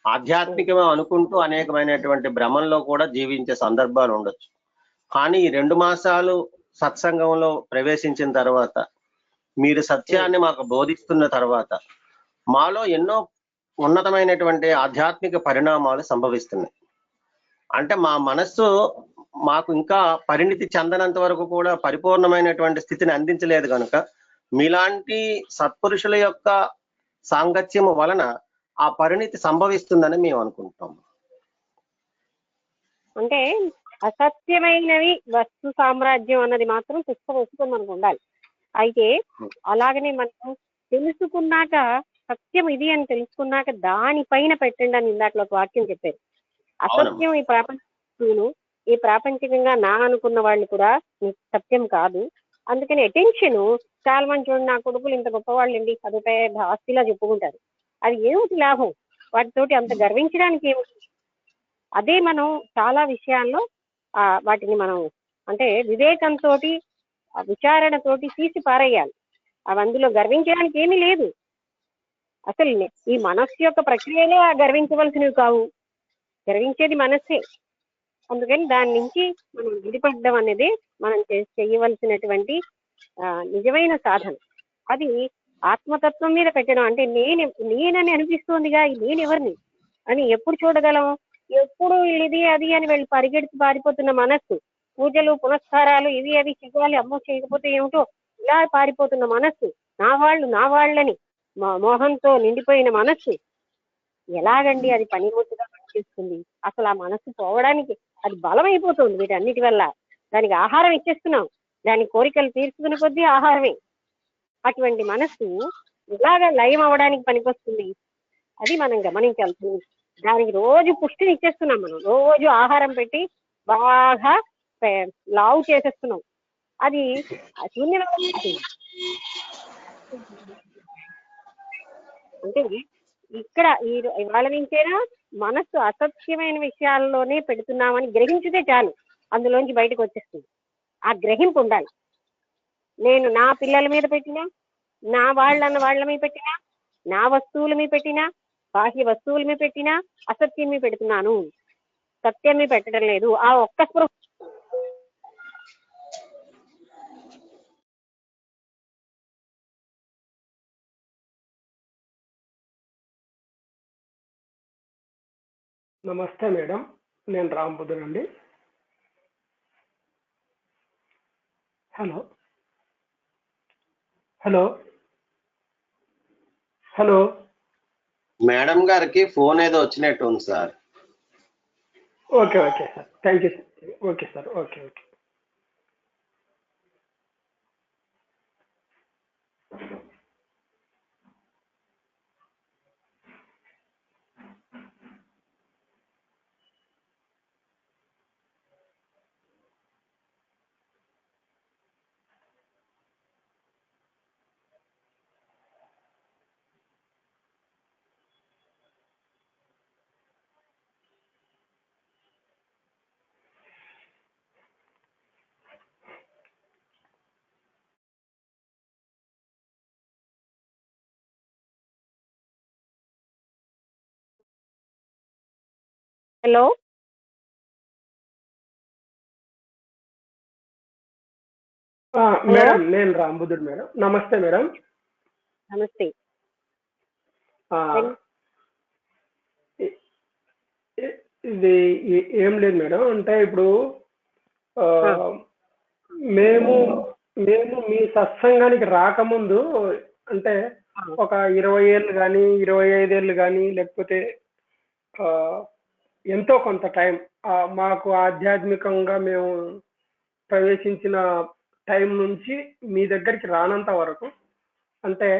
ఆధ్యాత్మికమే అనుకుంటూ అనేకమైనటువంటి భ్రమంలో కూడా జీవించే సందర్భాలు ఉండొచ్చు. కానీ ఈ 2 మాసాలు సత్సంగంలో ప్రవేశించిన తర్వాత మీరు సత్యాన్ని మాకు బోధిస్తున్న తర్వాత మాలో ఎన్నో ఉన్నతమైనటువంటి ఆధ్యాత్మిక పరిణామాలు సంభవిస్తున్నాయి. అంటే మా మనస్సు మాకు ఇంకా పరిణితి చెందనంత వరకు కూడా పరిపూర్ణమైనటువంటి స్థితిని అందించలేదు కనుక మీలాంటి సత్పురుషుల యొక్క సాంగత్యము వలన ఆ పరిణితి సంభవిస్తుందని మేము అనుకుంటాం. అంటే అసత్యమైనవి వస్తు సామ్రాజ్యం అన్నది మాత్రం పుస్తకం మనకు ఉండాలి. అయితే అలాగనే మనం తెలుసుకున్నాక సత్యం ఇది అని తెలుసుకున్నాక దానిపైన పెట్టండి అని ఇందాక ఒక వాక్యం చెప్పారు. అసత్యం ఈ ప్రాపంచికంగా నా అనుకున్న వాళ్ళు కూడా సత్యం కాదు. అందుకని అటెన్షన్ చాలా మంది చూడండి, నా కొడుకులు ఇంత గొప్పవాళ్ళు అండి, అది పెద్ద ఆస్తిలా చెప్పుకుంటారు. అది ఏమిటి లాభం? వాటితోటి అంత గర్వించడానికి ఏమిటి? అదే మనం చాలా విషయాల్లో వాటిని మనం అంటే వివేకంతో విచారణతోటి తీసి పారేయాలి. అవి అందులో గర్వించడానికి ఏమీ లేదు. అసలు ఈ మనస్సు యొక్క ప్రక్రియలే గర్వించవలసినవి కావు, గర్వించేది మనస్సే. అందుకని దాని నుంచి మనం విడిపడడం అనేది మనం చేయవలసినటువంటి నిజమైన సాధన. అది ఆత్మతత్వం మీద పెట్టడం. అంటే నేనని అనిపిస్తోందిగా, నేనెవరిని అని ఎప్పుడు చూడగలం? ఎప్పుడు ఇది అది అని వెళ్ళి పరిగెడుతూ పారిపోతున్న మనస్సు, పూజలు పునస్కారాలు ఇవి అవి చెయ్యాలి, అమ్మో చేయకపోతే ఏమిటో ఇలా పారిపోతున్న మనస్సు, నా వాళ్ళని మోహంతో నిండిపోయిన మనస్సు ఎలాగండి అది పనిముట్టుగా పనిచేస్తుంది? అసలు ఆ మనస్సు పోవడానికి అది బలం అయిపోతుంది వీటన్నిటి వల్ల. దానికి ఆహారం ఇచ్చేస్తున్నాం, దాని కోరికలు తీర్చుకునే కొద్దీ ఆహారమే. అటువంటి మనస్సు ఇలాగా లయం అవడానికి పనికొస్తుంది. అది మనం గమనించాల్సి. దానికి రోజు పుష్టిని ఇచ్చేస్తున్నాం, మనం రోజు ఆహారం పెట్టి బాగా లావు చేసేస్తున్నాం. అది శూన్యం. అంటే ఇక్కడ ఇవాళ నుంచేనా మనస్సు అసత్యమైన విషయాల్లోనే పెడుతున్నామని గ్రహించితే చాలు, అందులోంచి బయటకు వచ్చేస్తుంది. ఆ గ్రహింపు ఉండాలి. నేను నా పిల్లల మీద పెట్టినా, నా వాళ్ళ మీద పెట్టినా, నా వస్తువుల మీద పెట్టినా, బాహ్య వస్తువుల మీద పెట్టినా అసత్యం మీద పెడుతున్నాను, సత్యం మీద పెట్టడం లేదు. ఆ ఒక్క స్పృహ నమస్తే మేడం, నేను రాంబుద్ధుడు అండి. హలో హలో హలో మేడం గారికి ఫోన్ ఏదో వచ్చినట్టు ఉంది sir. Okay sir, thank you sir. Okay sir, okay. Hello madam, నేను రాంబుద్ధుడు మేడం. నమస్తే మేడం. నమస్తే. ఇది ఏం లేదు మేడం, అంటే ఇప్పుడు మేము మేము మీ సత్సంగానికి రాకముందు అంటే ఒక 20 ఏళ్ళు కానీ 25 ఏళ్ళు కానీ లేకపోతే ఆ, ఎంతో కొంత టైం మాకు ఆధ్యాత్మికంగా మేము ప్రవేశించిన టైం నుంచి మీ దగ్గరికి రానంత వరకు అంటే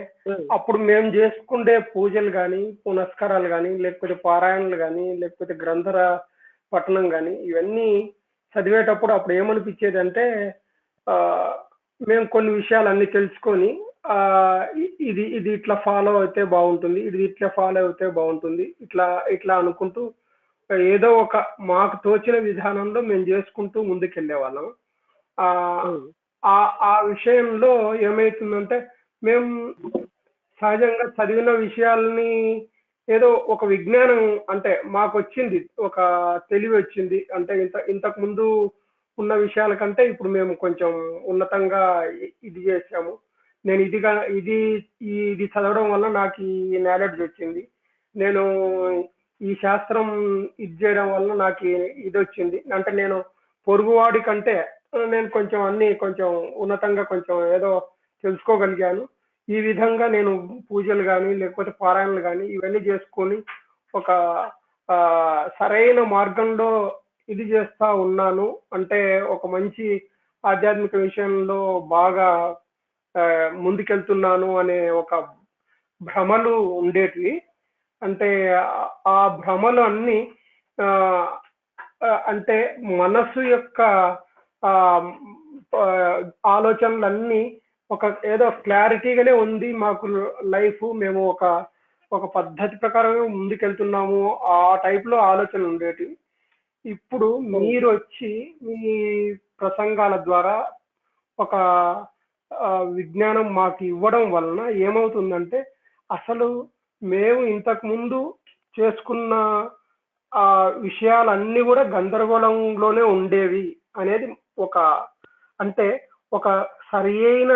అప్పుడు మేము చేసుకుండే పూజలు కానీ పునస్కారాలు కానీ లేకపోతే పారాయణలు కానీ లేకపోతే గ్రంథర పఠనం కానీ ఇవన్నీ చదివేటప్పుడు అప్పుడు ఏమనిపించేది అంటే మేము కొన్ని విషయాలు అన్ని తెలుసుకొని ఇది ఇది ఇట్లా ఫాలో అయితే బాగుంటుంది, ఇది ఇట్లా ఫాలో అయితే బాగుంటుంది, ఇట్లా ఇట్లా అనుకుంటూ ఏదో ఒక మాకు తోచిన విధానంలో మేము చేసుకుంటూ ముందుకెళ్లే వాళ్ళం. ఆ విషయంలో ఏమైతుందంటే మేము సహజంగా చదివిన విషయాల్ని ఏదో ఒక విజ్ఞానం అంటే మాకు వచ్చింది, ఒక తెలివి వచ్చింది. అంటే ఇంతకు ముందు ఉన్న విషయాల కంటే ఇప్పుడు మేము కొంచెం ఉన్నతంగా ఇది చేసాము. నేను ఇది చదవడం వల్ల నాకు ఈ నాలెడ్జ్ వచ్చింది, నేను ఈ శాస్త్రం ఇది చేయడం వల్ల నాకు ఇది వచ్చింది అంటే నేను పొరుగువాడి కంటే నేను కొంచెం అన్ని కొంచెం ఉన్నతంగా కొంచెం ఏదో తెలుసుకోగలిగాను. ఈ విధంగా నేను పూజలు కానీ లేకపోతే పారాయణలు కానీ ఇవన్నీ చేసుకొని ఒక సరైన మార్గంలో ఇది చేస్తా ఉన్నాను. అంటే ఒక మంచి ఆధ్యాత్మిక విషయంలో బాగా ముందుకెళ్తున్నాను అనే ఒక భ్రమలు ఉండేటివి. అంటే ఆ భ్రమలు అన్ని అంటే మనసు యొక్క ఆలోచనలన్నీ ఒక ఏదో క్లారిటీగానే ఉంది మాకు లైఫ్, మేము ఒక పద్ధతి ప్రకారమే ముందుకెళ్తున్నాము ఆ టైప్లో ఆలోచనలు ఉండేటివి. ఇప్పుడు మీరు వచ్చి మీ ప్రసంగాల ద్వారా ఒక విజ్ఞానం మాకు ఇవ్వడం వలన ఏమవుతుందంటే అసలు మేము ఇంతకు ముందు చేసుకున్న ఆ విషయాలన్నీ కూడా గందరగోళంలోనే ఉండేవి అనేది అంటే ఒక సరి అయిన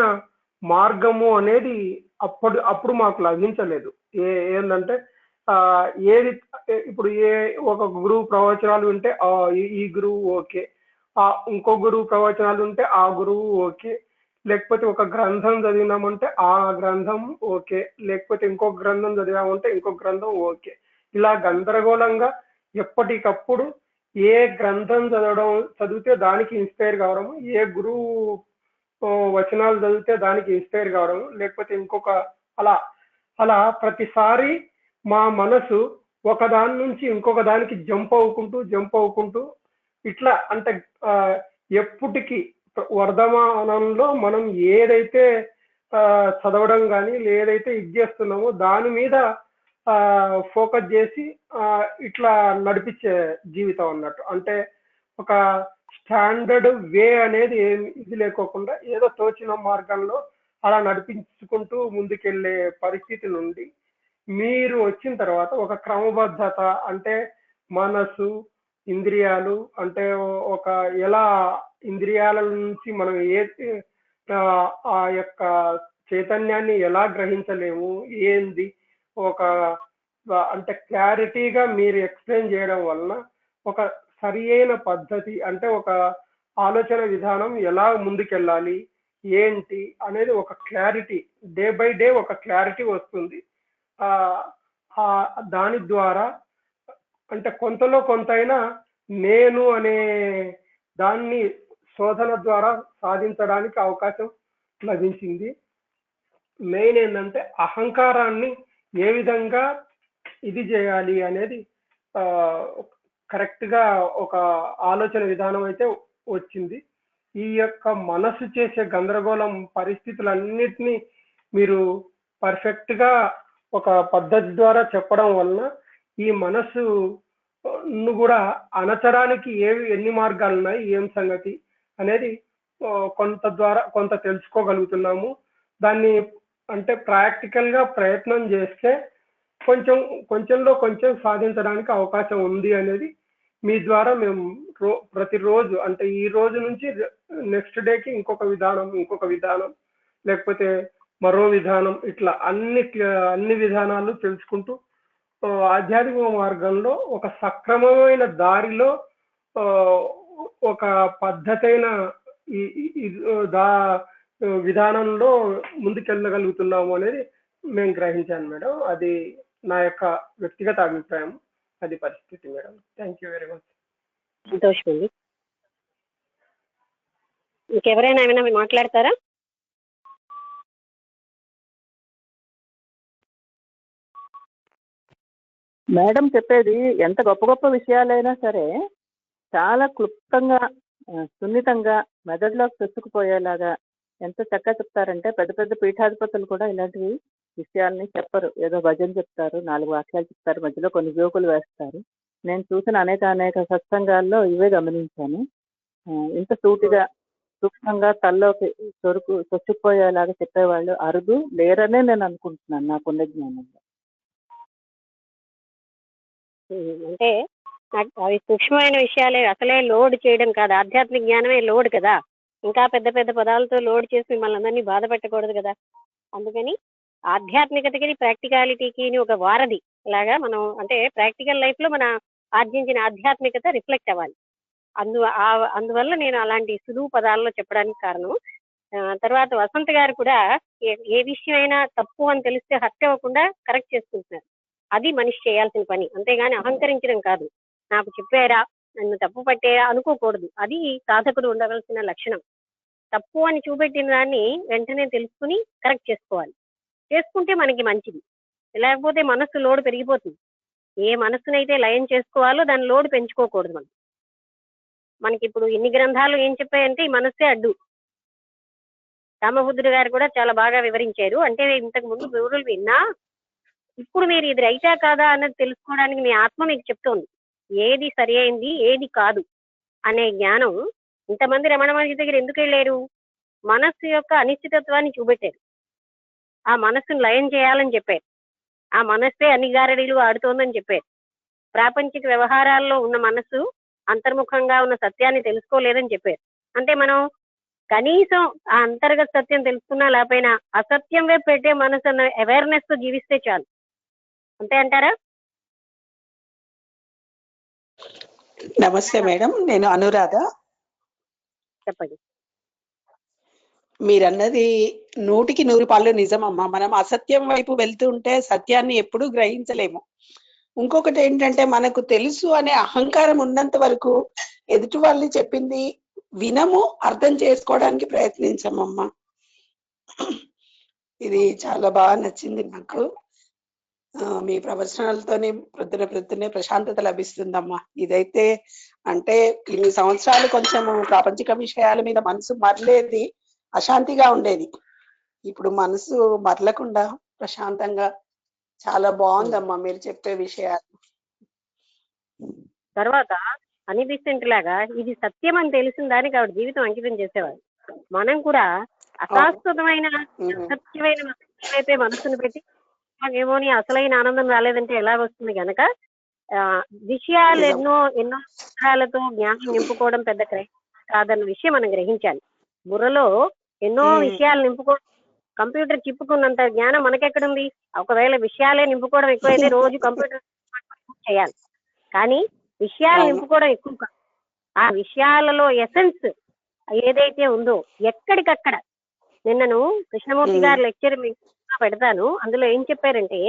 మార్గము అనేది అప్పుడు మాకు లభించలేదు. ఏంటంటే ఏది ఇప్పుడు ఒక గురువు ప్రవచనాలు ఉంటే ఈ గురువు ఓకే, ఇంకో గురువు ప్రవచనాలు ఉంటే ఆ గురువు ఓకే, లేకపోతే ఒక గ్రంథం చదివినామంటే ఆ గ్రంథం ఓకే, లేకపోతే ఇంకో గ్రంథం చదివామంటే ఇంకో గ్రంథం ఓకే. ఇలా గందరగోళంగా ఎప్పటికప్పుడు ఏ గ్రంథం చదివితే దానికి ఇన్స్పైర్ కావడం, ఏ గురువు వచనాలు చదివితే దానికి ఇన్స్పైర్ కావడం, లేకపోతే ఇంకొక అలా ప్రతిసారి మా మనసు ఒకదాని నుంచి ఇంకొక దానికి జంప్ అవ్వుకుంటూ ఇట్లా అంటే ఎప్పటికీ వర్ధమానంలో మనం ఏదైతే చదవడం కానీ ఏదైతే ఇది చేస్తున్నామో దాని మీద ఫోకస్ చేసి ఇట్లా నడిపించే జీవితం అన్నట్టు. అంటే ఒక స్టాండర్డ్ వే అనేది ఇది లేకోకుండా ఏదో తోచిన మార్గంలో అలా నడిపించుకుంటూ ముందుకెళ్ళే పరిస్థితి నుండి మీరు వచ్చిన తర్వాత ఒక క్రమబద్ధత అంటే మనసు ఇంద్రియాలు అంటే ఒక ఎలా ఇంద్రియాల నుంచి మనం ఆ యొక్క చైతన్యాన్ని ఎలా గ్రహించలేము ఏంది ఒక అంటే క్లారిటీగా మీరు ఎక్స్ప్లెయిన్ చేయడం వలన ఒక సరి అయిన పద్ధతి అంటే ఒక ఆలోచన విధానం ఎలా ముందుకెళ్ళాలి ఏంటి అనేది ఒక క్లారిటీ డే బై డే ఒక క్లారిటీ వస్తుంది. దాని ద్వారా అంటే కొంతలో కొంతైనా నేను అనే దాన్ని శోధన ద్వారా సాధించడానికి అవకాశం లభించింది. మెయిన్ ఏంటంటే అహంకారాన్ని ఏ విధంగా ఇది చేయాలి అనేది కరెక్ట్గా ఒక ఆలోచన విధానం అయితే వచ్చింది. ఈ యొక్క మనసు చేసే గందరగోళం పరిస్థితులన్నిటినీ మీరు పర్ఫెక్ట్గా ఒక పద్ధతి ద్వారా చెప్పడం వలన ఈ మనసును కూడా అణచడానికి ఎన్ని మార్గాలు ఉన్నాయి ఏం సంగతి అనేది కొంత తెలుసుకోగలుగుతున్నాము. దాన్ని అంటే ప్రాక్టికల్గా ప్రయత్నం చేస్తే కొంచెంలో కొంచెం సాధించడానికి అవకాశం ఉంది అనేది మీ ద్వారా మేము ప్రతిరోజు అంటే ఈ రోజు నుంచి నెక్స్ట్ డేకి ఇంకొక విధానం లేకపోతే మరో విధానం ఇట్లా అన్ని విధానాలు తెలుసుకుంటూ ఆధ్యాత్మిక మార్గంలో ఒక సక్రమమైన దారిలో ఒక పద్ధతైన విధానంలో ముందుకెళ్ళగలుగుతున్నాము అనేది మేము గ్రహించాను మేడం. అది నా యొక్క వ్యక్తిగత అభిప్రాయం. అది పరిస్థితి madam. Thank you very much. సంతోషం అండి. ఇంకెవరైనా ఏమైనా మాట్లాడతారా? మేడం చెప్పేది ఎంత గొప్ప గొప్ప విషయాలైనా సరే చాలా క్లుప్తంగా సున్నితంగా మెదడులోకి చొచ్చుకుపోయేలాగా ఎంత చక్కగా చెప్తారంటే పెద్ద పెద్ద పీఠాధిపతులు కూడా ఇలాంటివి విషయాల్ని చెప్పరు. ఏదో భజన చెప్తారు, 4 వాక్యాలు చెప్తారు, మధ్యలో కొన్ని జోకులు వేస్తారు. నేను చూసిన అనేక సత్సంగాల్లో ఇవే గమనించాను. ఇంత సూటిగా సూక్ష్మంగా తల్లోకి చొచ్చుకుపోయేలాగా చెప్పేవాళ్ళు అరుదు లేరనే నేను అనుకుంటున్నాను నాకున్న జ్ఞానంలో. అంటే అవి సూక్ష్మమైన విషయాలే, అసలే లోడ్ చేయడం కాదు. ఆధ్యాత్మిక జ్ఞానమే లోడ్ కదా. ఇంకా పెద్ద పెద్ద పదాలతో లోడ్ చేసి మిమ్మల్ని అందరినీ బాధ పెట్టకూడదు కదా. అందుకని ఆధ్యాత్మికతకి ప్రాక్టికాలిటీకి ఒక వారధి లాగా మనం, అంటే ప్రాక్టికల్ లైఫ్ లో మన ఆర్జించిన ఆధ్యాత్మికత రిఫ్లెక్ట్ అవ్వాలి. అందువల్ల నేను అలాంటి సులువు పదాల్లో చెప్పడానికి కారణం. తర్వాత వసంత్ గారు కూడా ఏ విషయమైనా తప్పు అని తెలిస్తే హత్య అవ్వకుండా కరెక్ట్ చేసుకుంటున్నారు. అది మనిషి చేయాల్సిన పని, అంతేగాని అహంకరించడం కాదు. నాకు చెప్పారా, నన్ను తప్పు పట్టేరా అనుకోకూడదు. అది సాధకుడు ఉండవలసిన లక్షణం. తప్పు అని చూపెట్టిన దాన్ని వెంటనే తెలుసుకుని కరెక్ట్ చేసుకోవాలి. చేసుకుంటే మనకి మంచిది. లేకపోతే మనస్సు లోడ్ పెరిగిపోతుంది. ఏ మనస్సునైతే లయం చేసుకోవాలో దాని లోడ్ పెంచుకోకూడదు. మనకి ఇప్పుడు ఇన్ని గ్రంథాలు ఏం చెప్పాయంటే ఈ మనస్సే అడ్డు. రామబుద్ధుడు గారు కూడా చాలా బాగా వివరించారు. అంటే ఇంతకు ముందు వివరాలు విన్నా, ఇప్పుడు మీరు ఇది రైటా కాదా అన్నది తెలుసుకోవడానికి మీ ఆత్మ మీకు చెప్తోంది ఏది సరి అయింది ఏది కాదు అనే జ్ఞానం. ఇంతమంది రమణ మహర్షి దగ్గర ఎందుకు వెళ్ళారు? మనస్సు యొక్క అనిశ్చితత్వాన్ని చూపెట్టారు. ఆ మనస్సును లయం చేయాలని చెప్పారు. ఆ మనస్సే అన్ని గారడీలు ఆడుతోందని చెప్పారు. ప్రాపంచిక వ్యవహారాల్లో ఉన్న మనస్సు అంతర్ముఖంగా ఉన్న సత్యాన్ని తెలుసుకోలేదని చెప్పారు. అంటే మనం కనీసం ఆ అంతర్గత సత్యం తెలుసుకున్నా లేకపోయినా అసత్యం వైపు పెట్టే మనసు అన్న అవేర్నెస్ తో జీవిస్తే చాలు. అంతే అంటారా? నమస్తే మేడం, నేను అనురాధ. చెప్పండి. మీరన్నది 100కి 100 నిజమమ్మా. మనం అసత్యం వైపు వెళ్తుంటే సత్యాన్ని ఎప్పుడూ గ్రహించలేము. ఇంకొకటి ఏంటంటే, మనకు తెలుసు అనే అహంకారం ఉన్నంత వరకు ఎదుటి వాళ్ళు చెప్పింది వినము, అర్థం చేసుకోవడానికి ప్రయత్నించమమ్మా. ఇది చాలా బాగా నచ్చింది నాకు. మీ ప్రవచనాలతోనే ప్రొద్దునే ప్రశాంతత లభిస్తుందమ్మా. ఇదైతే అంటే ఇన్ని సంవత్సరాలు కొంచెం ప్రాపంచిక విషయాల మీద మనసు మరలేది, అశాంతిగా ఉండేది. ఇప్పుడు మనసు మరలకుండా ప్రశాంతంగా చాలా బాగుందమ్మా మీరు చెప్పే విషయాలు. తర్వాత అనిబిసెంట్ లాగా ఇది సత్యం అని తెలిసిన దానికి ఆవిడ జీవితం అంకితం చేసేవారు. మనం కూడా అశాశ్వతమైన అసత్యమైన వైపే మనసును పెట్టి ఏమోని అసలైన ఆనందం రాలేదంటే ఎలా వస్తుంది గనక విషయాలు ఎన్నో విషయాలతో జ్ఞానం నింపుకోవడం పెద్ద కాదన్న విషయం మనం గ్రహించాలి. బుర్రలో ఎన్నో విషయాలు నింపుకోవడం, కంప్యూటర్ చిప్పుకున్నంత జ్ఞానం మనకెక్కడుంది? ఒకవేళ విషయాలే నింపుకోవడం ఎక్కువైతే రోజు కంప్యూటర్ చేయాలి. కానీ విషయాలు నింపుకోవడం ఎక్కువ కాదు. ఆ విషయాలలో ఎసెన్స్ ఏదైతే ఉందో ఎక్కడికక్కడ. నిన్నను కృష్ణమూర్తి గారి లెక్చర్ పెడతాను. అందులో ఏం చెప్పారంటే,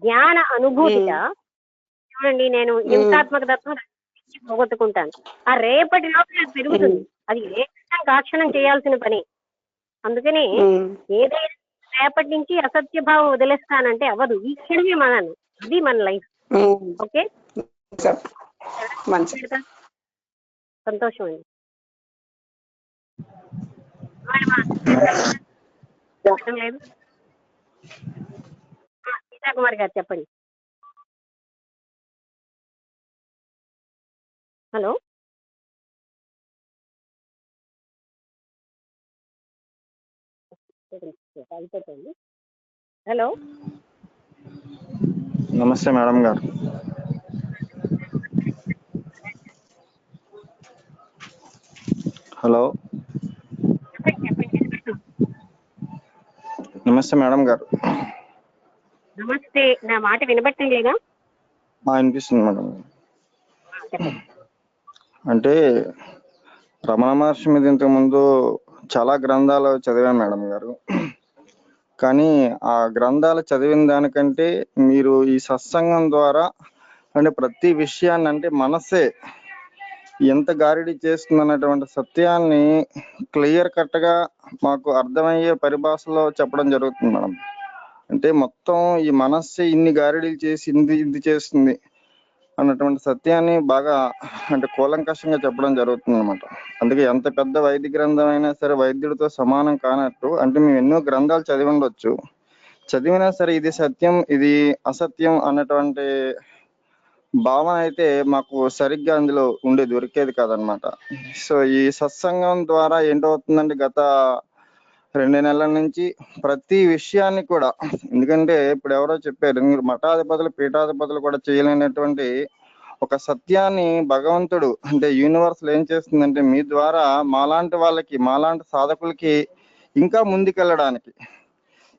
జ్ఞాన అనుభూతిగా చూడండి, నేను హింసాత్మక తత్వం పోగొట్టుకుంటాను, ఆ రేపటి లోపల అది పెరుగుతుంది. అది ఏ క్షణం చేయాల్సిన పని. అందుకని ఏదైనా రేపటి నుంచి అసత్య భావం వదిలేస్తానంటే అవ్వదు. ఈ క్షణమే మనను, అది మన లైఫ్. ఓకే, సంతోషం అండి. లేదు, సీతాకుమారి గారు చెప్పండి. హలో, హలో, నమస్తే మేడం గారు. హలో, నమస్తే మేడం గారు. నమస్తే. నా మాట వినబట్టం లేదా? వినిపిస్తుంది మేడం. అంటే రమణ మహర్షి మీద ఇంతకుముందు చాలా గ్రంథాలు చదివాను మేడం గారు. కానీ ఆ గ్రంథాలు చదివిన దానికంటే మీరు ఈ సత్సంగం ద్వారా అంటే ప్రతి విషయాన్ని అంటే మనసే ఎంత గారిడి చేస్తుంది అన్నటువంటి సత్యాన్ని క్లియర్ కట్గా మాకు అర్థమయ్యే పరిభాషలో చెప్పడం జరుగుతుంది మేడం. అంటే మొత్తం ఈ మనస్సే ఇన్ని గారిడీలు చేసి ఇది చేస్తుంది అన్నటువంటి సత్యాన్ని బాగా అంటే కూలంకషంగా చెప్పడం జరుగుతుంది అనమాట. అందుకే ఎంత పెద్ద వైద్య గ్రంథం అయినా సరే వైద్యుడితో సమానం కానట్టు అంటే మేము ఎన్నో గ్రంథాలు చదివి ఉండొచ్చు, చదివినా సరే ఇది సత్యం ఇది అసత్యం అన్నటువంటి భావన అయితే మాకు సరిగ్గా అందులో దొరికేది కాదనమాట. సో ఈ సత్సంగం ద్వారా ఏంటవుతుందంటే గత 2 నెలల నుంచి ప్రతి విషయాన్ని కూడా, ఎందుకంటే ఇప్పుడు ఎవరో చెప్పారు మఠాధిపతులు పీఠాధిపతులు కూడా చేయలేనటువంటి ఒక సత్యాన్ని భగవంతుడు అంటే యూనివర్సల్ ఏం చేస్తుందంటే మీ ద్వారా మాలాంటి వాళ్ళకి మాలాంటి సాధకులకి ఇంకా ముందుకెళ్ళడానికి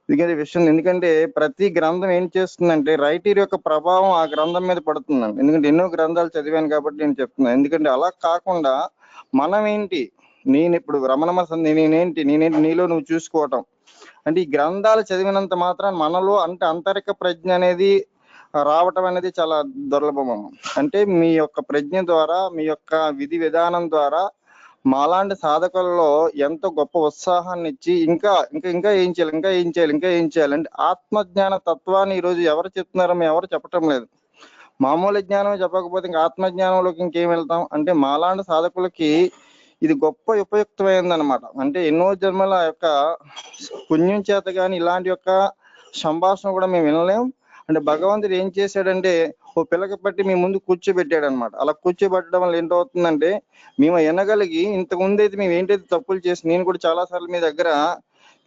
ఎందుకంటే విషయం, ఎందుకంటే ప్రతి గ్రంథం ఏం చేస్తుందంటే రైటర్ యొక్క ప్రభావం ఆ గ్రంథం మీద పడుతుందండి. ఎందుకంటే ఎన్నో గ్రంథాలు చదివాను కాబట్టి నేను చెప్తున్నాను. ఎందుకంటే అలా కాకుండా మనం ఏంటి, నేను ఇప్పుడు రమణ మహర్షి నేనేంటి నీలో నువ్వు చూసుకోవటం అంటే ఈ గ్రంథాలు చదివినంత మాత్రం మనలో అంటే అంతరిక ప్రజ్ఞ అనేది రావటం అనేది చాలా దుర్లభం. అంటే మీ యొక్క ప్రజ్ఞ ద్వారా మీ యొక్క విధి విధానం ద్వారా మాలాంటి సాధకులలో ఎంతో గొప్ప ఉత్సాహాన్ని ఇచ్చి ఇంకా ఇంకా ఇంకా ఏం చేయాలి ఇంకా ఏం చేయాలి ఇంకా ఏం చేయాలి అంటే ఆత్మజ్ఞాన తత్వాన్ని ఈరోజు ఎవరు చెప్తున్నారో మేము ఎవరు చెప్పటం లేదు. మామూలు జ్ఞానం చెప్పకపోతే ఇంకా ఆత్మజ్ఞానంలోకి ఇంకేం వెళ్తాం అంటే మాలాంటి సాధకులకి ఇది గొప్ప ఉపయుక్తమైంది అనమాట. అంటే ఎన్నో జన్మల యొక్క పుణ్యం చేత కానీ ఇలాంటి యొక్క సంభాషణ కూడా మేము వినలేం. అంటే భగవంతుడు ఏం చేశాడంటే ఓ పిల్లకి పట్టి మీ ముందు కూర్చోబెట్టాడు అనమాట. అలా కూర్చోబెట్టడం వల్ల ఏంటవుతుందంటే మేము వినగలిగి ఇంతకుముందు అయితే మేము ఏంటైతే తప్పులు చేసి నేను కూడా చాలా సార్లు మీ దగ్గర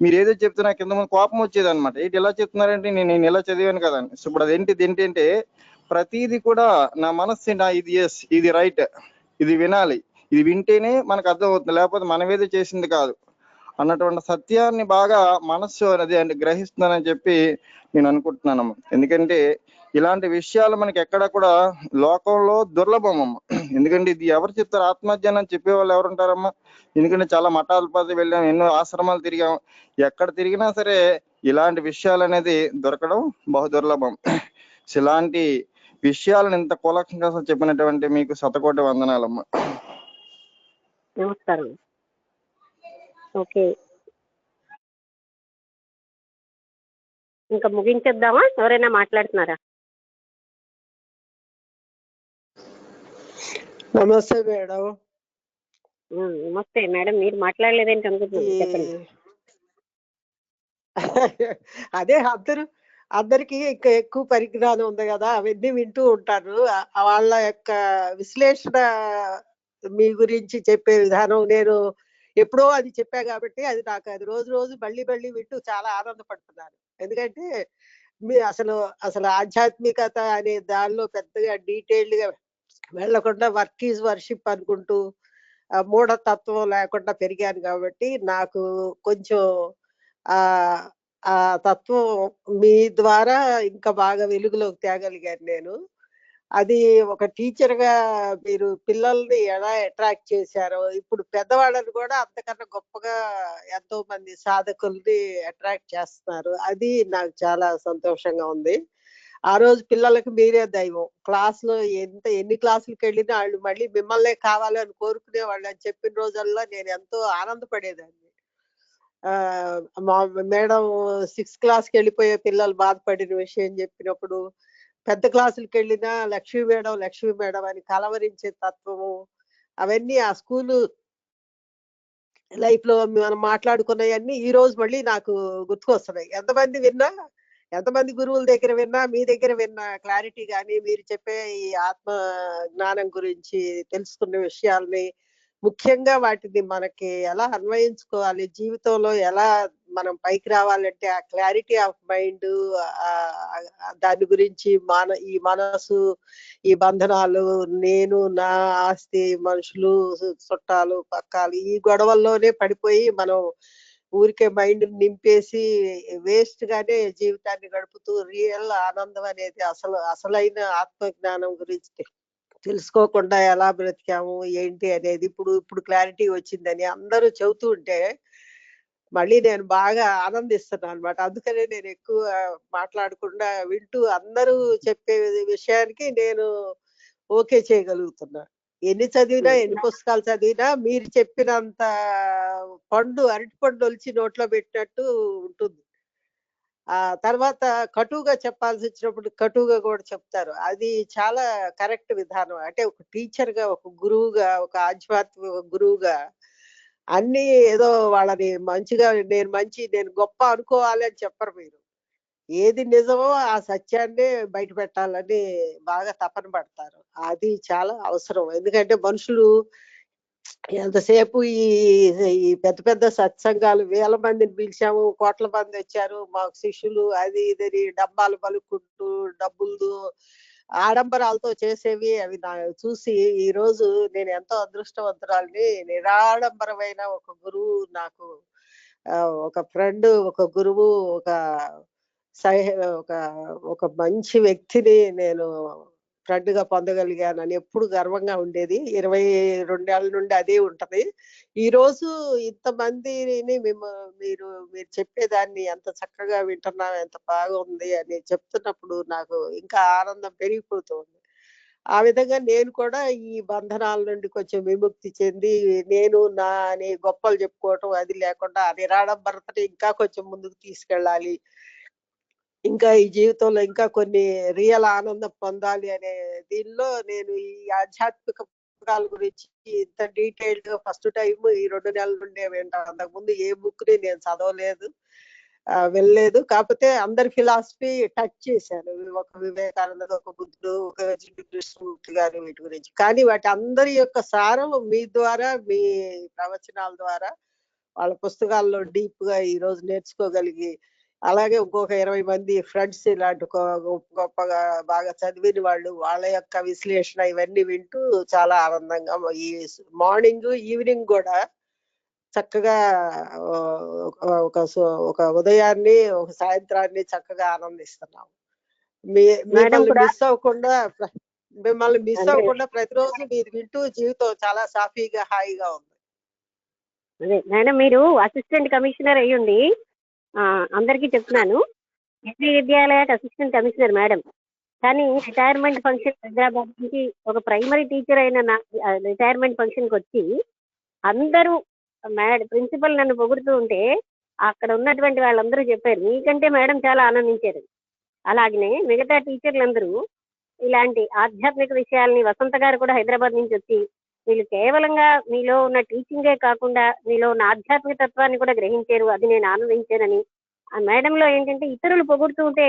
మీరు ఏదో చెప్తున్నా కింద ముందు కోపం వచ్చేది అనమాట. ఏంటి ఎలా చెప్తున్నారంటే నేను ఇలా చదివాను కదా అని. ఇప్పుడు అదేంటంటే ప్రతిది కూడా నా మనస్సు ఇది ఎస్ ఇది రైట్ ఇది వినాలి, ఇది వింటేనే మనకు అర్థం అవుతుంది, లేకపోతే మనమేదో చేసింది కాదు అన్నటువంటి సత్యాన్ని బాగా మనస్సు అనేది అంటే గ్రహిస్తున్నానని చెప్పి నేను అనుకుంటున్నాను. ఎందుకంటే ఇలాంటి విషయాలు మనకి ఎక్కడ కూడా లోకంలో దుర్లభమమ్మ. ఎందుకంటే ఇది ఎవరు చెప్తారు, ఆత్మజ్ఞానం చెప్పే వాళ్ళు ఎవరు ఉంటారమ్మా? ఎందుకంటే చాలా మఠాధిపతి వెళ్ళాం, ఎన్నో ఆశ్రమాలు తిరిగాం, ఎక్కడ తిరిగినా సరే ఇలాంటి విషయాలు అనేది దొరకడం బహు దుర్లభం. ఇలాంటి విషయాలను ఇంత కూలంకషంగా చెప్పినటువంటి మీకు శతకోటి వందనాలమ్మా. నమస్కారం. ఓకే, ఇంకా ముగించేద్దామా? ఎవరైనా మాట్లాడుతున్నారా? నమస్తే మేడం. నమస్తే మేడం, మీరు మాట్లాడలేదేంటి అనుకుంటున్నాను, చెప్పండి. అదే అందరికి ఇంకా ఎక్కువ పరిజ్ఞానం ఉంది కదా, అవన్నీ వింటూ ఉంటారు. వాళ్ళ యొక్క విశ్లేషణ మీ గురించి చెప్పే విధానం నేను ఎప్పుడో అది చెప్పా కాబట్టి అది నాకు అది రోజు రోజు మళ్ళీ మళ్ళీ వింటూ చాలా ఆనందపడుతున్నాను. ఎందుకంటే మీ అసలు ఆధ్యాత్మికత అనే దానిలో పెద్దగా డీటెయిల్డ్ గా వెళ్లకుండా వర్క్ ఈజ్ వర్షిప్ అనుకుంటూ మూఢతత్వం లేకుండా పెరిగాను కాబట్టి నాకు కొంచెం ఆ ఆ తత్వం మీ ద్వారా ఇంకా బాగా వెలుగులోకి తేగలిగాను నేను. అది ఒక టీచర్ గా మీరు పిల్లల్ని ఎలా అట్రాక్ట్ చేశారో ఇప్పుడు పెద్దవాళ్ళని కూడా అంతకన్నా గొప్పగా ఎంతో మంది సాధకుల్ని అట్రాక్ట్ చేస్తున్నారు. అది నాకు చాలా సంతోషంగా ఉంది. ఆ రోజు పిల్లలకి మీరే దైవం. క్లాసులో ఎన్ని క్లాసులకు వెళ్ళినా వాళ్ళు మళ్ళీ మిమ్మల్నే కావాలి అని కోరుకునే వాళ్ళు అని చెప్పిన రోజుల్లో నేను ఎంతో ఆనందపడేదాన్ని. మా మేడం 6th క్లాస్కి వెళ్ళిపోయే పిల్లలు బాధపడిన విషయం చెప్పినప్పుడు, పెద్ద క్లాసులకు వెళ్ళినా లక్ష్మీ మేడం అని కలవరించే తత్వము, అవన్నీ ఆ స్కూలు లైఫ్ లో మనం మాట్లాడుకున్నవన్నీ ఈ రోజు మళ్ళీ నాకు గుర్తుకొస్తున్నాయి. ఎంతమంది గురువుల దగ్గర విన్నా, మీ దగ్గర విన్నా క్లారిటీ గాని, మీరు చెప్పే ఈ ఆత్మ జ్ఞానం గురించి తెలుసుకున్న విషయాల్ని, ముఖ్యంగా వాటిని మనకి ఎలా అన్వయించుకోవాలి, జీవితంలో ఎలా మనం పైకి రావాలంటే ఆ క్లారిటీ ఆఫ్ మైండ్, దాని గురించి ఈ మనసు, ఈ బంధనాలు, నేను, నా ఆస్తి, మనుషులు, చుట్టాలు, పక్కాలు, ఈ గొడవల్లోనే పడిపోయి మనం ఊరికే మైండ్ నింపేసి వేస్ట్ గానే జీవితాన్ని గడుపుతూ రియల్ ఆనందం అనేది అసలైన ఆత్మజ్ఞానం గురించి తెలుసుకోకుండా ఎలా బ్రతికాము ఏంటి అనేది ఇప్పుడు క్లారిటీ వచ్చిందని అందరూ చెబుతూ ఉంటే మళ్ళీ నేను బాగా ఆనందిస్తున్నాను అనమాట. అందుకనే నేను ఎక్కువ మాట్లాడకుండా వింటూ అందరూ చెప్పే విషయానికి నేను ఓకే చేయగలుగుతున్నా. ఎన్ని చదివినా, ఎన్ని పుస్తకాలు చదివినా మీరు చెప్పినంత అరటిపండు ఒలిచి నోట్లో పెట్టినట్టు ఉంటుంది. తర్వాత కటువుగా చెప్పాల్సొచ్చినప్పుడు కటువుగా కూడా చెప్తారు. అది చాలా కరెక్ట్ విధానం. అంటే ఒక టీచర్‌గా, ఒక గురువుగా, ఒక ఆధ్యాత్మిక గురువుగా అన్నీ ఏదో వాళ్ళని నేను గొప్ప అనుకోవాలి అని చెప్పరు మీరు. ఏది నిజమో ఆ సత్యాన్నే బయట పెట్టాలని బాగా తపన పడతారు. అది చాలా అవసరం. ఎందుకంటే మనుషులు ఎంతసేపు ఈ పెద్ద పెద్ద సత్సంగాలు వేల మందిని పిలిచాము, కోట్ల మందొచ్చారు, మాకు శిష్యులు అది ఇదని డబ్బాలు పలుక్కుంటూ డబ్బులు ఆడంబరాలతో చేసేవి అవి చూసి ఈరోజు నేను ఎంతో అదృష్టవంతురాలిని. నిరాడంబరమైన ఒక గురువు నాకు ఒక ఫ్రెండ్, ఒక గురువు, ఒక సహ ఒక ఒక మంచి వ్యక్తిని నేను ఫ్రెండ్‌గా పొందగలిగానని ఎప్పుడు గర్వంగా ఉండేది. 22 ఏళ్ల నుండి అదే ఉంటది. ఈరోజు ఇంతమందిని మీరు చెప్పేదాన్ని ఎంత చక్కగా వింటున్నాం, ఎంత బాగుంది అని చెప్తున్నప్పుడు నాకు ఇంకా ఆనందం పెరిగిపోతూ ఉంది. ఆ విధంగా నేను కూడా ఈ బంధనాల నుండి కొంచెం విముక్తి చెంది, అని గొప్పలు చెప్పుకోవటం అది లేకుండా ఆ నిరాడంబరతని ఇంకా కొంచెం ముందుకు తీసుకెళ్ళాలి. ఇంకా ఈ జీవితంలో ఇంకా కొన్ని రియల్ ఆనందం పొందాలి అనే దీనిలో నేను ఈ ఆధ్యాత్మిక పుస్తకాల గురించి ఇంత డీటెయిల్డ్‌గా ఫస్ట్ టైమ్ ఈ 2 నెలల నుండే వింటాను. అంతకుముందు ఏ బుక్‌ని నేను చదవలేదు. వెళ్ళలేదు. కాకపోతే అందరి ఫిలాసఫీ టచ్ చేశాను. ఒక వివేకానంద, ఒక బుద్ధుడు, ఒక జిడ్డు కృష్ణమూర్తి గారు వీటి గురించి. కానీ వాటి అందరి యొక్క సారం మీ ద్వారా, మీ ప్రవచనాల ద్వారా, వాళ్ళ పుస్తకాల్లో డీప్‌గా ఈరోజు నేర్చుకోగలిగి అలాగే ఇంకొక 20 మంది ఫ్రెండ్స్ ఇలాంటి గొప్పగా బాగా చదివిన వాళ్ళు, వాళ్ళ యొక్క విశ్లేషణ ఇవన్నీ వింటూ చాలా ఆనందంగా ఈ మార్నింగ్, ఈవినింగ్ గూడా చక్కగా ఒక ఉదయాన్ని, ఒక సాయంత్రాన్ని చక్కగా ఆనందిస్తున్నాం. మీ మేడం మిమ్మల్ని కూడా మిస్ అవ్వకుండా మిమ్మల్ని మిస్ అంటే అవ్వకుండా ప్రతిరోజు మీరు వింటూ జీవితం చాలా సాఫీగా, హాయిగా ఉంది. అదే మేడం మీరు అసిస్టెంట్ కమిషనర్ అయ్యుండి అందరికీ చెప్తున్నాను. విశ్వవిద్యాలయానికి అసిస్టెంట్ కమిషనర్ మేడం. కానీ రిటైర్మెంట్ ఫంక్షన్ హైదరాబాద్ నుంచి ఒక ప్రైమరీ టీచర్ అయిన నా రిటైర్మెంట్ ఫంక్షన్కి వచ్చి అందరూ ప్రిన్సిపల్ నన్ను పొగుడుతూ ఉంటే అక్కడ ఉన్నటువంటి వాళ్ళందరూ చెప్పారు మీకంటే మేడం చాలా ఆనందించారు. అలాగనే మిగతా టీచర్లందరూ ఇలాంటి ఆధ్యాత్మిక విషయాల్ని వసంత గారు కూడా హైదరాబాద్ నుంచి వచ్చి వీళ్ళు కేవలంగా మీలో ఉన్న టీచింగే కాకుండా మీలో ఉన్న ఆధ్యాత్మిక తత్వాన్ని కూడా గ్రహించారు, అది నేను ఆనందించానని. ఆ మేడంలో ఏంటంటే ఇతరులు పొగుడుతూ ఉంటే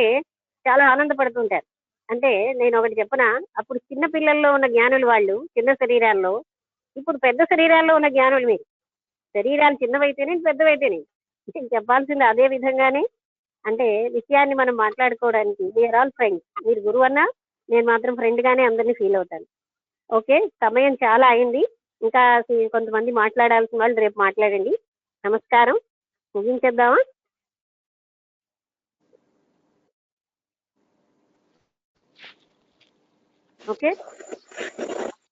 చాలా ఆనందపడుతుంటారు. అంటే నేను ఒకటి చెప్పనా, అప్పుడు చిన్న పిల్లల్లో ఉన్న జ్ఞానులు వాళ్ళు చిన్న శరీరాల్లో, ఇప్పుడు పెద్ద శరీరాల్లో ఉన్న జ్ఞానులు మీరు. శరీరాలు చిన్నవైతేనే పెద్దవైతేనే చెప్పాల్సింది అదే విధంగానే. అంటే విషయాన్ని మనం మాట్లాడుకోవడానికి వీఆర్ ఆల్ ఫ్రెండ్స్. మీరు గురువు అన్నా నేను మాత్రం ఫ్రెండ్ గానే అందరినీ ఫీల్ అవుతాను. ఓకే, సమయం చాలా అయింది. ఇంకా కొంతమంది మాట్లాడాల్సిన వాళ్ళు రేపు మాట్లాడండి. నమస్కారం, ముగించేద్దామా? ఓకే.